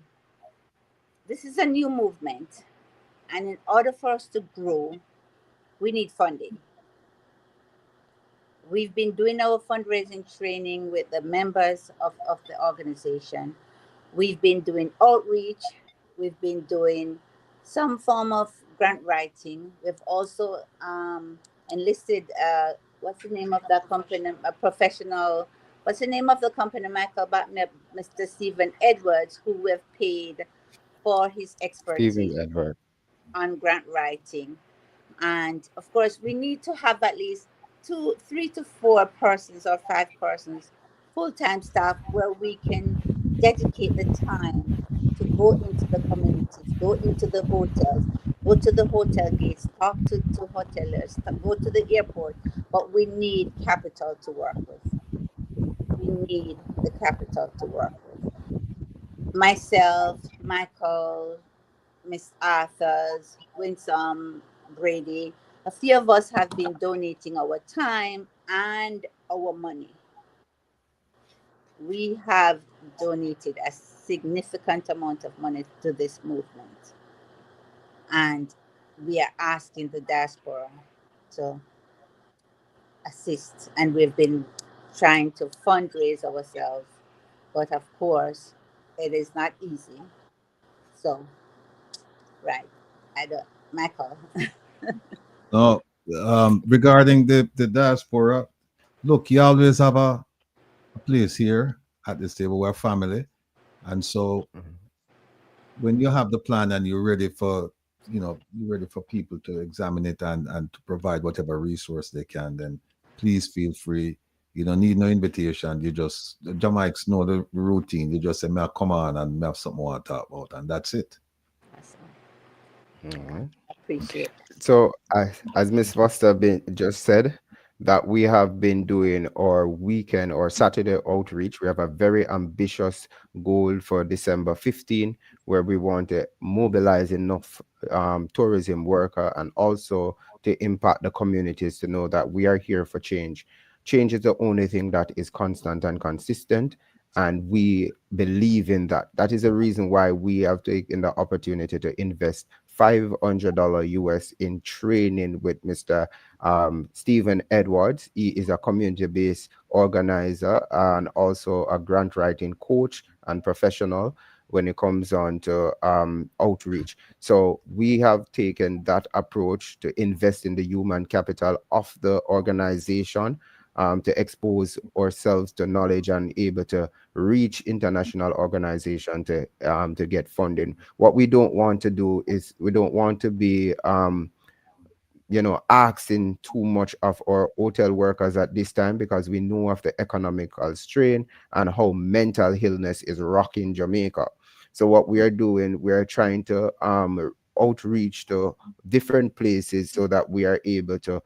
this is a new movement, and in order for us to grow, we need funding. We've been doing our fundraising training with the members of the organization. We've been doing outreach. We've been doing some form of grant writing. We've also enlisted, what's the name of that company? A professional, what's the name of the company, Michael? But Mr. Stephen Edwards, who we've paid for his expertise Stephen Edwards on grant writing. And of course, we need to have at least 3 to 4 persons or 5 persons, full-time staff, where we can dedicate the time to go into the communities, go into the hotels, go to the hotel gates, talk to hoteliers, go to the airport. But we need capital to work with. We need the capital to work with. Myself, Michael, Miss Arthurs, Winsome, Brady, a few of us have been donating our time and our money. We have donated a significant amount of money to this movement. And we are asking the diaspora to assist. And we've been trying to fundraise ourselves. But of course, it is not easy. So, right. I don't, Michael. No, Regarding the diaspora, look, you always have a place here at this table. We're family, and so when you have the plan and you're ready for, you're ready for people to examine it and to provide whatever resource they can, then please feel free. You don't need no invitation. You just, the Jamaics know the routine. You just say, "May I come on and may I have something I want to talk about," and that's it. Mhm. Appreciate. So, as Miss Foster just said, that we have been doing our weekend or Saturday outreach. We have a very ambitious goal for December 15, where we want to mobilize enough tourism worker and also to impact the communities to know that we are here for change. Change is the only thing that is constant and consistent, and we believe in that. That is the reason why we have taken the opportunity to invest $500 US in training with Mr. Stephen Edwards. He is a community-based organizer and also a grant writing coach and professional when it comes on to outreach. So we have taken that approach to invest in the human capital of the organization, to expose ourselves to knowledge and able to reach international organization to get funding. What we don't want to do is we don't want to be asking too much of our hotel workers at this time, because we know of the economical strain and how mental illness is rocking Jamaica. So what we are doing, we are trying to outreach to different places so that we are able to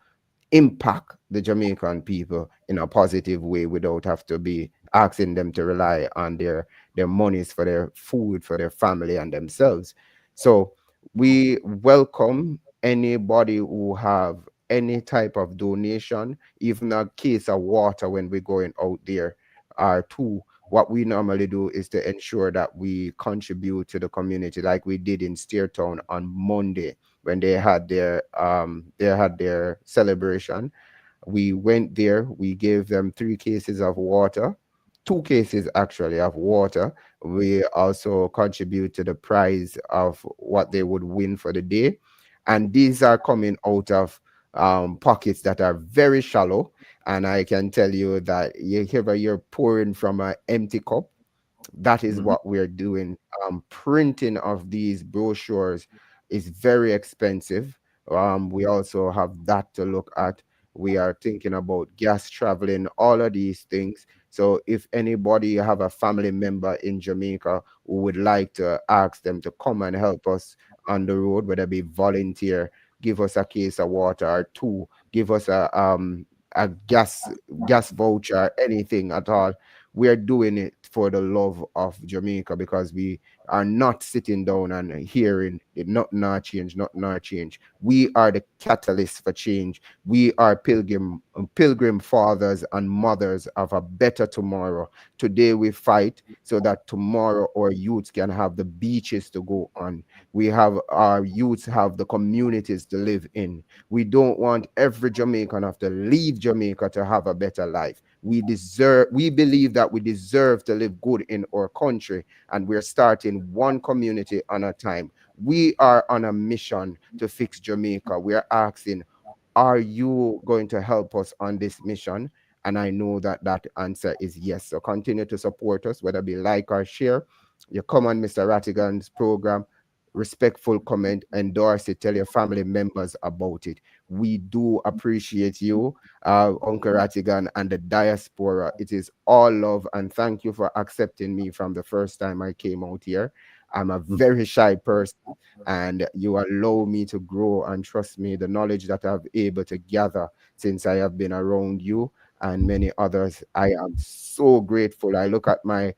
impact the Jamaican people in a positive way without have to be asking them to rely on their monies for their food, for their family and themselves. So we welcome anybody who have any type of donation, even a case of water when we're going out there. Two, what we normally do is to ensure that we contribute to the community, like we did in Steertown on Monday when they had their celebration. We went there, we gave them 3 cases of water, 2 cases actually of water. We also contribute to the prize of what they would win for the day. And these are coming out of pockets that are very shallow. And I can tell you that you're pouring from an empty cup. That is Mhm. what we're doing. Printing of these brochures is very expensive. We also have that to look at. We are thinking about gas traveling, all of these things. So if anybody have a family member in Jamaica who would like to ask them to come and help us on the road, whether it be volunteer, give us a case of water, or two, give us a gas voucher, anything at all. We are doing it for the love of Jamaica, because we are not sitting down and hearing it not change, not change. We are the catalyst for change. We are pilgrim fathers and mothers of a better tomorrow. Today we fight so that tomorrow our youths can have the beaches to go on. We have our youths have the communities to live in. We don't want every Jamaican have to leave Jamaica to have a better life. We believe that we deserve to live good in our country, and we're starting one community on a time. We are on a mission to fix Jamaica. We are asking, are you going to help us on this mission? And I know that that answer is yes. So continue to support us, whether it be like or share. You come on Mr. Rattigan's program, respectful comment, endorse it, tell your family members about it. We do appreciate you, Uncle Rattigan, and the diaspora. It is all love, and thank you for accepting me from the first time I came out here. I'm a very shy person, and you allow me to grow, and trust me, the knowledge that I've able to gather since I have been around you and many others, I am so grateful. I look at my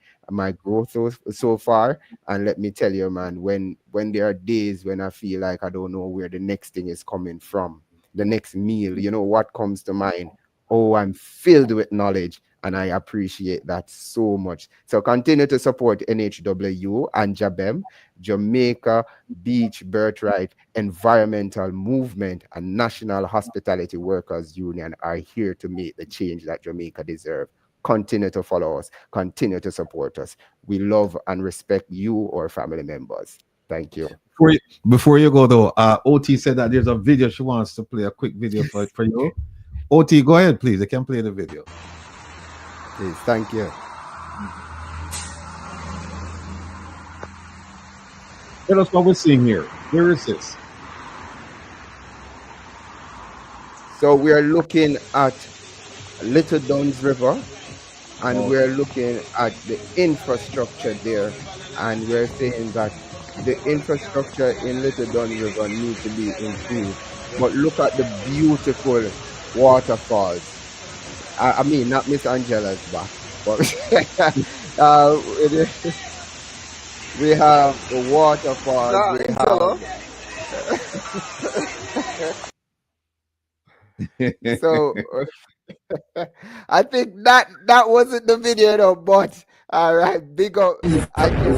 growth so far, and let me tell you, man, when there are days when I feel like I don't know where the next thing is coming from, the next meal, you know what comes to mind? Oh, I'm filled with knowledge, and I appreciate that so much. So continue to support NHW and JABEM, Jamaica Beach Birthright Environmental Movement, and National Hospitality Workers Union are here to make the change that Jamaica deserves. Continue to follow us, continue to support us. We love and respect you, our family members. Thank you. Before you go though, OT said that there's a video she wants to play, a quick video for you. OT, go ahead, please. I can play the video. Please, thank you. Tell us what we're seeing here. Where is this? So we are looking at Little Duns River, and we're looking at the infrastructure there, and we're saying that the infrastructure in Little Duns River needs to be improved. But look at the beautiful waterfalls. I mean, not Miss Angela's back, but we have the waterfalls. We have. So I think that wasn't the video though, but all right, big up. I can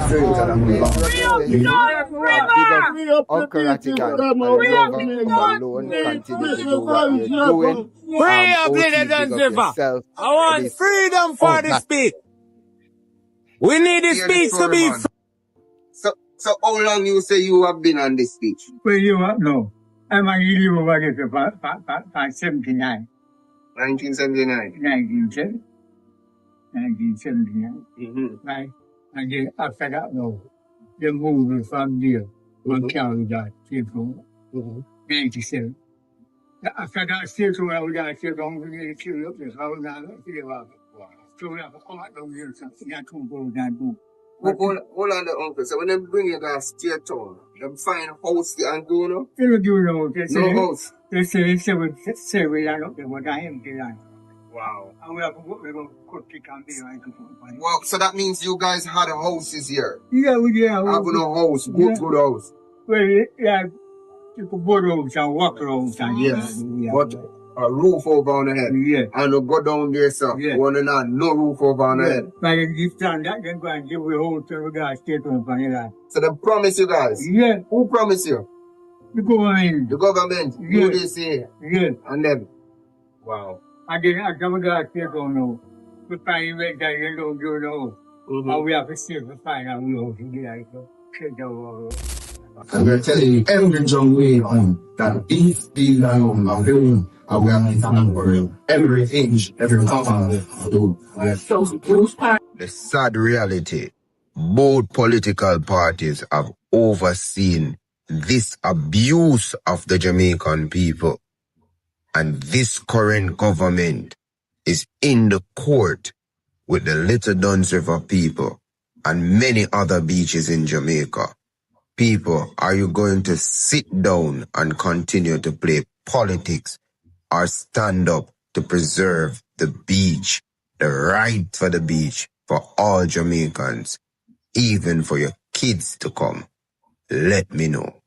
always represent big up Uncle Rattigan and love alone. Continue to do what you're doing. OT, big up yourself. I want freedom for the speech. We need the speech to be free. So how long you say you have been on this speech? Well, you have no. I'm a little over there for 79. 1979. 1979. Right? And then after that, no. They moved from there. One county got from 97. After that, still to where we got still going to get killed up there. So I was not going to feel about it. So we have to come out over here. So we got to go down there. Hold on the uncle. So when they bring you guys to your town, they find house and go no? They don't do no. No house. They say we are not there, but I am there. Wow. And we have to go cut pick and be right. Well, so that means you guys had houses here? Yeah, we did. Have no house, good house. Well, yeah, people go house and walk around. Yes, but a roof over on the head. Yeah. And you go down there, sir. Yeah. One and no roof over on the head. But if you stand that, then go and give we whole to the guys straight on the So they promise you guys? Yeah. Who promise you? The government. The government? Yeah. Who they say? Yeah. And them? Wow. And then I come guys straight on now. We find that you don't do no. And we have to see if we find out we have to get out of check the wall. And we're telling you every young way on that if these are on our film, and we are in time for every inch, every corner to The sad reality, both political parties have overseen this abuse of the Jamaican people. And this current government is in the court with the Little Duns River people and many other beaches in Jamaica. People, are you going to sit down and continue to play politics or stand up to preserve the beach, the right for the beach for all Jamaicans, even for your kids to come? Let me know.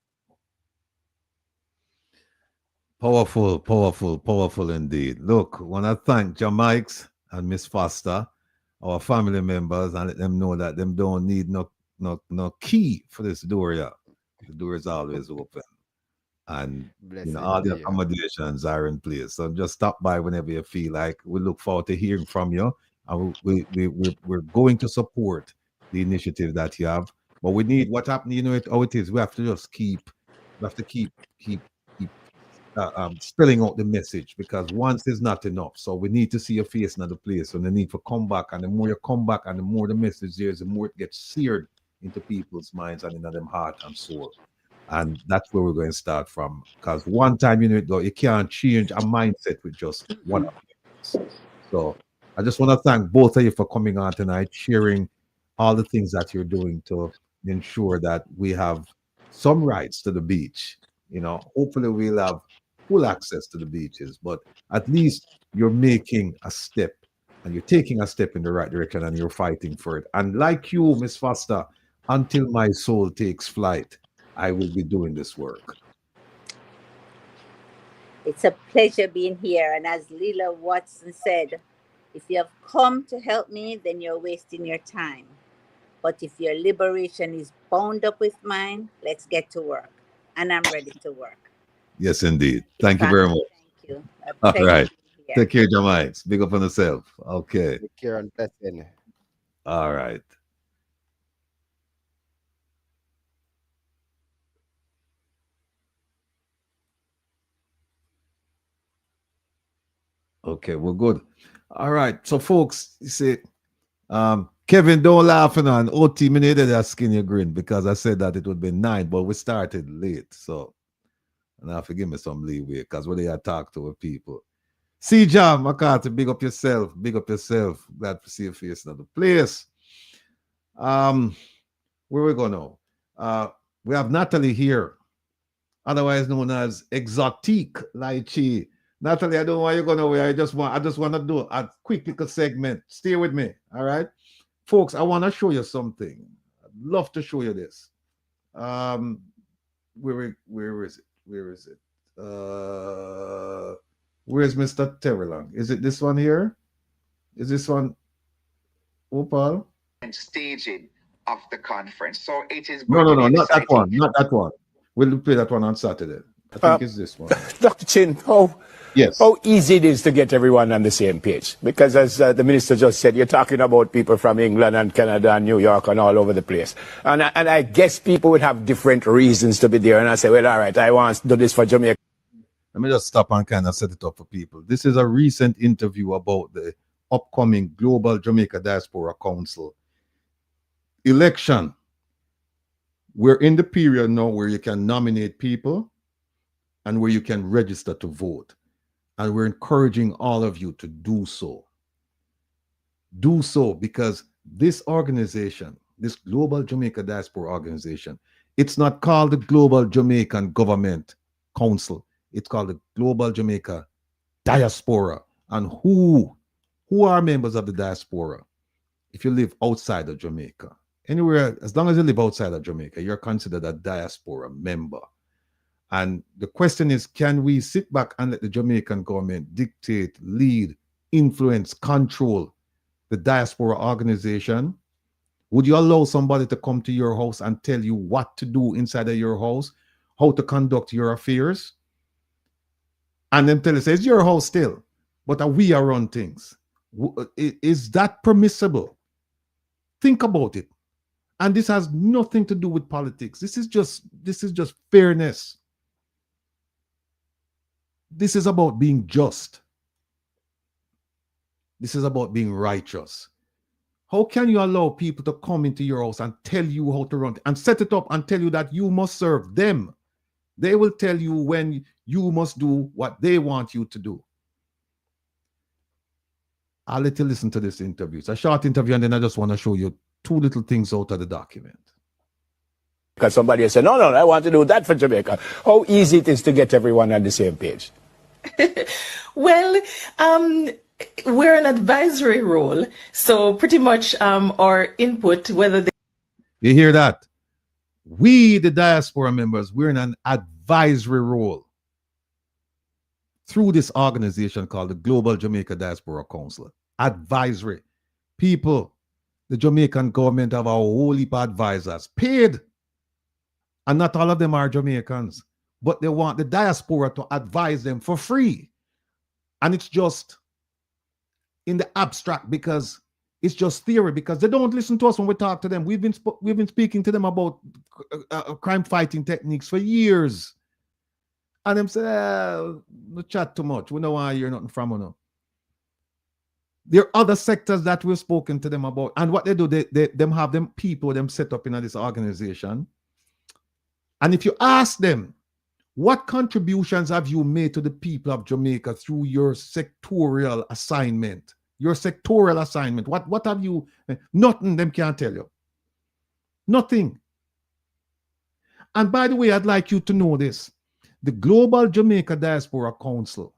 Powerful indeed. Look, want to thank Jamaics and Miss Foster, our family members, and let them know that them don't need no key for this door here. The door is always open. And all the accommodations are in place. So just stop by whenever you feel like. We look forward to hearing from you. And we're going to support the initiative that you have. But we need what happened, you know how it is. We have to just keep spelling out the message, because once is not enough. So we need to see your face in the place, and the need for come back. And the more you come back and the more the message there is, the more it gets seared into people's minds and in them heart and soul. And that's where we're going to start from. Because one time you know it though, you can't change a mindset with just one of them. So I just want to thank both of you for coming on tonight, sharing all the things that you're doing to ensure that we have some rights to the beach. You know, hopefully we'll have full access to the beaches, but at least you're making a step and you're taking a step in the right direction and you're fighting for it. And like you, Miss Foster, until my soul takes flight, I will be doing this work. It's a pleasure being here. And as Lila Watson said, if you have come to help me, then you're wasting your time. But if your liberation is bound up with mine, let's get to work. And I'm ready to work. Yes, indeed. Thank you very much. Thank you. All right. Take care, Jamaics. Big up on yourself. Okay. Take care and blessing. All right. Okay, we're good. All right. So, folks, you see, Kevin, don't laugh on OT. Me needed a skinny grin because I said that it would be 9, but we started late. So, now forgive me some leeway because when they talk to people. See, John McCarthy, big up yourself. Big up yourself. Glad to see your face in the place. Where we go now? We have Natalie here, otherwise known as Exotique Lychee. Natalie, I don't know why you're going away. I just want to do a quick little segment. Stay with me, all right? Folks, I want to show you something. I'd love to show you this. Where is it? Where's Mr. Terrelang? Is it this one here? Is this one? Opal? Staging of the conference. So it is No, not that one. Not that one. We'll play that one on Saturday. I think it's this one. Dr. Chin, how easy it is to get everyone on the same page. Because as the minister just said, you're talking about people from England and Canada and New York and all over the place. And I guess people would have different reasons to be there. And I say, well, all right, I want to do this for Jamaica. Let me just stop and kind of set it up for people. This is a recent interview about the upcoming Global Jamaica Diaspora Council election. We're in the period now where you can nominate people and where you can register to vote. And we're encouraging all of you to do so. Do so because this organization, this Global Jamaica Diaspora Organization, it's not called the Global Jamaican Government Council. It's called the Global Jamaica Diaspora. And who are members of the diaspora? If you live outside of Jamaica, anywhere, as long as you live outside of Jamaica, you're considered a diaspora member. And the question is, can we sit back and let the Jamaican government dictate, lead, influence, control the diaspora organization? Would you allow somebody to come to your house and tell you what to do inside of your house, how to conduct your affairs? And then tell you, say, it's your house still, but we are run things. Is that permissible? Think about it. And this has nothing to do with politics. This is just fairness. This is about being just. This is about being righteous. How can you allow people to come into your house and tell you how to run and set it up and tell you that you must serve them? They will tell you when you must do what they want you to do. I'll let you listen to this interview. It's a short interview, and then I just want to show you 2 little things out of the document. Because somebody said, no, I want to do that for Jamaica. How easy it is to get everyone on the same page? Well, we're an advisory role. So pretty much our input, whether they... You hear that? We, the diaspora members, we're in an advisory role through this organization called the Global Jamaica Diaspora Council. Advisory. People, the Jamaican government have a whole heap of advisors paid. And not all of them are Jamaicans, but they want the diaspora to advise them for free. And it's just in the abstract because it's just theory, because they don't listen to us when we talk to them. We've been speaking to them about crime fighting techniques for years. And them say, we chat too much. We don't want to hear nothing from them. There are other sectors that we've spoken to them about. And what they do, they have them people, them set up in this organization. And if you ask them, what contributions have you made to the people of Jamaica through your sectorial assignment? Your sectorial assignment. What have you? Nothing them can't tell you. Nothing. And by the way, I'd like you to know this. The Global Jamaica Diaspora Council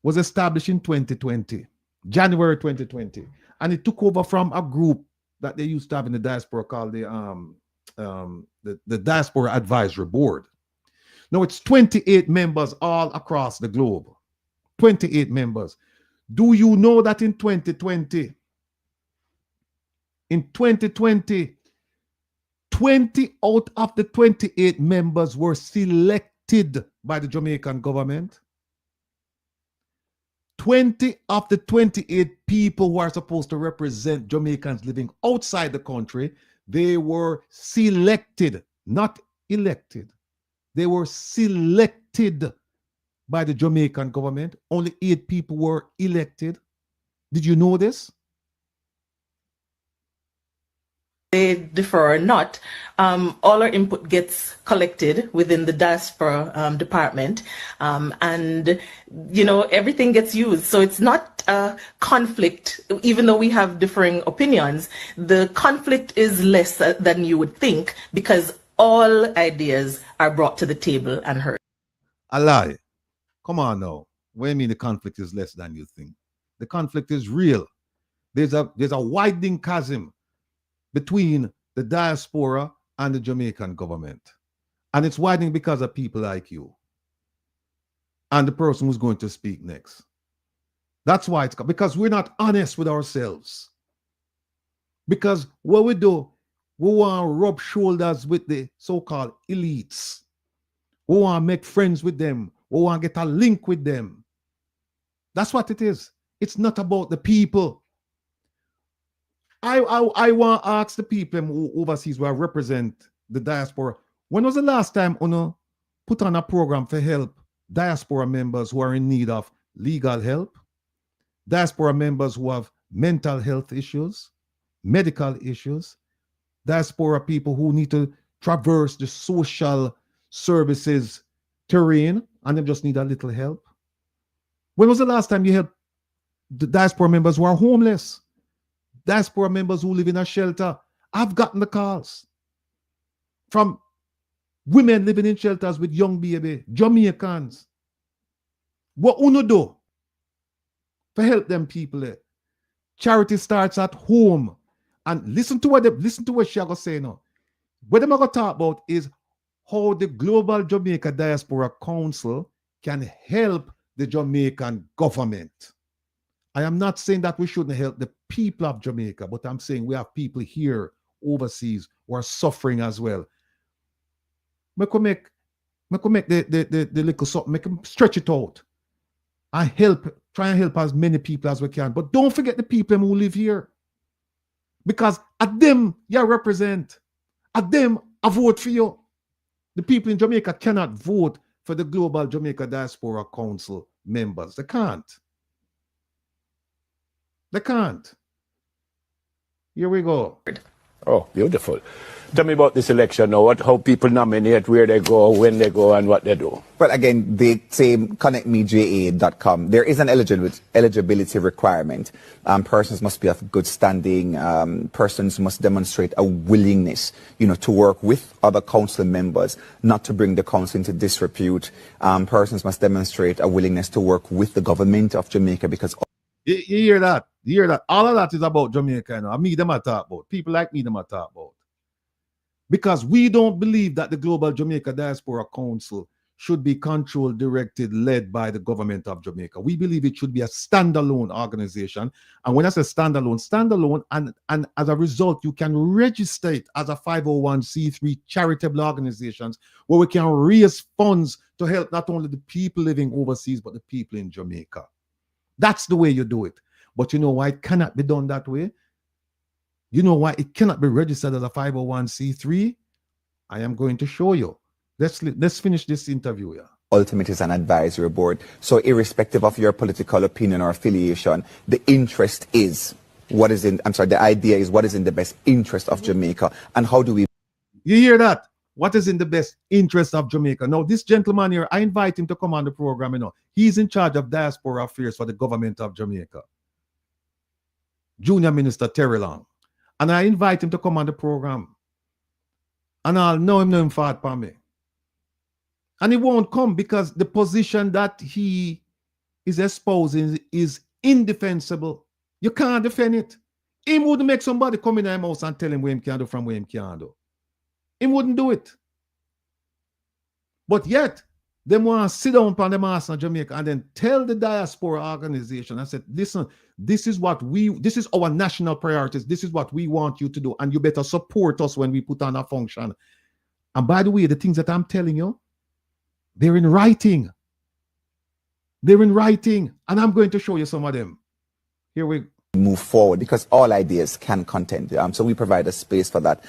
was established in 2020, January 2020. And it took over from a group that they used to have in the diaspora called the Diaspora Advisory Board. Now it's 28 members all across the globe. 28 members. Do you know that in 2020, 20 out of the 28 members were selected by the Jamaican government? 20 of the 28 people who are supposed to represent Jamaicans living outside the country, they were selected, not elected. They were selected by the Jamaican government. Only 8 people were elected. Did you know this? They differ or not, all our input gets collected within the diaspora department, and everything gets used. So it's not a conflict, even though we have differing opinions. The conflict is less than you would think because all ideas are brought to the table and heard. A lie. Come on now. What do you mean the conflict is less than you think? The conflict is real. There's a widening chasm between the diaspora and the Jamaican government. And it's widening because of people like you and the person who's going to speak next. That's why because we're not honest with ourselves. Because what we do, we want to rub shoulders with the so-called elites. We want to make friends with them. We want to get a link with them. That's what it is. It's not about the people. I want to ask the people overseas who represent the diaspora, when was the last time you put on a program for help diaspora members who are in need of legal help, diaspora members who have mental health issues, medical issues, diaspora people who need to traverse the social services terrain and they just need a little help? When was the last time you helped the diaspora members who are homeless? Diaspora members who live in a shelter? I've gotten the calls from women living in shelters with young baby, Jamaicans. What uno do to help them people there? Charity starts at home. And listen to what she going say now. What I'm going to talk about is how the Global Jamaica Diaspora Council can help the Jamaican government. I am not saying that we shouldn't help the people of Jamaica, but I'm saying we have people here overseas who are suffering as well. Make the little something, make them stretch it out. And try and help as many people as we can. But don't forget the people who live here. Because at them you represent. At them I vote for you. The people in Jamaica cannot vote for the Global Jamaica Diaspora Council members. They can't. They can't. Here we go. Oh, beautiful. Tell me about this election now. How people nominate, where they go, when they go, and what they do. Well, again, they say connectmeja.com. There is an eligibility requirement. Persons must be of good standing. Persons must demonstrate a willingness, to work with other council members, not to bring the council into disrepute. Persons must demonstrate a willingness to work with the government of Jamaica because. You hear that? You hear that? All of that is about Jamaica. Me, them I talk about. People like me, them I talk about. Because we don't believe that the Global Jamaica Diaspora Council should be controlled, directed, led by the government of Jamaica. We believe it should be a standalone organization. And when I say standalone, and as a result, you can register it as a 501c3 charitable organizations where we can raise funds to help not only the people living overseas, but the people in Jamaica. That's the way you do it. But you know why it cannot be done that way? You know why it cannot be registered as a 501c3? I am going to show you. Let's finish this interview here. Ultimate is an advisory board. So irrespective of your political opinion or affiliation, the interest is the idea is what is in the best interest of Jamaica and how do we. You hear that? What is in the best interest of Jamaica? Now, this gentleman here, I invite him to come on the program. He's in charge of diaspora affairs for the government of Jamaica. Junior Minister Terry Long. And I invite him to come on the program. And I'll know him fought for me. And he won't come because the position that he is espousing is indefensible. You can't defend it. He wouldn't make somebody come in his house and tell him where he can do from where he can't do. He wouldn't do it. But yet, they want to sit down on the mass in Jamaica and then tell the diaspora organization, I said, listen, this is our national priorities. This is what we want you to do. And you better support us when we put on a function. And by the way, the things that I'm telling you, they're in writing. They're in writing. And I'm going to show you some of them. Here we go. move forward, because all ideas can contend. So we provide a space for that.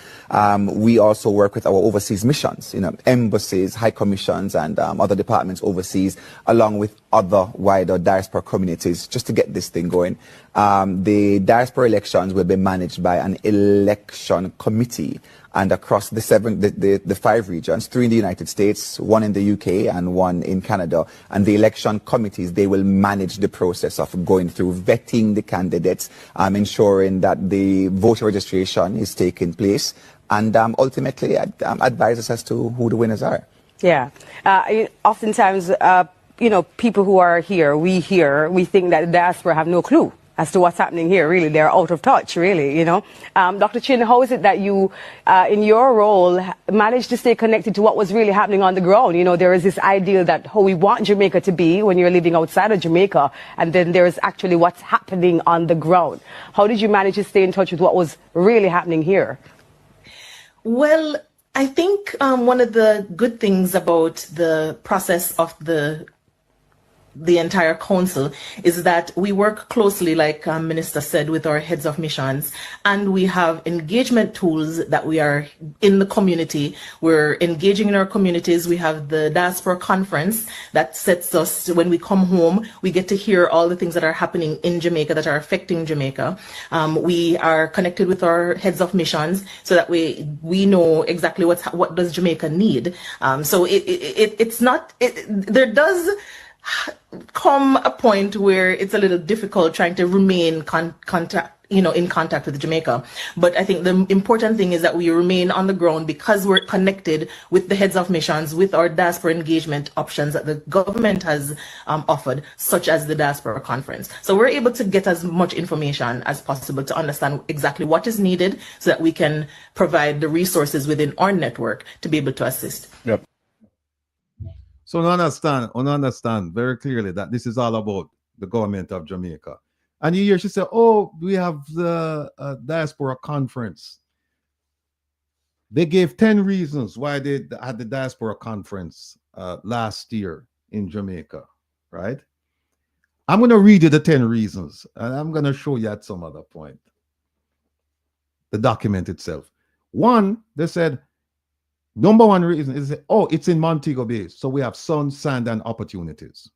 We also work with our overseas missions, embassies, high commissions, and other departments overseas, along with other wider diaspora communities, just to get this thing going. The diaspora elections will be managed by an election committee, and across the 5 regions, 3 in the United States, 1 in the UK, and 1 in Canada. And the election committees, they will manage the process of going through vetting the candidates, ensuring that the voter registration is taking place, and ultimately advise us as to who the winners are. Yeah. Oftentimes, people who are here, we think that the diaspora have no clue as to what's happening here. Really, they're out of touch, really, Dr. Chin, how is it that you, in your role, managed to stay connected to what was really happening on the ground? There is this ideal that how we want Jamaica to be when you're living outside of Jamaica, and then there's actually what's happening on the ground. How did you manage to stay in touch with what was really happening here? Well, I think one of the good things about the process of the entire council is that we work closely, like Minister said, with our heads of missions, and we have engagement tools that we are in the community. We're engaging in our communities. We have the diaspora conference that sets us, when we come home, we get to hear all the things that are happening in Jamaica that are affecting Jamaica. We are connected with our heads of missions so that we know exactly what does Jamaica need. So there does come a point where it's a little difficult trying to remain in contact with Jamaica. But I think the important thing is that we remain on the ground because we're connected with the heads of missions, with our diaspora engagement options that the government has offered, such as the diaspora conference. So we're able to get as much information as possible to understand exactly what is needed so that we can provide the resources within our network to be able to assist. Yep. So I understand very clearly that this is all about the government of Jamaica. And you hear she say, oh, we have the diaspora conference. They gave 10 reasons why they had the diaspora conference last year in Jamaica, right? I'm going to read you the 10 reasons, and I'm going to show you at some other point the document itself. One, they said, number one reason is, it's in Montego Bay, so we have sun, sand, and opportunities.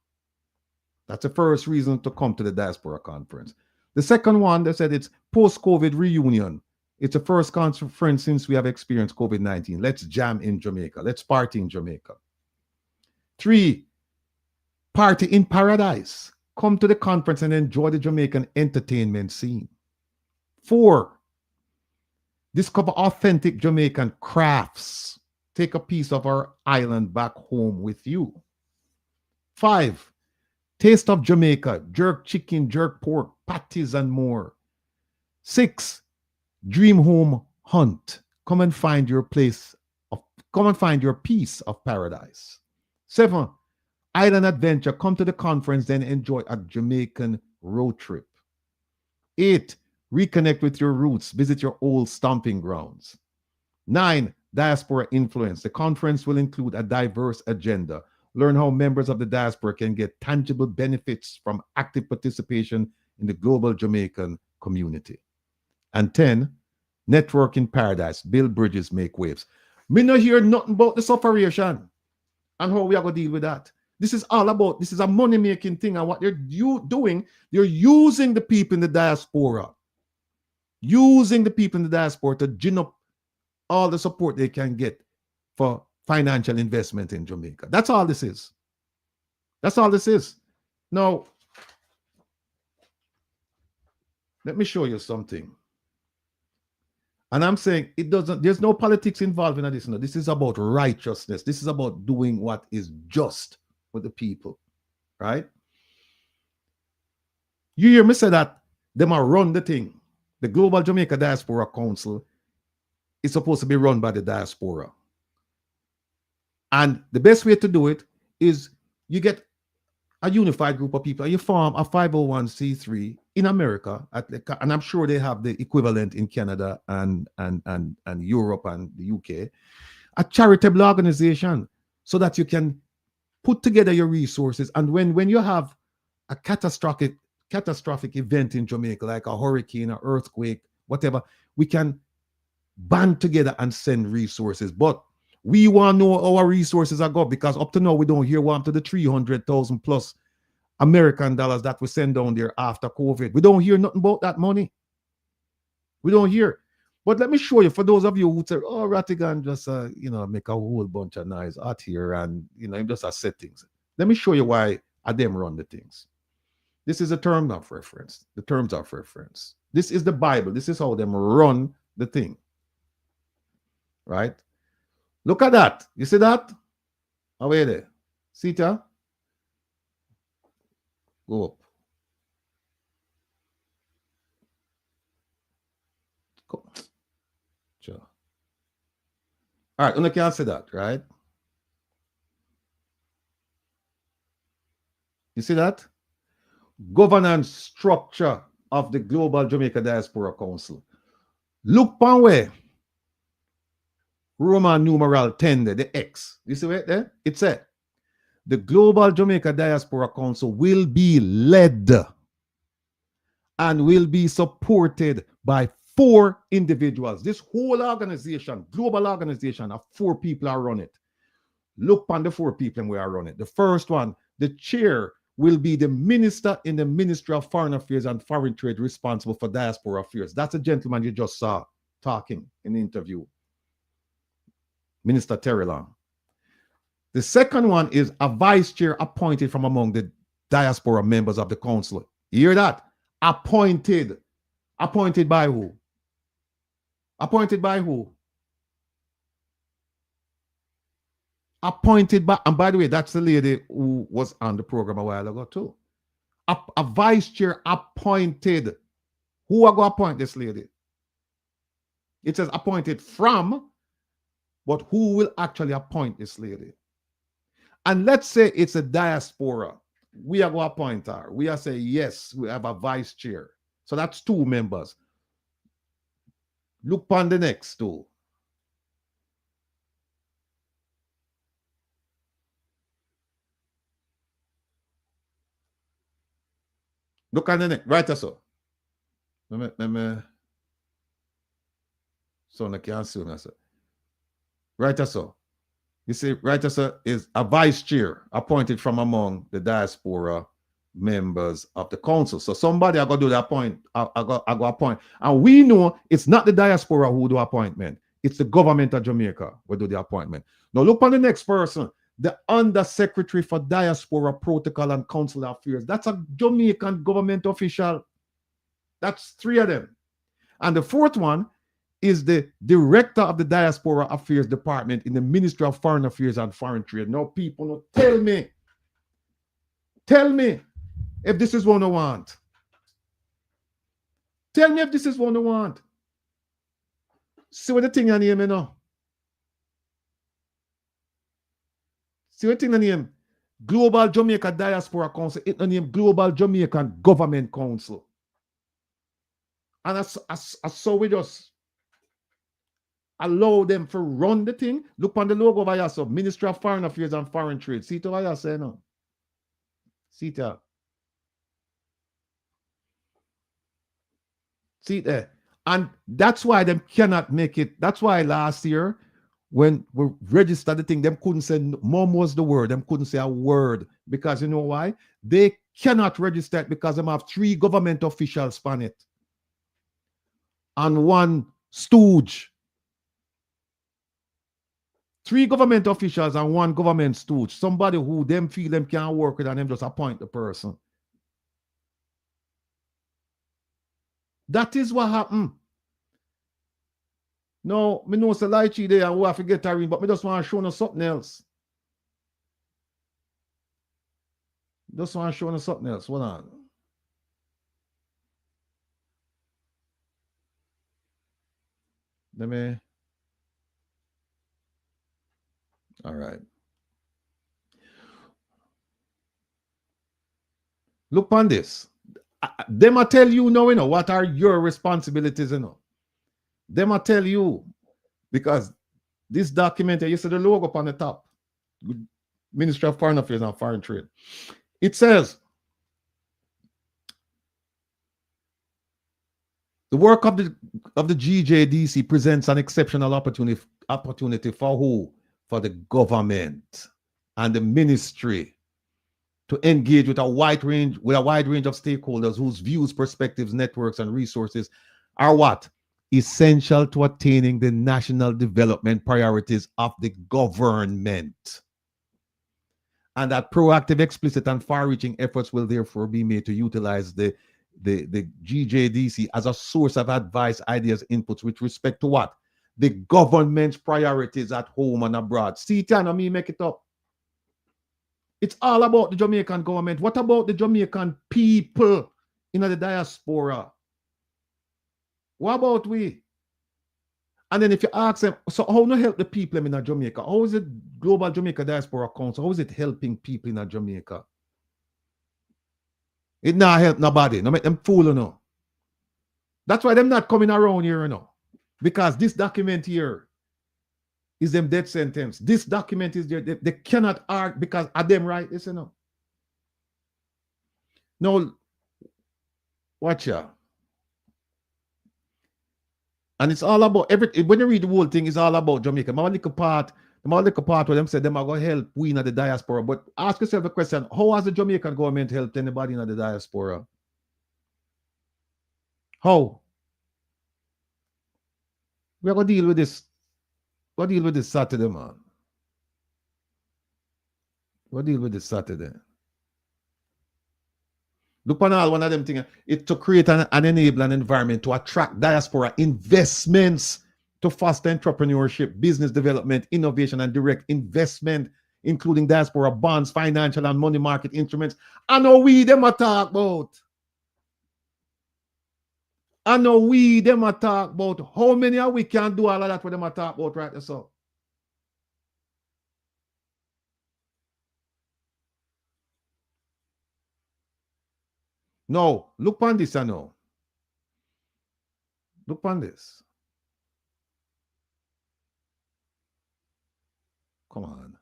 That's the first reason to come to the diaspora conference. The second one, they said it's post-COVID reunion. It's the first conference since we have experienced COVID-19. Let's jam in Jamaica. Let's party in Jamaica. 3, party in paradise. Come to the conference and enjoy the Jamaican entertainment scene. 4, discover authentic Jamaican crafts. Take a piece of our island back home with you. 5, taste of Jamaica, jerk chicken, jerk pork, patties, and more. 6, dream home hunt. Come and find your piece of paradise. 7, island adventure. Come to the conference, then enjoy a Jamaican road trip. 8, reconnect with your roots. Visit your old stomping grounds. 9, diaspora influence. The conference will include a diverse agenda. Learn how members of the diaspora can get tangible benefits from active participation in the global Jamaican community. And 10, network in paradise. Build bridges, make waves. Me no hear nothing about the sufferation and how we are going to deal with that. This is all about, this is a money-making thing, and what they're doing, they're using the people in the diaspora. Using the people in the diaspora to gin up all the support they can get for financial investment in Jamaica. That's all this is. That's all this is. Now, let me show you something. And I'm saying there's no politics involved in this. No, this is about righteousness. This is about doing what is just with the people, right? You hear me say that they might run the thing. The Global Jamaica Diaspora Council is supposed to be run by the diaspora. And the best way to do it is you get a unified group of people. You form a 501c3 in America, and I'm sure they have the equivalent in Canada and Europe and the UK, a charitable organization, so that you can put together your resources. And when you have a catastrophic catastrophic event in Jamaica, like a hurricane, an earthquake, whatever, we can band together and send resources. But we want to know how our resources are got, because up to now we don't hear one to the 300,000 plus American dollars that we send down there after COVID. We don't hear nothing about that money. We don't hear. But let me show you, for those of you who say, oh, Rattigan just, make a whole bunch of noise out here and, him just set things. Let me show you why I them run the things. This is a term of reference. The terms of reference. This is the Bible. This is how them run the thing. Right? Look at that. You see that? Away there. See it? Go up. Go. Sure. All right, you can see that, right? You see that? Governance structure of the Global Jamaica Diaspora Council. Look Parkway. Roman numeral 10, the X. You see right there? It said, the Global Jamaica Diaspora Council will be led and will be supported by 4 individuals. This whole organization, global organization, of 4 people are run it. Look on the 4 people we are running it. The first one, the chair, will be the minister in the Ministry of Foreign Affairs and Foreign Trade responsible for diaspora affairs. That's a gentleman you just saw talking in the interview. Minister Terry Long. The second one is a vice chair appointed from among the diaspora members of the council. You hear that? Appointed. Appointed by who? Appointed by who? Appointed by, and by the way, that's the lady who was on the program a while ago too. A vice chair appointed. Who are going to appoint this lady? It says appointed from, but who will actually appoint this lady? And let's say it's a diaspora. We are going to appoint her. We are saying, yes, we have a vice chair. So that's 2 members. Look on the next 2. Look on the next. Right so. Let me. So I can't see me. Right so. You see, right so is a vice chair appointed from among the diaspora members of the council. So somebody I got to do the appoint. I go appoint. And we know it's not the diaspora who do appointment. It's the government of Jamaica who do the appointment. Now look on the next person. The Undersecretary for Diaspora Protocol and Consular Affairs. That's a Jamaican government official. That's 3 of them. And the 4th one is the Director of the Diaspora Affairs Department in the Ministry of Foreign Affairs and Foreign Trade. Now, people, tell me if this is what I want. Tell me if this is what I want. See what the thing I name me now. See what thing I name? Global Jamaica Diaspora Council. It's the name Global Jamaican Government Council. And I saw we just allow them to run the thing. Look on the logo over here, so Ministry of Foreign Affairs and Foreign Trade. See it over here, say now. See it there. See it there. And that's why them cannot make it. That's why last year, when we registered the thing, them couldn't say, mom was the word. Them couldn't say a word. Because you know why? They cannot register it because them have 3 government officials on it. And 1 stooge. 3 government officials and 1 government stooge. Somebody who them feel them can't work with and them just appoint the person. That is what happened. No, me know it's a lychee there and we have to get her in, but me just want to show you something else. Just want to show you something else. Hold on. Let me. All right. Look on this. Them I tell you now, what are your responsibilities, Them I tell you, because this document, you see the logo up on the top, Ministry of Foreign Affairs and Foreign Trade. It says, The work of the GJDC presents an exceptional opportunity for who? For the government and the ministry to engage with a wide range of stakeholders whose views, perspectives, networks, and resources are what? Essential to attaining the national development priorities of the government. And that proactive, explicit, and far-reaching efforts will therefore be made to utilize the GJDC as a source of advice, ideas, inputs with respect to what? The government's priorities at home and abroad. See, Tiana, me make it up. It's all about the Jamaican government. What about the Jamaican people in the diaspora? What about we? And then if you ask them, so how do you help the people in Jamaica? How is it Global Jamaica Diaspora Council? How is it helping people in Jamaica? It not help nobody. No make them fool, you know. That's why them not coming around here, you know. Because this document here is them death sentence. This document is there. They cannot argue because are them right? Listen, you know. No, watch ya. And it's all about everything. When you read the whole thing, it's all about Jamaica. My little part where them said them are going to help we in the diaspora. But ask yourself a question: how has the Jamaican government helped anybody in the diaspora? How? We are going to deal with this. We'll deal with this Saturday, man. We'll deal with this Saturday. Look on all one of them things. It's to create an enabling environment to attract diaspora investments to foster entrepreneurship, business development, innovation, and direct investment, including diaspora bonds, financial and money market instruments. I know we them a talk about. I know we them a talk about. How many of we can do all of that what them a talk about right now? So. No, look on this, I know. Look on this. Come on.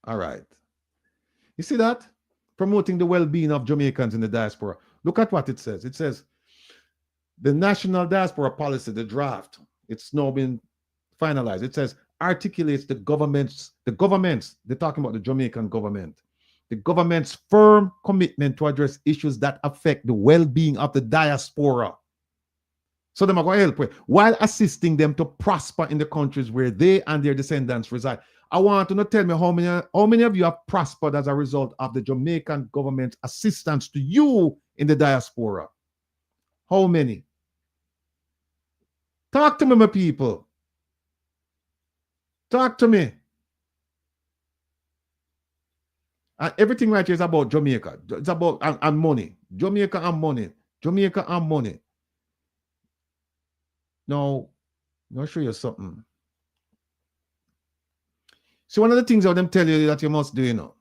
All right. You see that? Promoting the well-being of Jamaicans in the diaspora. Look at what it says. It says, the National Diaspora Policy, the draft, it's now been finalized. It says, articulates the government's, they're talking about the Jamaican government, the government's firm commitment to address issues that affect the well-being of the diaspora. So they're going to help with, while assisting them to prosper in the countries where they and their descendants reside. I want to tell me how many of you have prospered as a result of the Jamaican government's assistance to you in the diaspora. How many? Talk to me, my people. Talk to me. And everything right here is about Jamaica. It's about and money. Jamaica and money. Jamaica and money. Now, I'll show you something. So one of the things I them tell you that you must do, you know.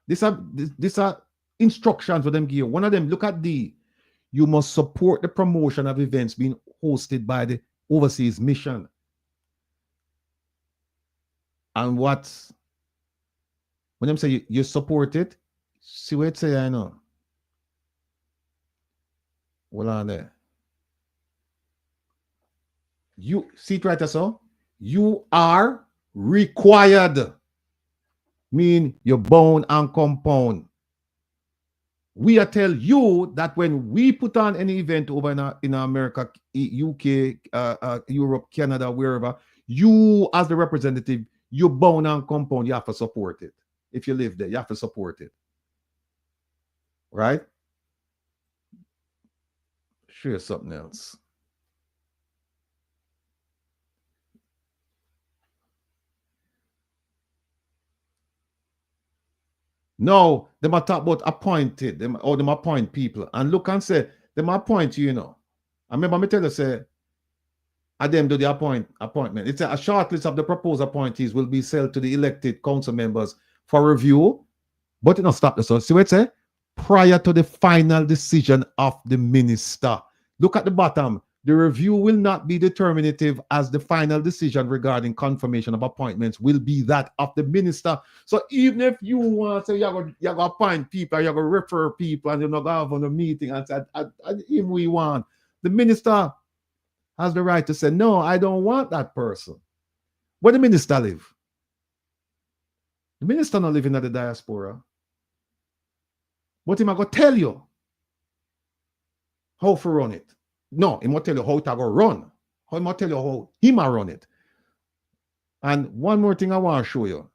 These are instructions for them give you. One of them, look at you must support the promotion of events being hosted by the overseas mission. And when them say you support it, see what it say, I know. Hold on there. You see it right there, so? You are required. Mean you're bound and compound. We are tell you that when we put on any event over in America, UK, Europe, Canada, wherever, you as the representative, you're bound and compound, you have to support it. If you live there, you have to support it. Right? Show you something else. No, they might talk about appointed, them appoint people. And look and say, they might appoint you, you know. I remember me tell you, say, them do the appointment. It's a short list of the proposed appointees will be sent to the elected council members for review. But it not stop the so. See what it say? Prior to the final decision of the minister. Look at the bottom. The review will not be determinative, as the final decision regarding confirmation of appointments will be that of the minister. So even if you want to say you're going to appoint people, you're going to refer people, and you're not going to have on a meeting and say, if we want, the minister has the right to say, no, I don't want that person. Where the minister live? The minister not living at the diaspora. But him I go tell you how to run it. No, he must tell you how to go run. He must tell you how he might run it. And one more thing I want to show you.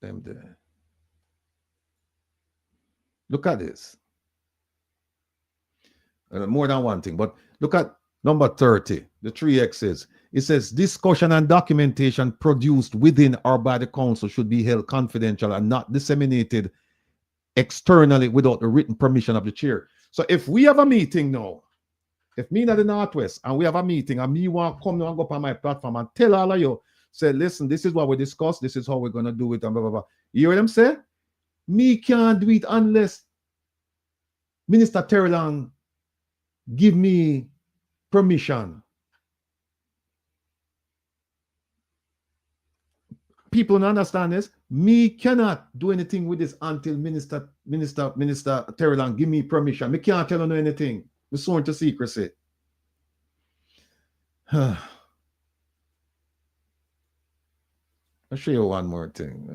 Them there. Look at this. More than one thing, but look at number 30, the 3 X's. It says discussion and documentation produced within or by the council should be held confidential and not disseminated externally without the written permission of the chair. So if we have a meeting now, if me in the Northwest and we have a meeting and me want to come now and go up on my platform and tell all of you, say, listen, this is what we discussed, this is how we're going to do it, and blah, blah, blah. You hear them say? Me can't do it unless Minister Terrelang give me permission. People don't understand this. Me cannot do anything with this until Minister Terrelang give me permission. Me can't tell you anything. We're sworn to secrecy. I'll show you one more thing.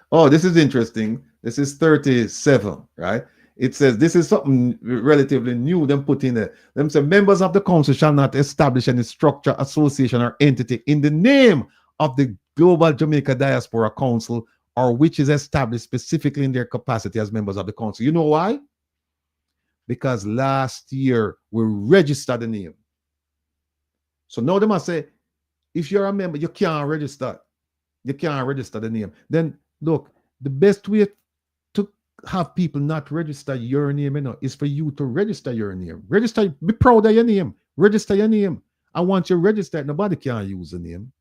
Oh, this is interesting. This is 37, right? It says this is something relatively new. Them put in there. Them say members of the council shall not establish any structure, association, or entity in the name of the Global Jamaica Diaspora Council, or which is established specifically in their capacity as members of the council. You know why? Because last year we registered the name. So now they must say, if you're a member, you can't register. You can't register the name. Then look, the best way to have people not register your name, you know, is for you to register your name. Register, be proud of your name. Register your name. And once you register, nobody can use the name.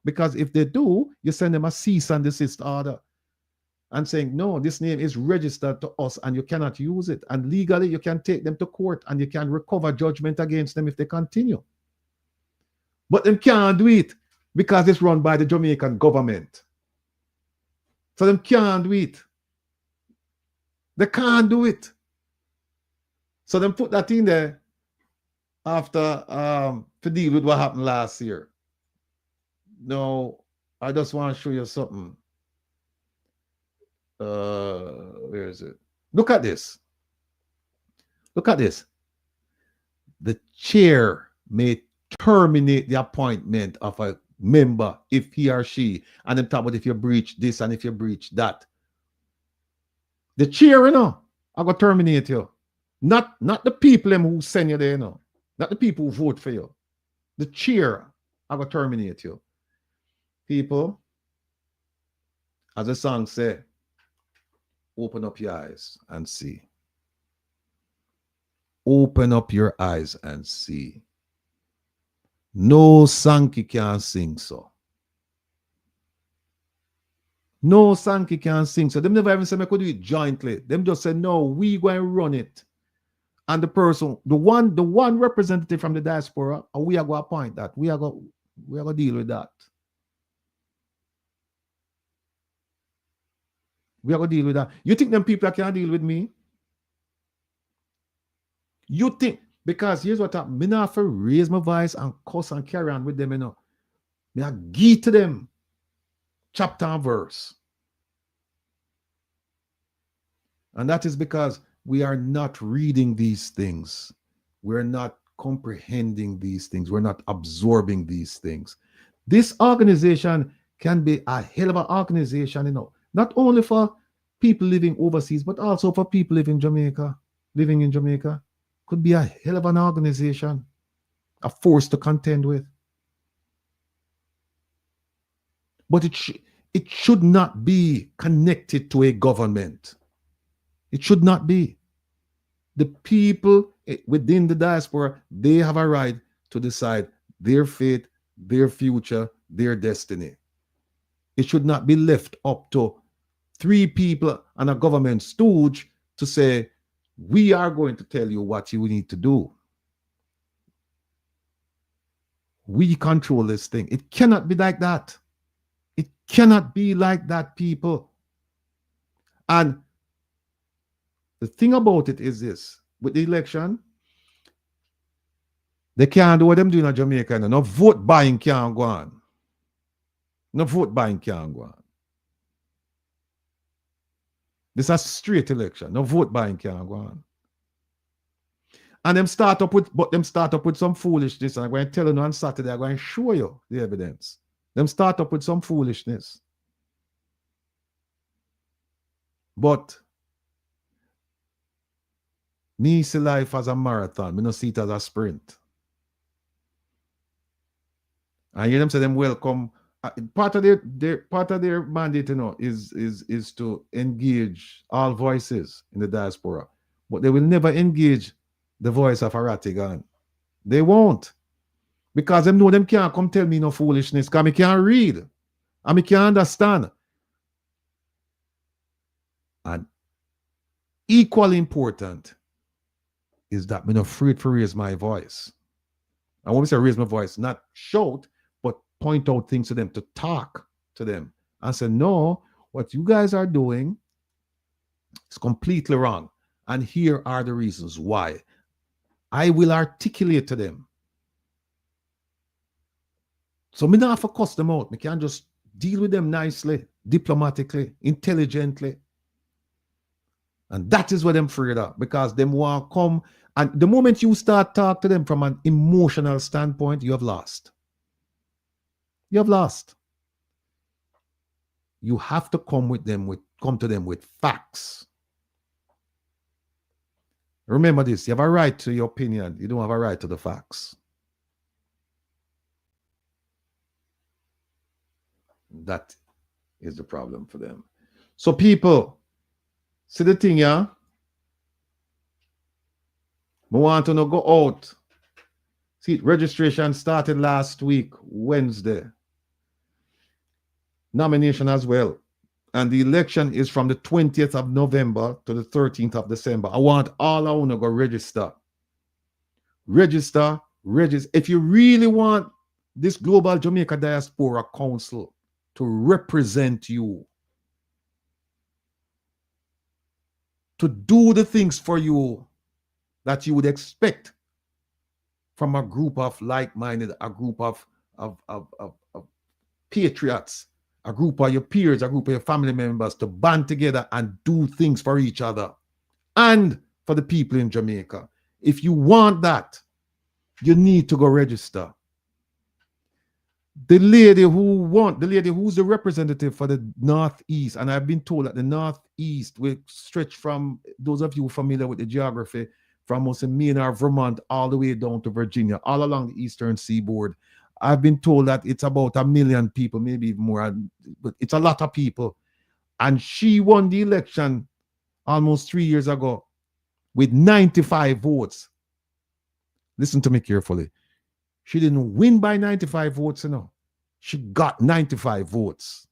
Because if they do, you send them a cease and desist order and saying, no, this name is registered to us and you cannot use it. And legally, you can take them to court and you can recover judgment against them if they continue. But them can't do it because it's run by the Jamaican government. So them can't do it. They can't do it. So them put that in there after to deal with what happened last year. Now, I just want to show you something. Where is it? Look at this. Look at this. The chair may terminate the appointment of a member if he or she, and then talk about if you breach this and if you breach that. The chair, you know, I go terminate you. Not the people who send you there, you know. Not the people who vote for you. The chair, I go terminate you. People, as the song say, open up your eyes and see. Open up your eyes and see. No Sankey can sing so. No Sankey can sing so. Them never even say I could do it jointly. Them just say, no, we going to run it. And the person, the one representative from the diaspora, we are going to appoint that. We are going to deal with that. We are going to deal with that. You think them people can deal with me? You think, because here's what happened. Me not have to raise my voice and cuss and carry on with them, you know. Me I give to them chapter and verse. And that is because we are not reading these things. We're not comprehending these things. We're not absorbing these things. This organization can be a hell of an organization, you know, not only for people living overseas, but also for people living in Jamaica. Could be a hell of an organization, a force to contend with. But it should not be connected to a government. It should not be. The people within the diaspora, they have a right to decide their fate, their future, their destiny. It should not be left up to 3 people and a government stooge to say, we are going to tell you what you need to do. We control this thing. It cannot be like that. It cannot be like that, people. And the thing about it is this, with the election, they can't do what them doing in Jamaica. No vote buying can't go on. No vote buying can't go on. This is a straight election. No vote buying can't go on. And them start up with some foolishness. And I'm going to tell you on Saturday, I'm going to show you the evidence. Them start up with some foolishness. But me see life as a marathon. Me not see it as a sprint. And hear them say them welcome. Part of their mandate, you know, is to engage all voices in the diaspora. But they will never engage the voice of a Rattigan. They won't. Because them know them can't come tell me no foolishness. Because I can't read. And I can't understand. And equally important is that I'm not afraid to raise my voice. I want to say raise my voice, not shout, but point out things to them, to talk to them. And say, no, what you guys are doing is completely wrong. And here are the reasons why. I will articulate to them. So me not have to cuss them out. Me can just deal with them nicely, diplomatically, intelligently. And that is what them afraid of, because them want to come. And the moment you start talk to them from an emotional standpoint, you have lost. You have lost. You have to come to them with facts. Remember this, you have a right to your opinion. You don't have a right to the facts. That is the problem for them. So people, see the thing, yeah? We want to go out. See, registration started last week, Wednesday. Nomination as well. And the election is from the 20th of November to the 13th of December. I want all of you to go register. Register. If you really want this Global Jamaica Diaspora Council to represent you, to do the things for you that you would expect from a group of like-minded, a group of patriots, a group of your peers, a group of your family members, to band together and do things for each other and for the people in Jamaica. If you want that, you need to go register. The lady who's the representative for the Northeast, and I've been told that the Northeast will stretch from, those of you familiar with the geography, from Maine or Vermont all the way down to Virginia, all along the eastern seaboard. I've been told that it's about 1 million people, maybe even more, but it's a lot of people. And she won the election almost 3 years ago with 95 votes. Listen to me carefully. She didn't win by 95 votes, you know. She got 95 votes.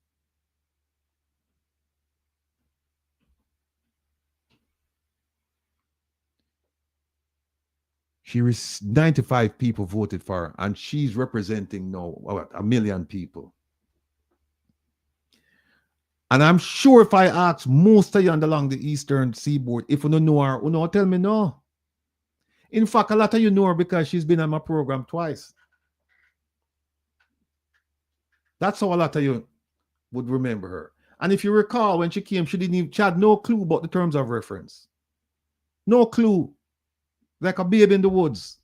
She 95 people voted for her, and she's representing now 1 million people. And I'm sure if I ask most of you along the eastern seaboard, if you don't know her, you know, tell me no. In fact, a lot of you know her because she's been on my program twice. That's how a lot of you would remember her. And if you recall, when she came, she had no clue about the terms of reference. No clue. Like a baby in the woods.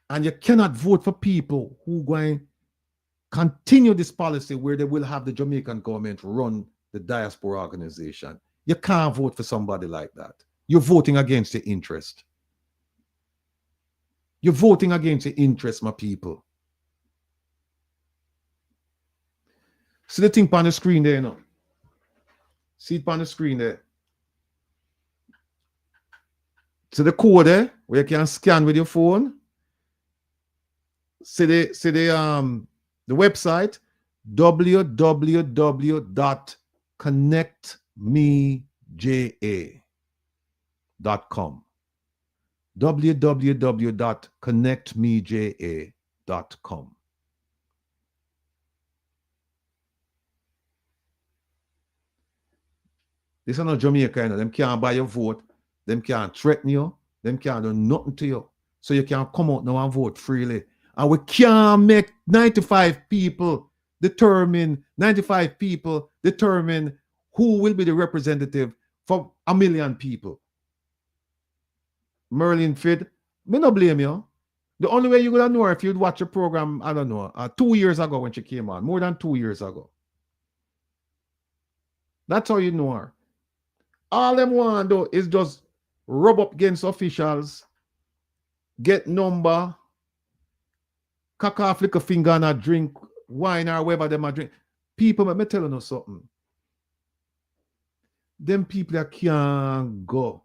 And you cannot vote for people who are going to continue this policy where they will have the Jamaican government run the diaspora organization. You can't vote for somebody like that. You're voting against your interest. You're voting against your interest, my people. See the thing on the screen there, you know? See it on the screen there. See the code there, where you can scan with your phone. See the website. www.connectmeja.com. www.connectmeja.com. This is not Jamaica, you know. Them can't buy your vote. Them can't threaten you. Them can't do nothing to you. So you can come out now and vote freely. And we can't make 95 people determine who will be the representative for 1 million people. Merlin Fid, me no blame you. The only way you gonna know her if you'd watch a program, I don't know, 2 years ago when she came on, more than 2 years ago. That's how you know her. All them want to do is just rub up against officials, get number, cock off lick a finger and a drink wine or whatever them a drink. People, let me tell you something. Them people that can't go.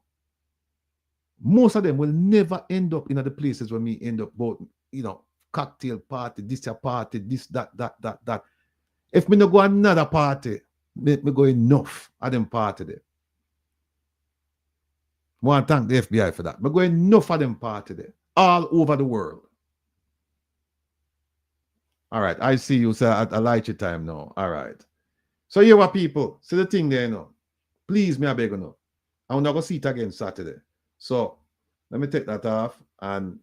Most of them will never end up in the places where me end up, both, you know, cocktail party, this party, this, that. If me no go another party, me go enough of them party there. I want to thank the FBI for that. Me go enough of them party there, all over the world. All right, I see you, sir, at a light your time now. All right. So you are people, see the thing there now. Please, me I beg you now. I'm not going to see it again Saturday. So let me take that off, and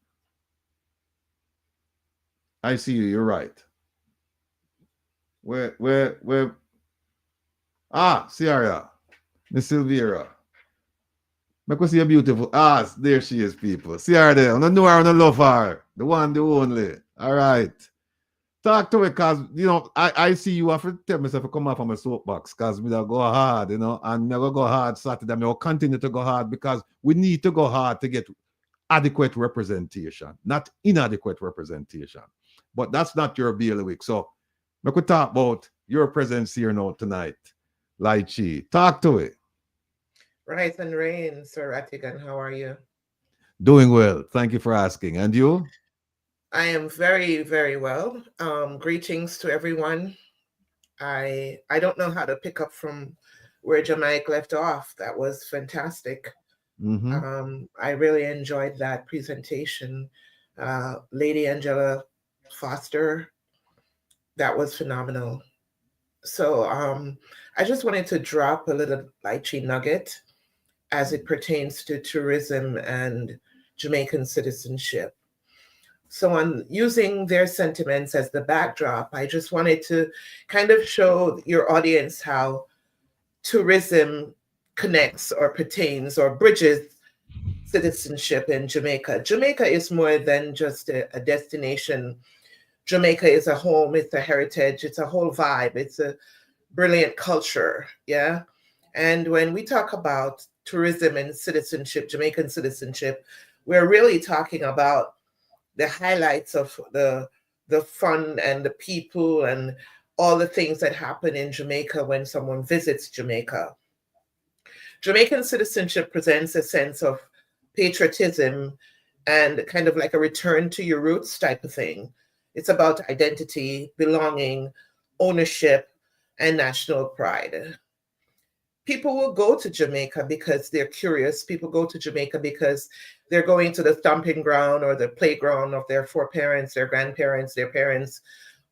I see you, you're right. Where Sierra, Miss Silvera. I can see a beautiful there she is, people. See her there. I don't know her, I don't love her. The one, the only. All right. Talk to me, because, you know, I see you have to tell myself to come off from my soapbox, because we don't go hard, you know, and never go hard Saturday. I will continue to go hard, because we need to go hard to get adequate representation, not inadequate representation. But that's not your bailiwick. So we could talk about your presence here now tonight. Lychee, talk to it. Rise and reign, Sir Rattigan. How are you? Doing well. Thank you for asking. And you? I am very, very well. Greetings to everyone. I don't know how to pick up from where Jamaica left off. That was fantastic. Mm-hmm. I really enjoyed that presentation. Lady Angela Foster, that was phenomenal. So I just wanted to drop a little lychee nugget as it pertains to tourism and Jamaican citizenship. So on using their sentiments as the backdrop, I just wanted to kind of show your audience how tourism connects or pertains or bridges citizenship in Jamaica. Jamaica is more than just a destination. Jamaica is a home, it's a heritage, it's a whole vibe, it's a brilliant culture, yeah? And when we talk about tourism and citizenship, Jamaican citizenship, we're really talking about the highlights of the fun and the people and all the things that happen in Jamaica when someone visits Jamaica. Jamaican citizenship presents a sense of patriotism and kind of like a return to your roots type of thing. It's about identity, belonging, ownership, and national pride. People will go to Jamaica because they're curious. People go to Jamaica because they're going to the stomping ground or the playground of their foreparents, their grandparents, their parents,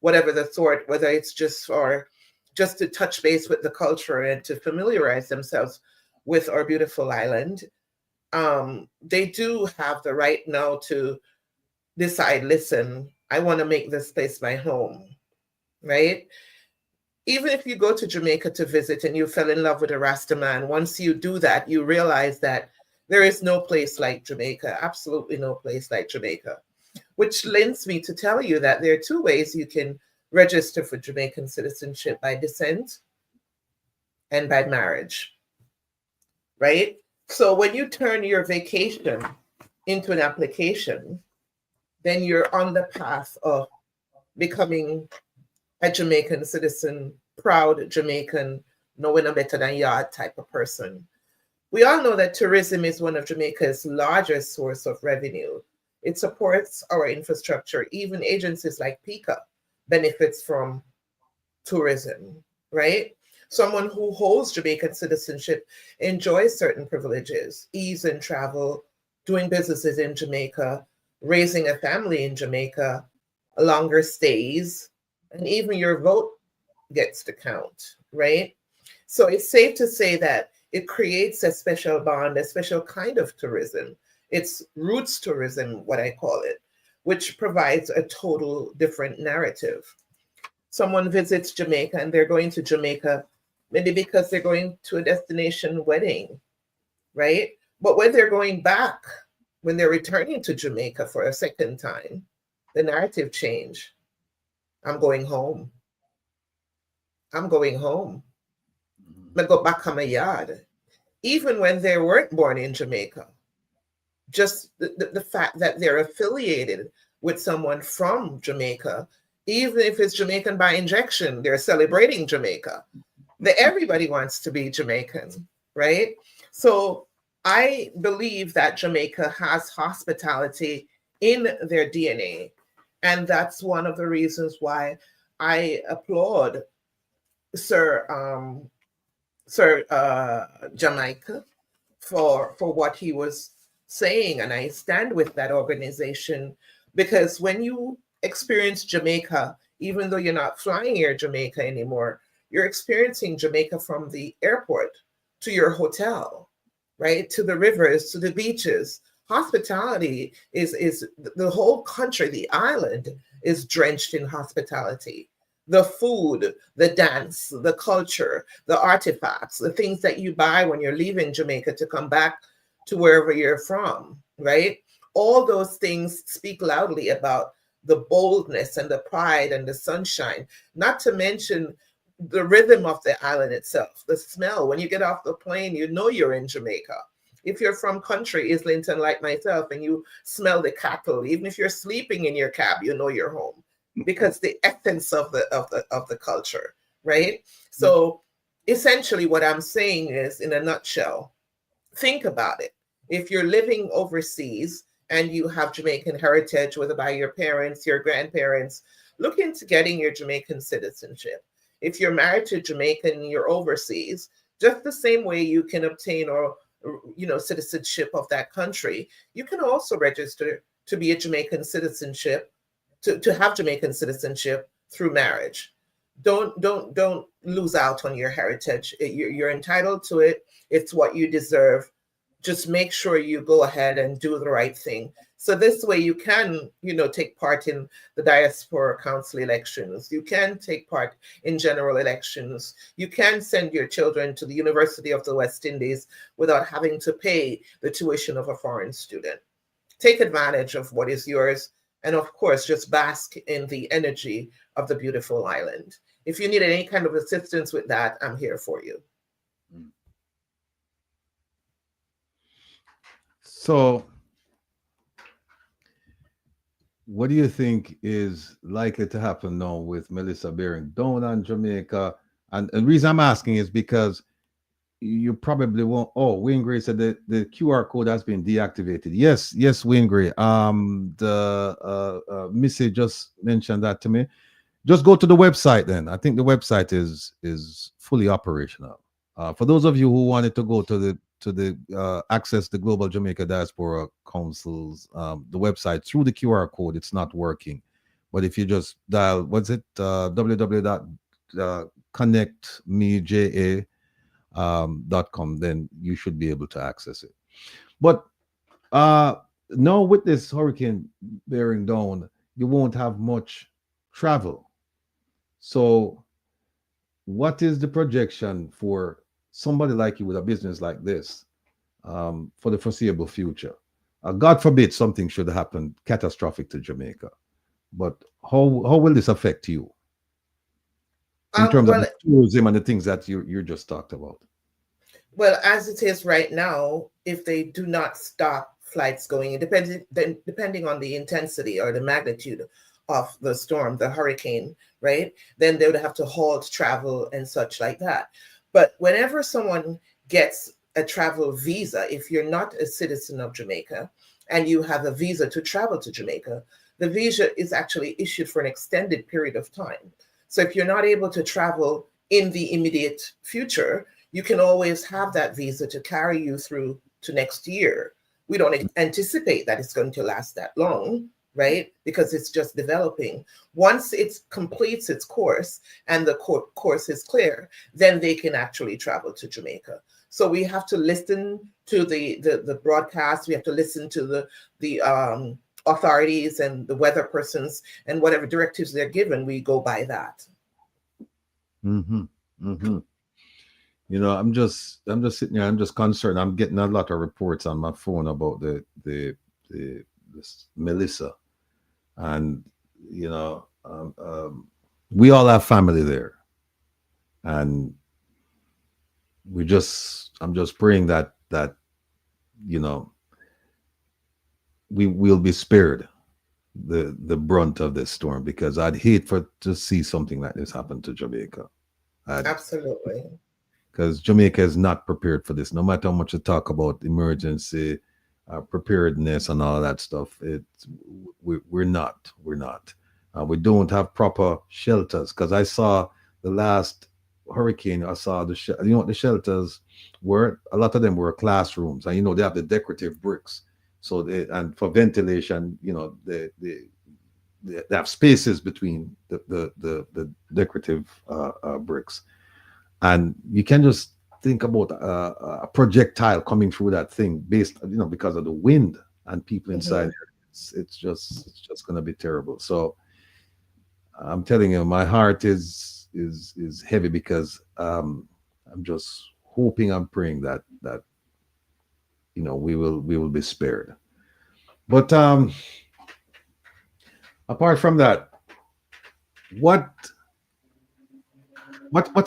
whatever the sort, whether it's just to touch base with the culture and to familiarize themselves with our beautiful island. They do have the right now to decide, listen, I want to make this place my home, right? Even if you go to Jamaica to visit and you fell in love with a Rasta man, once you do that, you realize that there is no place like Jamaica, absolutely no place like Jamaica, which lends me to tell you that there are two ways you can register for Jamaican citizenship: by descent and by marriage, right? So when you turn your vacation into an application, then you're on the path of becoming a Jamaican citizen, proud Jamaican, knowing no better than yard type of person. We all know that tourism is one of Jamaica's largest source of revenue. It supports our infrastructure. Even agencies like PICA benefits from tourism, right? Someone who holds Jamaican citizenship enjoys certain privileges, ease in travel, doing businesses in Jamaica, raising a family in Jamaica, longer stays, and even your vote gets to count, right? So it's safe to say that it creates a special bond, a special kind of tourism. It's roots tourism, what I call it, which provides a total different narrative. Someone visits Jamaica and they're going to Jamaica maybe because they're going to a destination wedding, right? But when they're going back, when they're returning to Jamaica for a second time, the narrative change. I'm going home. I'm going home. I go back to my yard. Even when they weren't born in Jamaica, just the fact that they're affiliated with someone from Jamaica, even if it's Jamaican by injection, they're celebrating Jamaica. Everybody wants to be Jamaican, right? So I believe that Jamaica has hospitality in their DNA. And that's one of the reasons why I applaud Sir Jamaica for what he was saying. And I stand with that organization, because when you experience Jamaica, even though you're not flying Air Jamaica anymore, you're experiencing Jamaica from the airport to your hotel, right? To the rivers, to the beaches. Hospitality is the whole country, the island is drenched in hospitality. The food, the dance, the culture, the artifacts, the things that you buy when you're leaving Jamaica to come back to wherever you're from, right? All those things speak loudly about the boldness and the pride and the sunshine, not to mention the rhythm of the island itself, the smell. When you get off the plane, you know you're in Jamaica. If you're from country, Islington, like myself, and you smell the cattle, even if you're sleeping in your cab, you know you're home, because the essence of the culture, right? So essentially what I'm saying is, in a nutshell, think about it. If you're living overseas and you have Jamaican heritage, whether by your parents, your grandparents, look into getting your Jamaican citizenship. If you're married to Jamaican, you're overseas, just the same way you can obtain citizenship of that country, you can also register to be a Jamaican citizenship, to have Jamaican citizenship through marriage. Don't lose out on your heritage. You're entitled to it. It's what you deserve. Just make sure you go ahead and do the right thing. So this way you can, take part in the diaspora council elections. You can take part in general elections. You can send your children to the University of the West Indies without having to pay the tuition of a foreign student. Take advantage of what is yours. And of course, just bask in the energy of the beautiful island. If you need any kind of assistance with that, I'm here for you. So, what do you think is likely to happen now with Melissa bearing down on Jamaica? And the reason I'm asking is because you probably won't. Oh, Wayne Gray said that the QR code has been deactivated. Yes, Wayne Gray. The Missy just mentioned that to me. Just go to the website then. I think the website is fully operational. For those of you who wanted to go to the access the Global Jamaica Diaspora Council's the website through the QR code, it's not working. But if you just dial, www.connectmeja.com, then you should be able to access it. But now with this hurricane bearing down, you won't have much travel. So what is the projection for somebody like you with a business like this for the foreseeable future? God forbid something should happen catastrophic to Jamaica, but how will this affect you in terms of the tourism and the things that you just talked about? Well, as it is right now, if they do not stop flights going, depending on the intensity or the magnitude of the storm, the hurricane, right, then they would have to halt travel and such like that. But whenever someone gets a travel visa, if you're not a citizen of Jamaica and you have a visa to travel to Jamaica, the visa is actually issued for an extended period of time. So if you're not able to travel in the immediate future, you can always have that visa to carry you through to next year. We don't anticipate that it's going to last that long, right? Because it's just developing. Once it completes its course and the course is clear, then they can actually travel to Jamaica. So we have to listen to the broadcast. We have to listen to the authorities and the weather persons, and whatever directives they're given, we go by that. Mm-hmm. Mm-hmm. You know, I'm just sitting here. I'm just concerned. I'm getting a lot of reports on my phone about this Melissa, and you know, we all have family there, and I'm just praying that you know, we will be spared the brunt of this storm, because I'd hate to see something like this happen to Jamaica. Absolutely. Because Jamaica is not prepared for this. No matter how much you talk about emergency preparedness and all that stuff, we're not. We don't have proper shelters. Because I saw the last hurricane, I saw the shelters were, a lot of them were classrooms, and you know, they have the decorative bricks. So and for ventilation, you know, they have spaces between the decorative bricks. And you can just think about a projectile coming through that thing, based, you know, because of the wind and people inside there. It's just going to be terrible. So I'm telling you, my heart is heavy, because I'm just hoping and praying that you know, we will be spared. But apart from that, what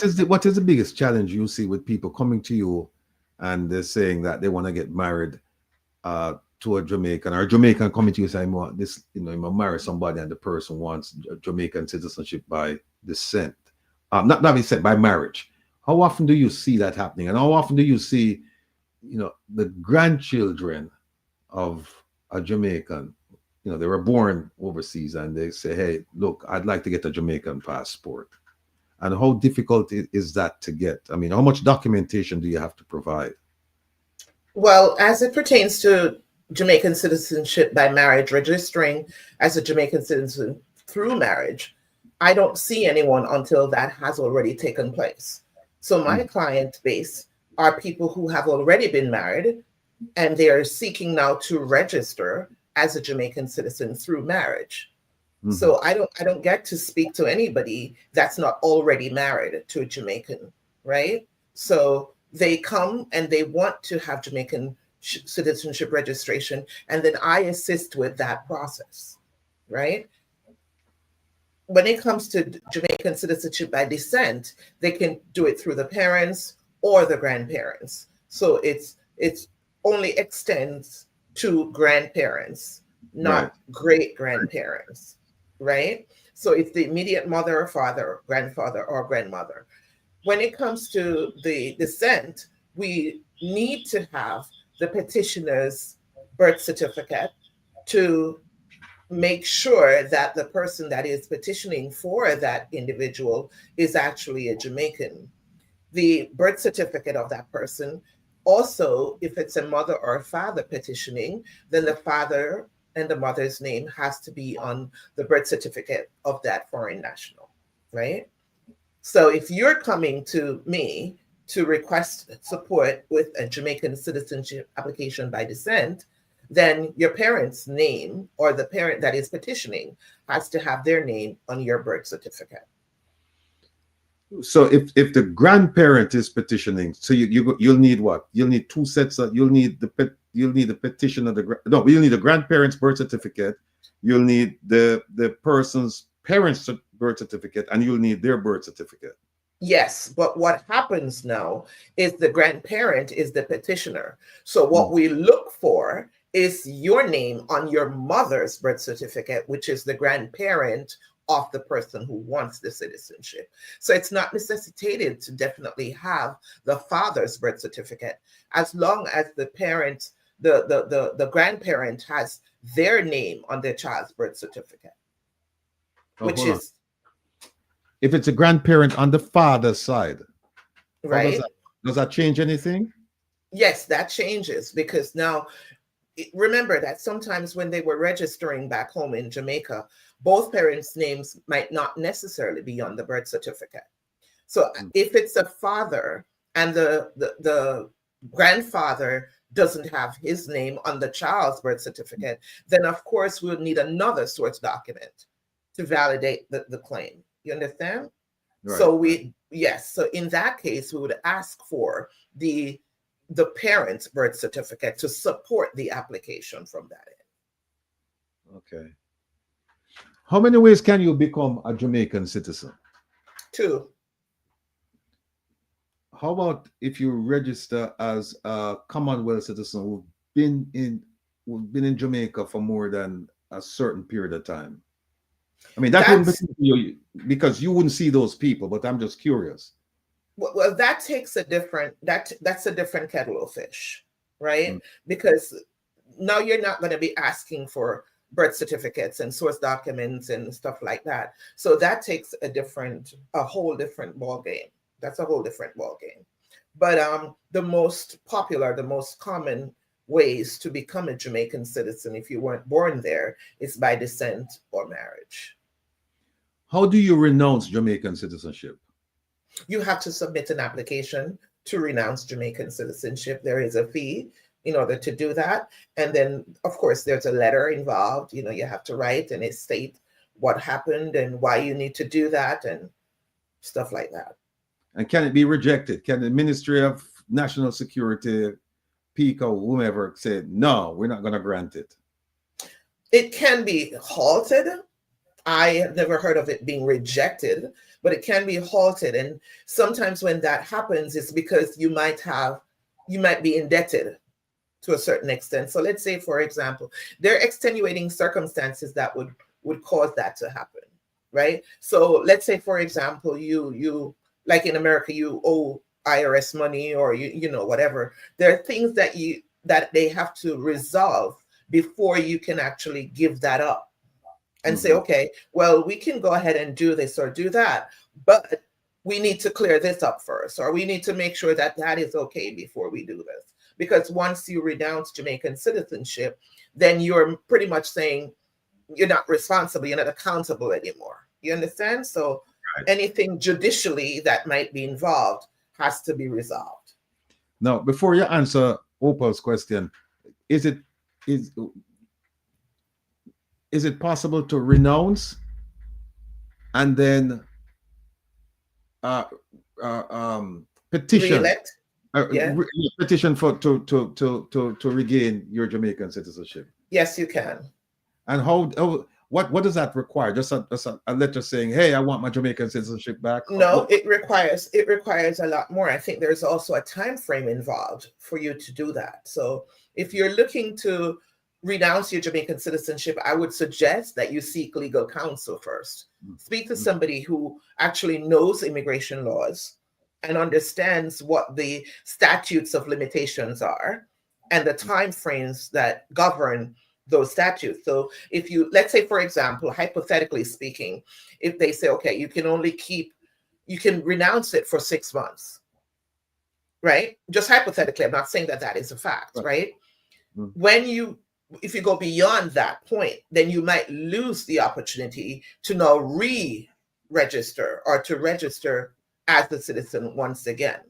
is the biggest challenge you see with people coming to you and they're saying that they want to get married to a Jamaican, or a Jamaican coming to you saying, this, you know, you marry somebody and the person wants Jamaican citizenship by descent, not descent, by marriage? How often do you see that happening, and how often do you see, you know, the grandchildren of a Jamaican, you know, they were born overseas, and they say, hey, look, I'd like to get a Jamaican passport? And how difficult is that to get? I mean, how much documentation do you have to provide? Well, as it pertains to Jamaican citizenship by marriage, registering as a Jamaican citizen through marriage, I don't see anyone until that has already taken place. So my client base are people who have already been married, and they are seeking now to register as a Jamaican citizen through marriage. So I don't get to speak to anybody that's not already married to a Jamaican, right? So they come and they want to have Jamaican citizenship registration, and then I assist with that process, right? When it comes to Jamaican citizenship by descent, they can do it through the parents or the grandparents. So it's only extends to grandparents, not great grandparents. Right? So it's the immediate mother or father, grandfather or grandmother. When it comes to the descent, we need to have the petitioner's birth certificate to make sure that the person that is petitioning for that individual is actually a Jamaican. The birth certificate of that person, also, if it's a mother or a father petitioning, then the father and the mother's name has to be on the birth certificate of that foreign national, right? So if you're coming to me to request support with a Jamaican citizenship application by descent, then your parent's name, or the parent that is petitioning, has to have their name on your birth certificate. So if the grandparent is petitioning, so you'll need what? You'll need two sets of, you'll need the petition of you'll need the grandparent's birth certificate, you'll need the person's parents' birth certificate, and you'll need their birth certificate. Yes, but what happens now is the grandparent is the petitioner. So what we look for is your name on your mother's birth certificate, which is the grandparent of the person who wants the citizenship. So it's not necessitated to definitely have the father's birth certificate, as long as the parent, the grandparent has their name on their child's birth certificate, which is if it's a grandparent on the father's side, Right. Does that change anything? Yes, that changes because now remember that sometimes when they were registering back home in Jamaica, both parents' names might not necessarily be on the birth certificate. So if it's a father and the grandfather doesn't have his name on the child's birth certificate, then of course we'll need another source document to validate the claim. You understand? Right. So so in that case, we would ask for the parent's birth certificate to support the application from that end. Okay. How many ways can you become a Jamaican citizen? 2. How about if you register as a Commonwealth citizen who've been in Jamaica for more than a certain period of time? I mean, that wouldn't be you because you wouldn't see those people, but I'm just curious. Well, that takes a different that's a different kettle of fish, right? Because now you're not going to be asking for birth certificates and source documents and stuff like that. So that takes a whole different ball game. That's a whole different ball game. But the most popular, the most common ways to become a Jamaican citizen if you weren't born there is by descent or marriage. How do you renounce Jamaican citizenship? You have to submit an application to renounce Jamaican citizenship. There is a fee in order to do that. And then, of course, there's a letter involved. You have to write and it state what happened and why you need to do that and stuff like that. And can it be rejected? Can the Ministry of National Security, PICA, whomever, say, no, we're not going to grant it? It can be halted. I have never heard of it being rejected, but it can be halted. And sometimes when that happens, it's because you might be indebted to a certain extent. So let's say, for example, there are extenuating circumstances that would cause that to happen, right? So let's say, for example, you like in America, you owe IRS money or whatever. There are things that they have to resolve before you can actually give that up and say, okay, well, we can go ahead and do this or do that, but we need to clear this up first, or we need to make sure that that is okay before we do this. Because once you renounce Jamaican citizenship, then you're pretty much saying you're not responsible, you're not accountable anymore. You understand? So anything judicially that might be involved has to be resolved. Now, before you answer Opal's question, is it possible to renounce and then petition? Re-elect? Petition to regain your Jamaican citizenship? Yes, you can. And what does that require? Just a letter saying, hey, I want my Jamaican citizenship back? No, it requires a lot more. I think there's also a time frame involved for you to do that. So if you're looking to renounce your Jamaican citizenship, I would suggest that you seek legal counsel first. Speak to somebody who actually knows immigration laws and understands what the statutes of limitations are and the time frames that govern those statutes. So if let's say, for example, hypothetically speaking, if they say, okay, you can renounce it for 6 months, right? Just hypothetically, I'm not saying that is a fact, right? If you go beyond that point, then you might lose the opportunity to now re-register or to register as a citizen once again.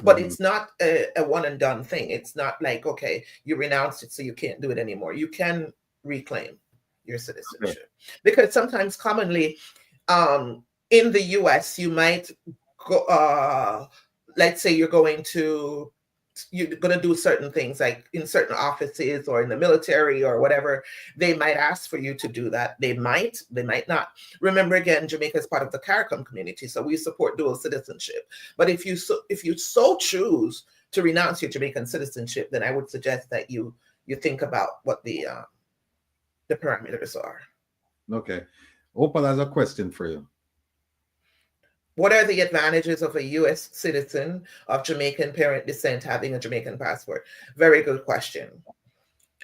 But it's not a one and done thing. It's not like, okay, you renounced it, so you can't do it anymore. You can reclaim your citizenship. Because sometimes commonly in the US, you might go, let's say you're going to do certain things, like in certain offices or in the military or whatever. They might ask for you to do that. They might not. Remember, again, Jamaica is part of the CARICOM community, so we support dual citizenship. But if you so choose to renounce your Jamaican citizenship, then I would suggest that you think about what the parameters are. Okay. Opal has a question for you. What are the advantages of a U.S. citizen of Jamaican parent descent having a Jamaican passport? Very good question.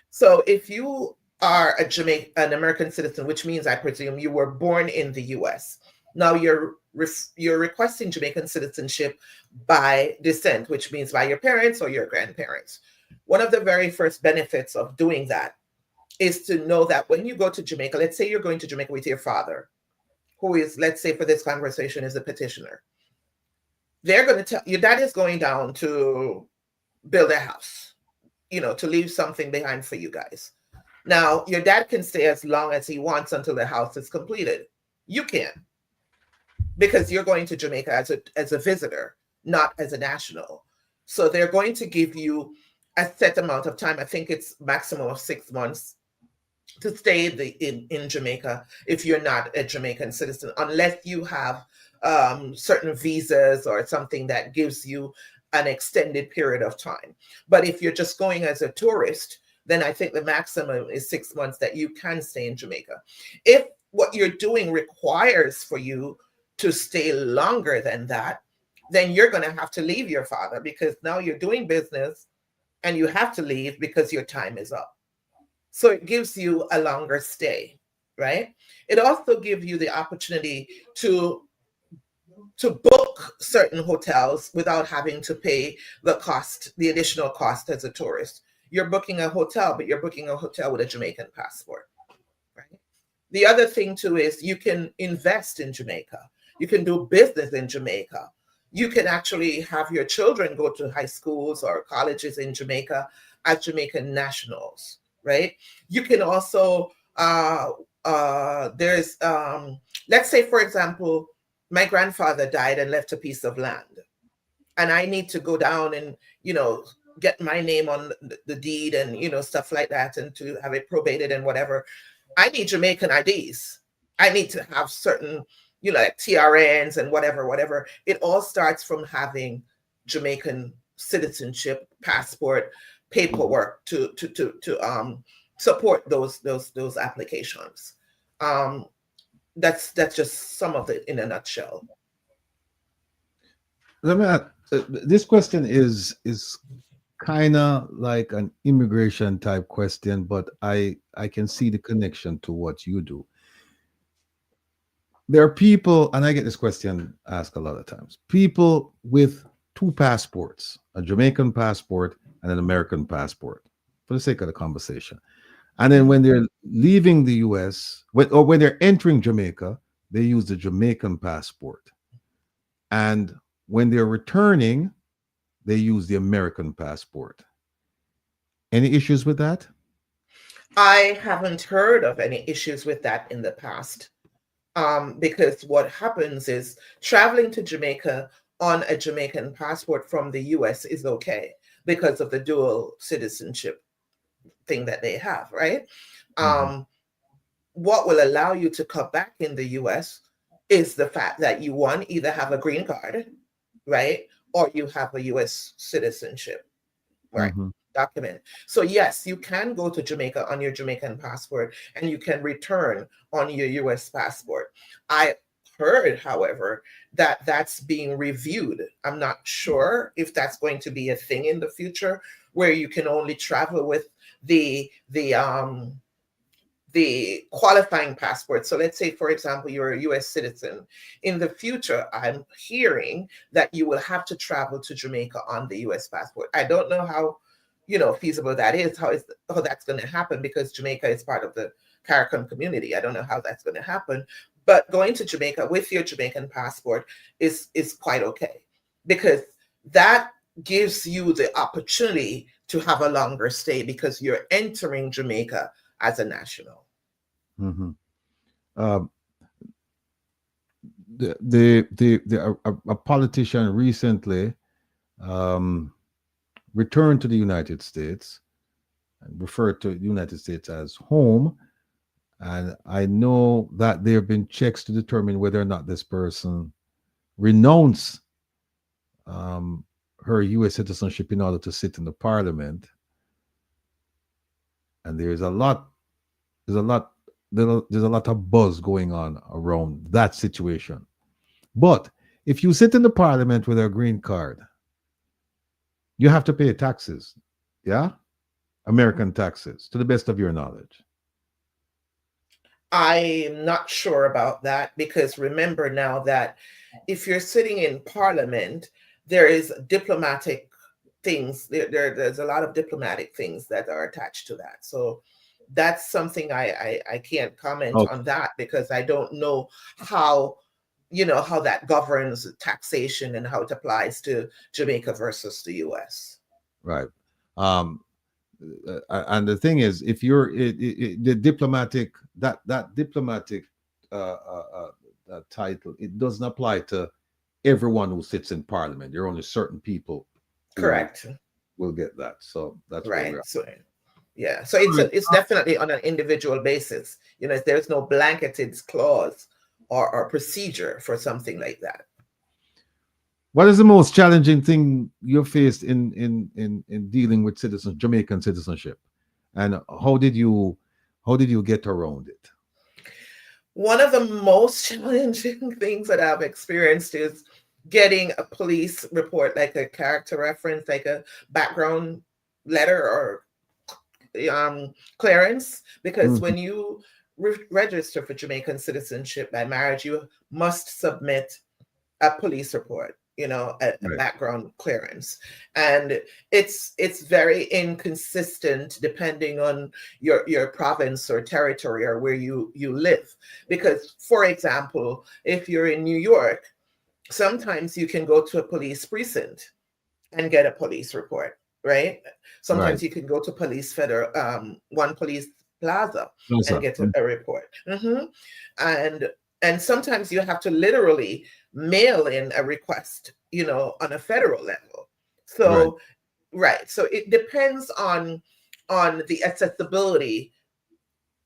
So if you are an American citizen, which means I presume you were born in the U.S., Now you're requesting Jamaican citizenship by descent, which means by your parents or your grandparents. One of the very first benefits of doing that is to know that when you go to Jamaica, let's say you're going to Jamaica with your father, who is, let's say for this conversation, is a petitioner. They're going to tell your dad is going down to build a house, you know, to leave something behind for you guys. Now, your dad can stay as long as he wants until the house is completed. You can, because you're going to Jamaica as a visitor, not as a national. So they're going to give you a set amount of time. I think it's maximum of 6 months to stay in Jamaica if you're not a Jamaican citizen, unless you have certain visas or something that gives you an extended period of time. But if you're just going as a tourist, then I think the maximum is 6 months that you can stay in Jamaica. If what you're doing requires for you to stay longer than that, then you're going to have to leave your father, because now you're doing business and you have to leave because your time is up. So it gives you a longer stay, right? It also gives you the opportunity to book certain hotels without having to pay the additional cost as a tourist. You're booking a hotel, but you're booking a hotel with a Jamaican passport, right? The other thing too is you can invest in Jamaica. You can do business in Jamaica. You can actually have your children go to high schools or colleges in Jamaica as Jamaican nationals, right? You can also, let's say, for example, my grandfather died and left a piece of land, and I need to go down and, you know, get my name on the deed and, you know, stuff like that, and to have it probated and whatever. I need Jamaican IDs. I need to have certain, you know, like TRNs and whatever. It all starts from having Jamaican citizenship, passport, paperwork to support those applications. That's just some of it in a nutshell. Let me ask, this question is kind of like an immigration type question, but I can see the connection to what you do. There are people, and I get this question asked a lot of times, people with two passports, a Jamaican passport and an American passport, for the sake of the conversation. And then when they're leaving the US, or when they're entering Jamaica, they use the Jamaican passport. And when they're returning, they use the American passport. Any issues with that? I haven't heard of any issues with that in the past. Because what happens is traveling to Jamaica on a Jamaican passport from the US is okay because of the dual citizenship thing that they have, right? What will allow you to come back in the US is the fact that you, one, either have a green card, right? Or you have a US citizenship, right? Document. So yes, you can go to Jamaica on your Jamaican passport and you can return on your US passport. I heard, however, that that's being reviewed. I'm not sure if that's going to be a thing in the future where you can only travel with the qualifying passport. So let's say, for example, you're a US citizen. In the future, I'm hearing that you will have to travel to Jamaica on the US passport. I don't know how, you know, feasible that is, how that's going to happen, because Jamaica is part of the CARICOM community. I don't know how that's going to happen, but going to Jamaica with your Jamaican passport is quite okay, because that gives you the opportunity to have a longer stay because you're entering Jamaica as a national. A politician recently returned to the United States and referred to the United States as home. And I know that there have been checks to determine whether or not this person renounced her U.S. citizenship in order to sit in the parliament. And there's a lot of buzz going on around that situation. But if you sit in the parliament with a green card, you have to pay taxes, yeah? American taxes, to the best of your knowledge. I'm not sure about that, because remember now that if you're sitting in Parliament, there is diplomatic things. There's a lot of diplomatic things that are attached to that. So that's something I can't comment on that, because I don't know how how that governs taxation and how it applies to Jamaica versus the U.S. Right. And the thing is, if you're the diplomatic that diplomatic title, it doesn't apply to everyone who sits in Parliament. There are only certain people. Correct. Will get that. So that's right. Where So yeah. So it's definitely on an individual basis. There's no blanketed clause or procedure for something like that. What is the most challenging thing you faced in dealing with Jamaican citizenship, and how did you get around it? One of the most challenging things that I've experienced is getting a police report, like a character reference, like a background letter or clearance, because when you register for Jamaican citizenship by marriage, you must submit a police report, a background clearance. And it's very inconsistent depending on your province or territory or where you live. Because, for example, if you're in New York, sometimes you can go to a police precinct and get a police report, right? Sometimes you can go to police one police plaza and get a report. And sometimes you have to literally mail in a request, on a federal level. So, so it depends on the accessibility,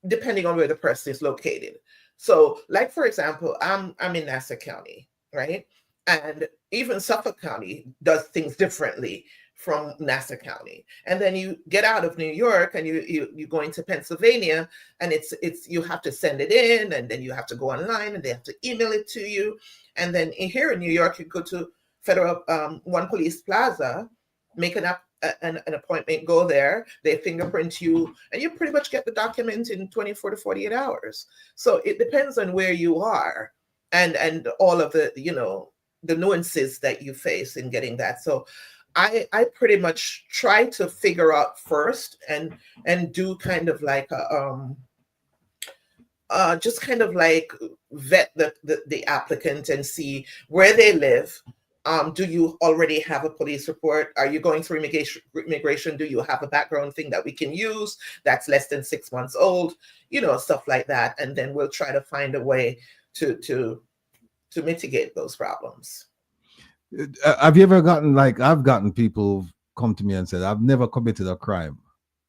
depending on where the person is located. So, like, for example, I'm in Nassau County, right? And even Suffolk County does things differently from Nassau County. And then you get out of New York and you go into Pennsylvania, and it's you have to send it in, and then you have to go online and they have to email it to you. And then here in New York, you go to federal One Police Plaza, make an appointment, go there, they fingerprint you, and you pretty much get the document in 24 to 48 hours. So it depends on where you are and all of the, the nuances that you face in getting that. So I pretty much try to figure out first and do kind of like just kind of like vet the applicant and see where they live. Do you already have a police report? Are you going through immigration? Do you have a background thing that we can use that's less than 6 months old? Stuff like that. And then we'll try to find a way to mitigate those problems. Have you ever gotten, like, I've gotten people come to me and said, I've never committed a crime,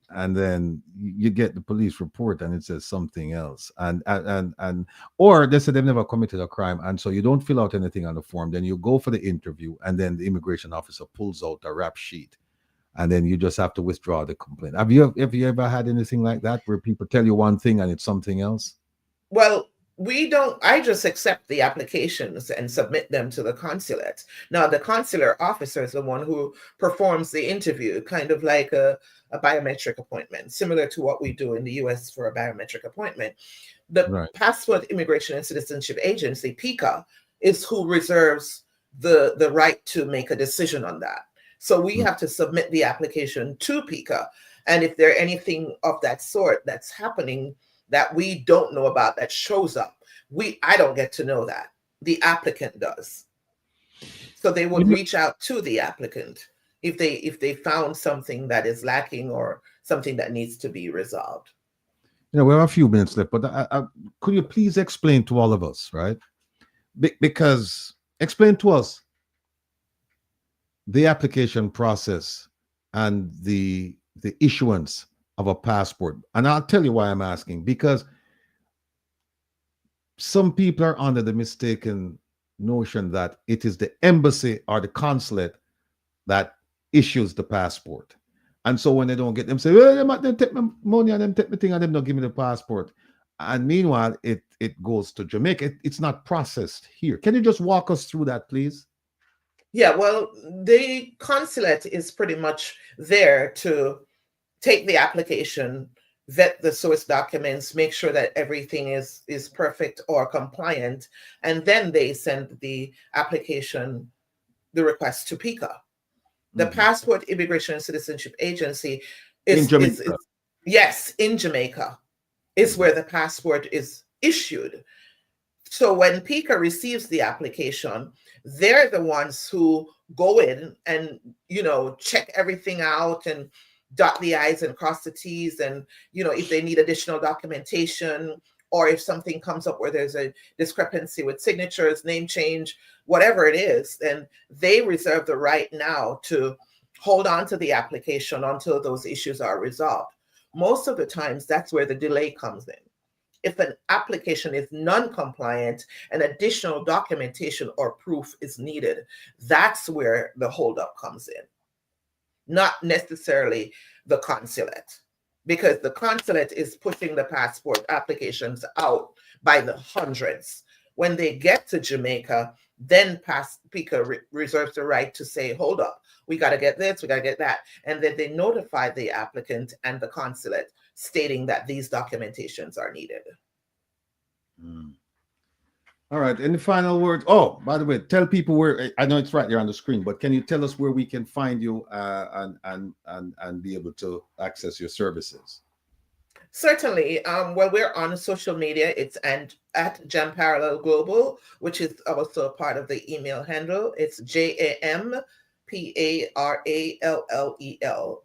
and then you get the police report and it says something else, and or they said they've never committed a crime, and so you don't fill out anything on the form. Then you go for the interview, and then the immigration officer pulls out a rap sheet, and then you just have to withdraw the complaint. Have you ever had anything like that where people tell you one thing and it's something else? Well, I just accept the applications and submit them to the consulate. Now, the consular officer is the one who performs the interview, kind of like a biometric appointment, similar to what we do in the US for a biometric appointment. The Passport, Immigration and Citizenship Agency, PICA, is who reserves the right to make a decision on that. So we have to submit the application to PICA. And if there's anything of that sort that's happening that we don't know about that shows up, I don't get to know that. The applicant does. So they would reach out to the applicant if they found something that is lacking or something that needs to be resolved. We have a few minutes left, but could you please explain to all of us, right? Because explain to us the application process and the issuance of a passport. And I'll tell you why I'm asking, because some people are under the mistaken notion that it is the embassy or the consulate that issues the passport. And so when they don't get them, say, well, they take my money and them take my thing and them don't give me the passport. And meanwhile, it goes to Jamaica. It's not processed here. Can you just walk us through that, please? Yeah, well, the consulate is pretty much there to take the application, vet the source documents, make sure that everything is perfect or compliant, and then they send the application, the request to PICA. The Passport, Immigration and Citizenship Agency is yes, in Jamaica is where the passport is issued. So when PICA receives the application, they're the ones who go in and, check everything out and dot the I's and cross the T's. And, if they need additional documentation, or if something comes up where there's a discrepancy with signatures, name change, whatever it is, then they reserve the right now to hold on to the application until those issues are resolved. Most of the times, that's where the delay comes in. If an application is non-compliant and additional documentation or proof is needed, that's where the holdup comes in. Not necessarily the consulate, because the consulate is pushing the passport applications out by the hundreds. When they get to Jamaica, then PICA reserves the right to say, hold up, we got to get this, we got to get that. And then they notify the applicant and the consulate stating that these documentations are needed. All right. Any final words? Oh, by the way, tell people where, I know it's right there on the screen, but can you tell us where we can find you and be able to access your services? Certainly. Well, we're on social media. It's at Jam Parallel Global, which is also a part of the email handle. It's JAMPARALLEL,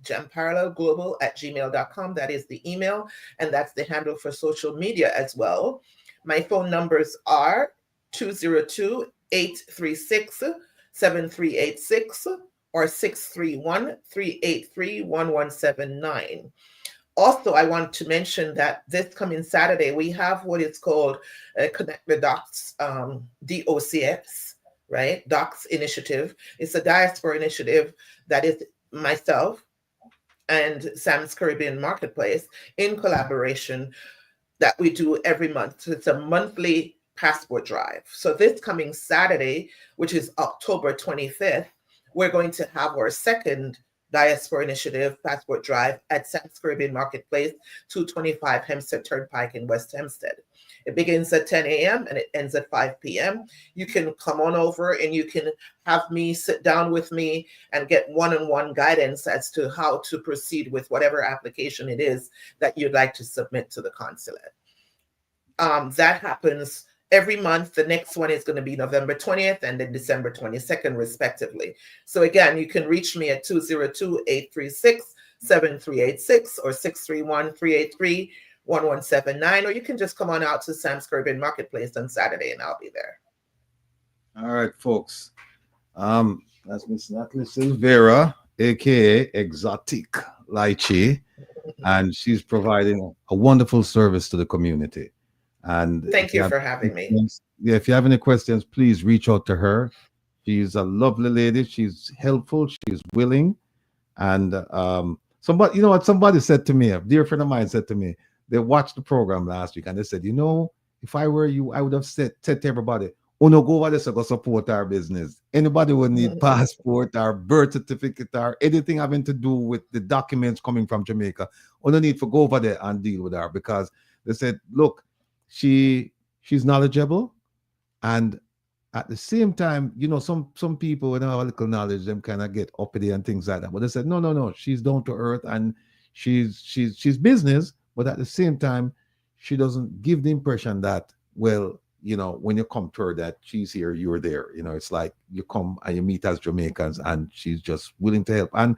jamparallelglobal@gmail.com. That is the email, and that's the handle for social media as well. My phone numbers are 202-836-7386 or 631-383-1179. Also, I want to mention that this coming Saturday, we have what is called Connect the Docs, DOCS, right? Docs Initiative. It's a diaspora initiative that is myself and Sam's Caribbean Marketplace in collaboration that we do every month. So it's a monthly passport drive. So this coming Saturday, which is October 25th, we're going to have our second Diaspora Initiative Passport Drive at Sam's Caribbean Marketplace, 225 Hempstead Turnpike in West Hempstead. It begins at 10 a.m. and it ends at 5 p.m. You can come on over and you can have me sit down with me and get one-on-one guidance as to how to proceed with whatever application it is that you'd like to submit to the consulate. That happens every month. The next one is going to be November 20th and then December 22nd, respectively. So again, you can reach me at 202-836-7386 or 631-383-1179, or you can just come on out to Sam's Caribbean Marketplace on Saturday and I'll be there. All right, folks. That's Miss Natalie Silvera, aka Exotic Lychee, and she's providing a wonderful service to the community. And thank you for having me. Yeah, if you have any questions, please reach out to her. She's a lovely lady. She's helpful. She's willing. And somebody, you know what? Somebody said to me, a dear friend of mine said to me, they watched the program last week and they said, if I were you, I would have said to everybody, oh no, go over there to go support our business. Anybody would need passport or birth certificate or anything having to do with the documents coming from Jamaica. Oh, no need for go over there and deal with her, because they said, look, she's knowledgeable, and at the same time, some people when they have a little knowledge, them kind of get uppity and things like that. But they said, no, she's down to earth and she's business, but at the same time, she doesn't give the impression that, well, when you come to her, that she's here, you're there. It's like you come and you meet as Jamaicans, and she's just willing to help. And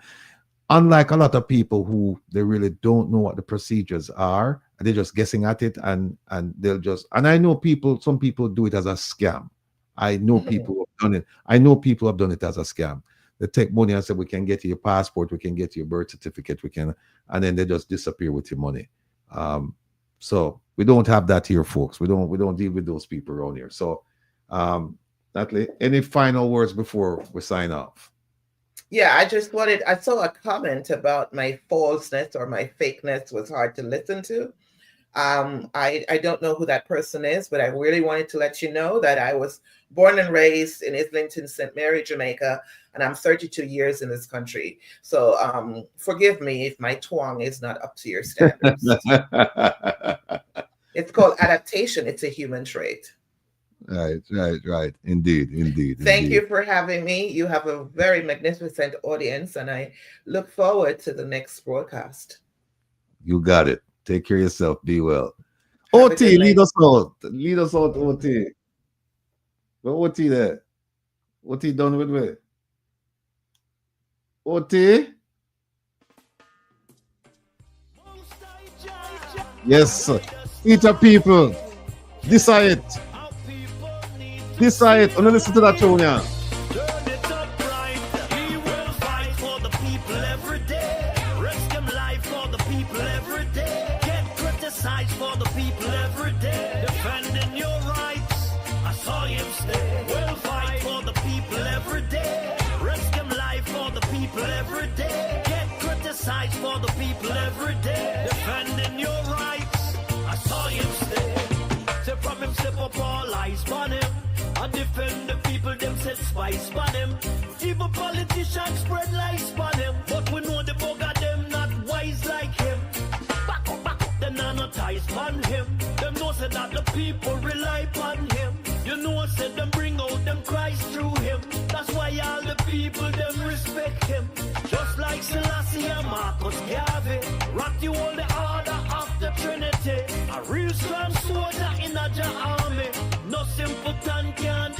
unlike a lot of people who they really don't know what the procedures are, and they're just guessing at it, and they'll just, and I know some people do it as a scam. I know people who have done it. I know people have done it as a scam. They take money and say, we can get you your passport, we can get you your birth certificate, and then they just disappear with your money. So we don't have that here, folks. We don't deal with those people around here. So Natalie, any final words before we sign off? Yeah, I saw a comment about my falseness or my fakeness was hard to listen to. I don't know who that person is, but I really wanted to let you know that I was born and raised in Islington, St. Mary, Jamaica, and I'm 32 years in this country. So forgive me if my twang is not up to your standards. It's called adaptation. It's a human trait. Right. Indeed. Thank you for having me. You have a very magnificent audience, and I look forward to the next broadcast. You got it. Take care of yourself. Be well. OT, lead us out. OT. Where OT there? OT done with me? OT? Yes, sir. Eat your people. Decide. Decide. Only listen to that tune, yeah. For the people every day, defending your rights. I saw him stay. We'll fight for the people every day. Risk him life for the people every day. Get criticized for the people every day. Defending your rights. I saw him stay. Say from him slip up all eyes on him. I defend the people, them set spice on him. Even politicians spread lies on him. But we know the bugger them not wise like him. Them no ties on him. Them know said that the people rely on him. You know said them bring out them Christ through him. That's why all the people them respect him. Just like Selassie and Marcus Garvey. Rock you all the order of the Trinity. A real strong soldier in a army. No simpleton can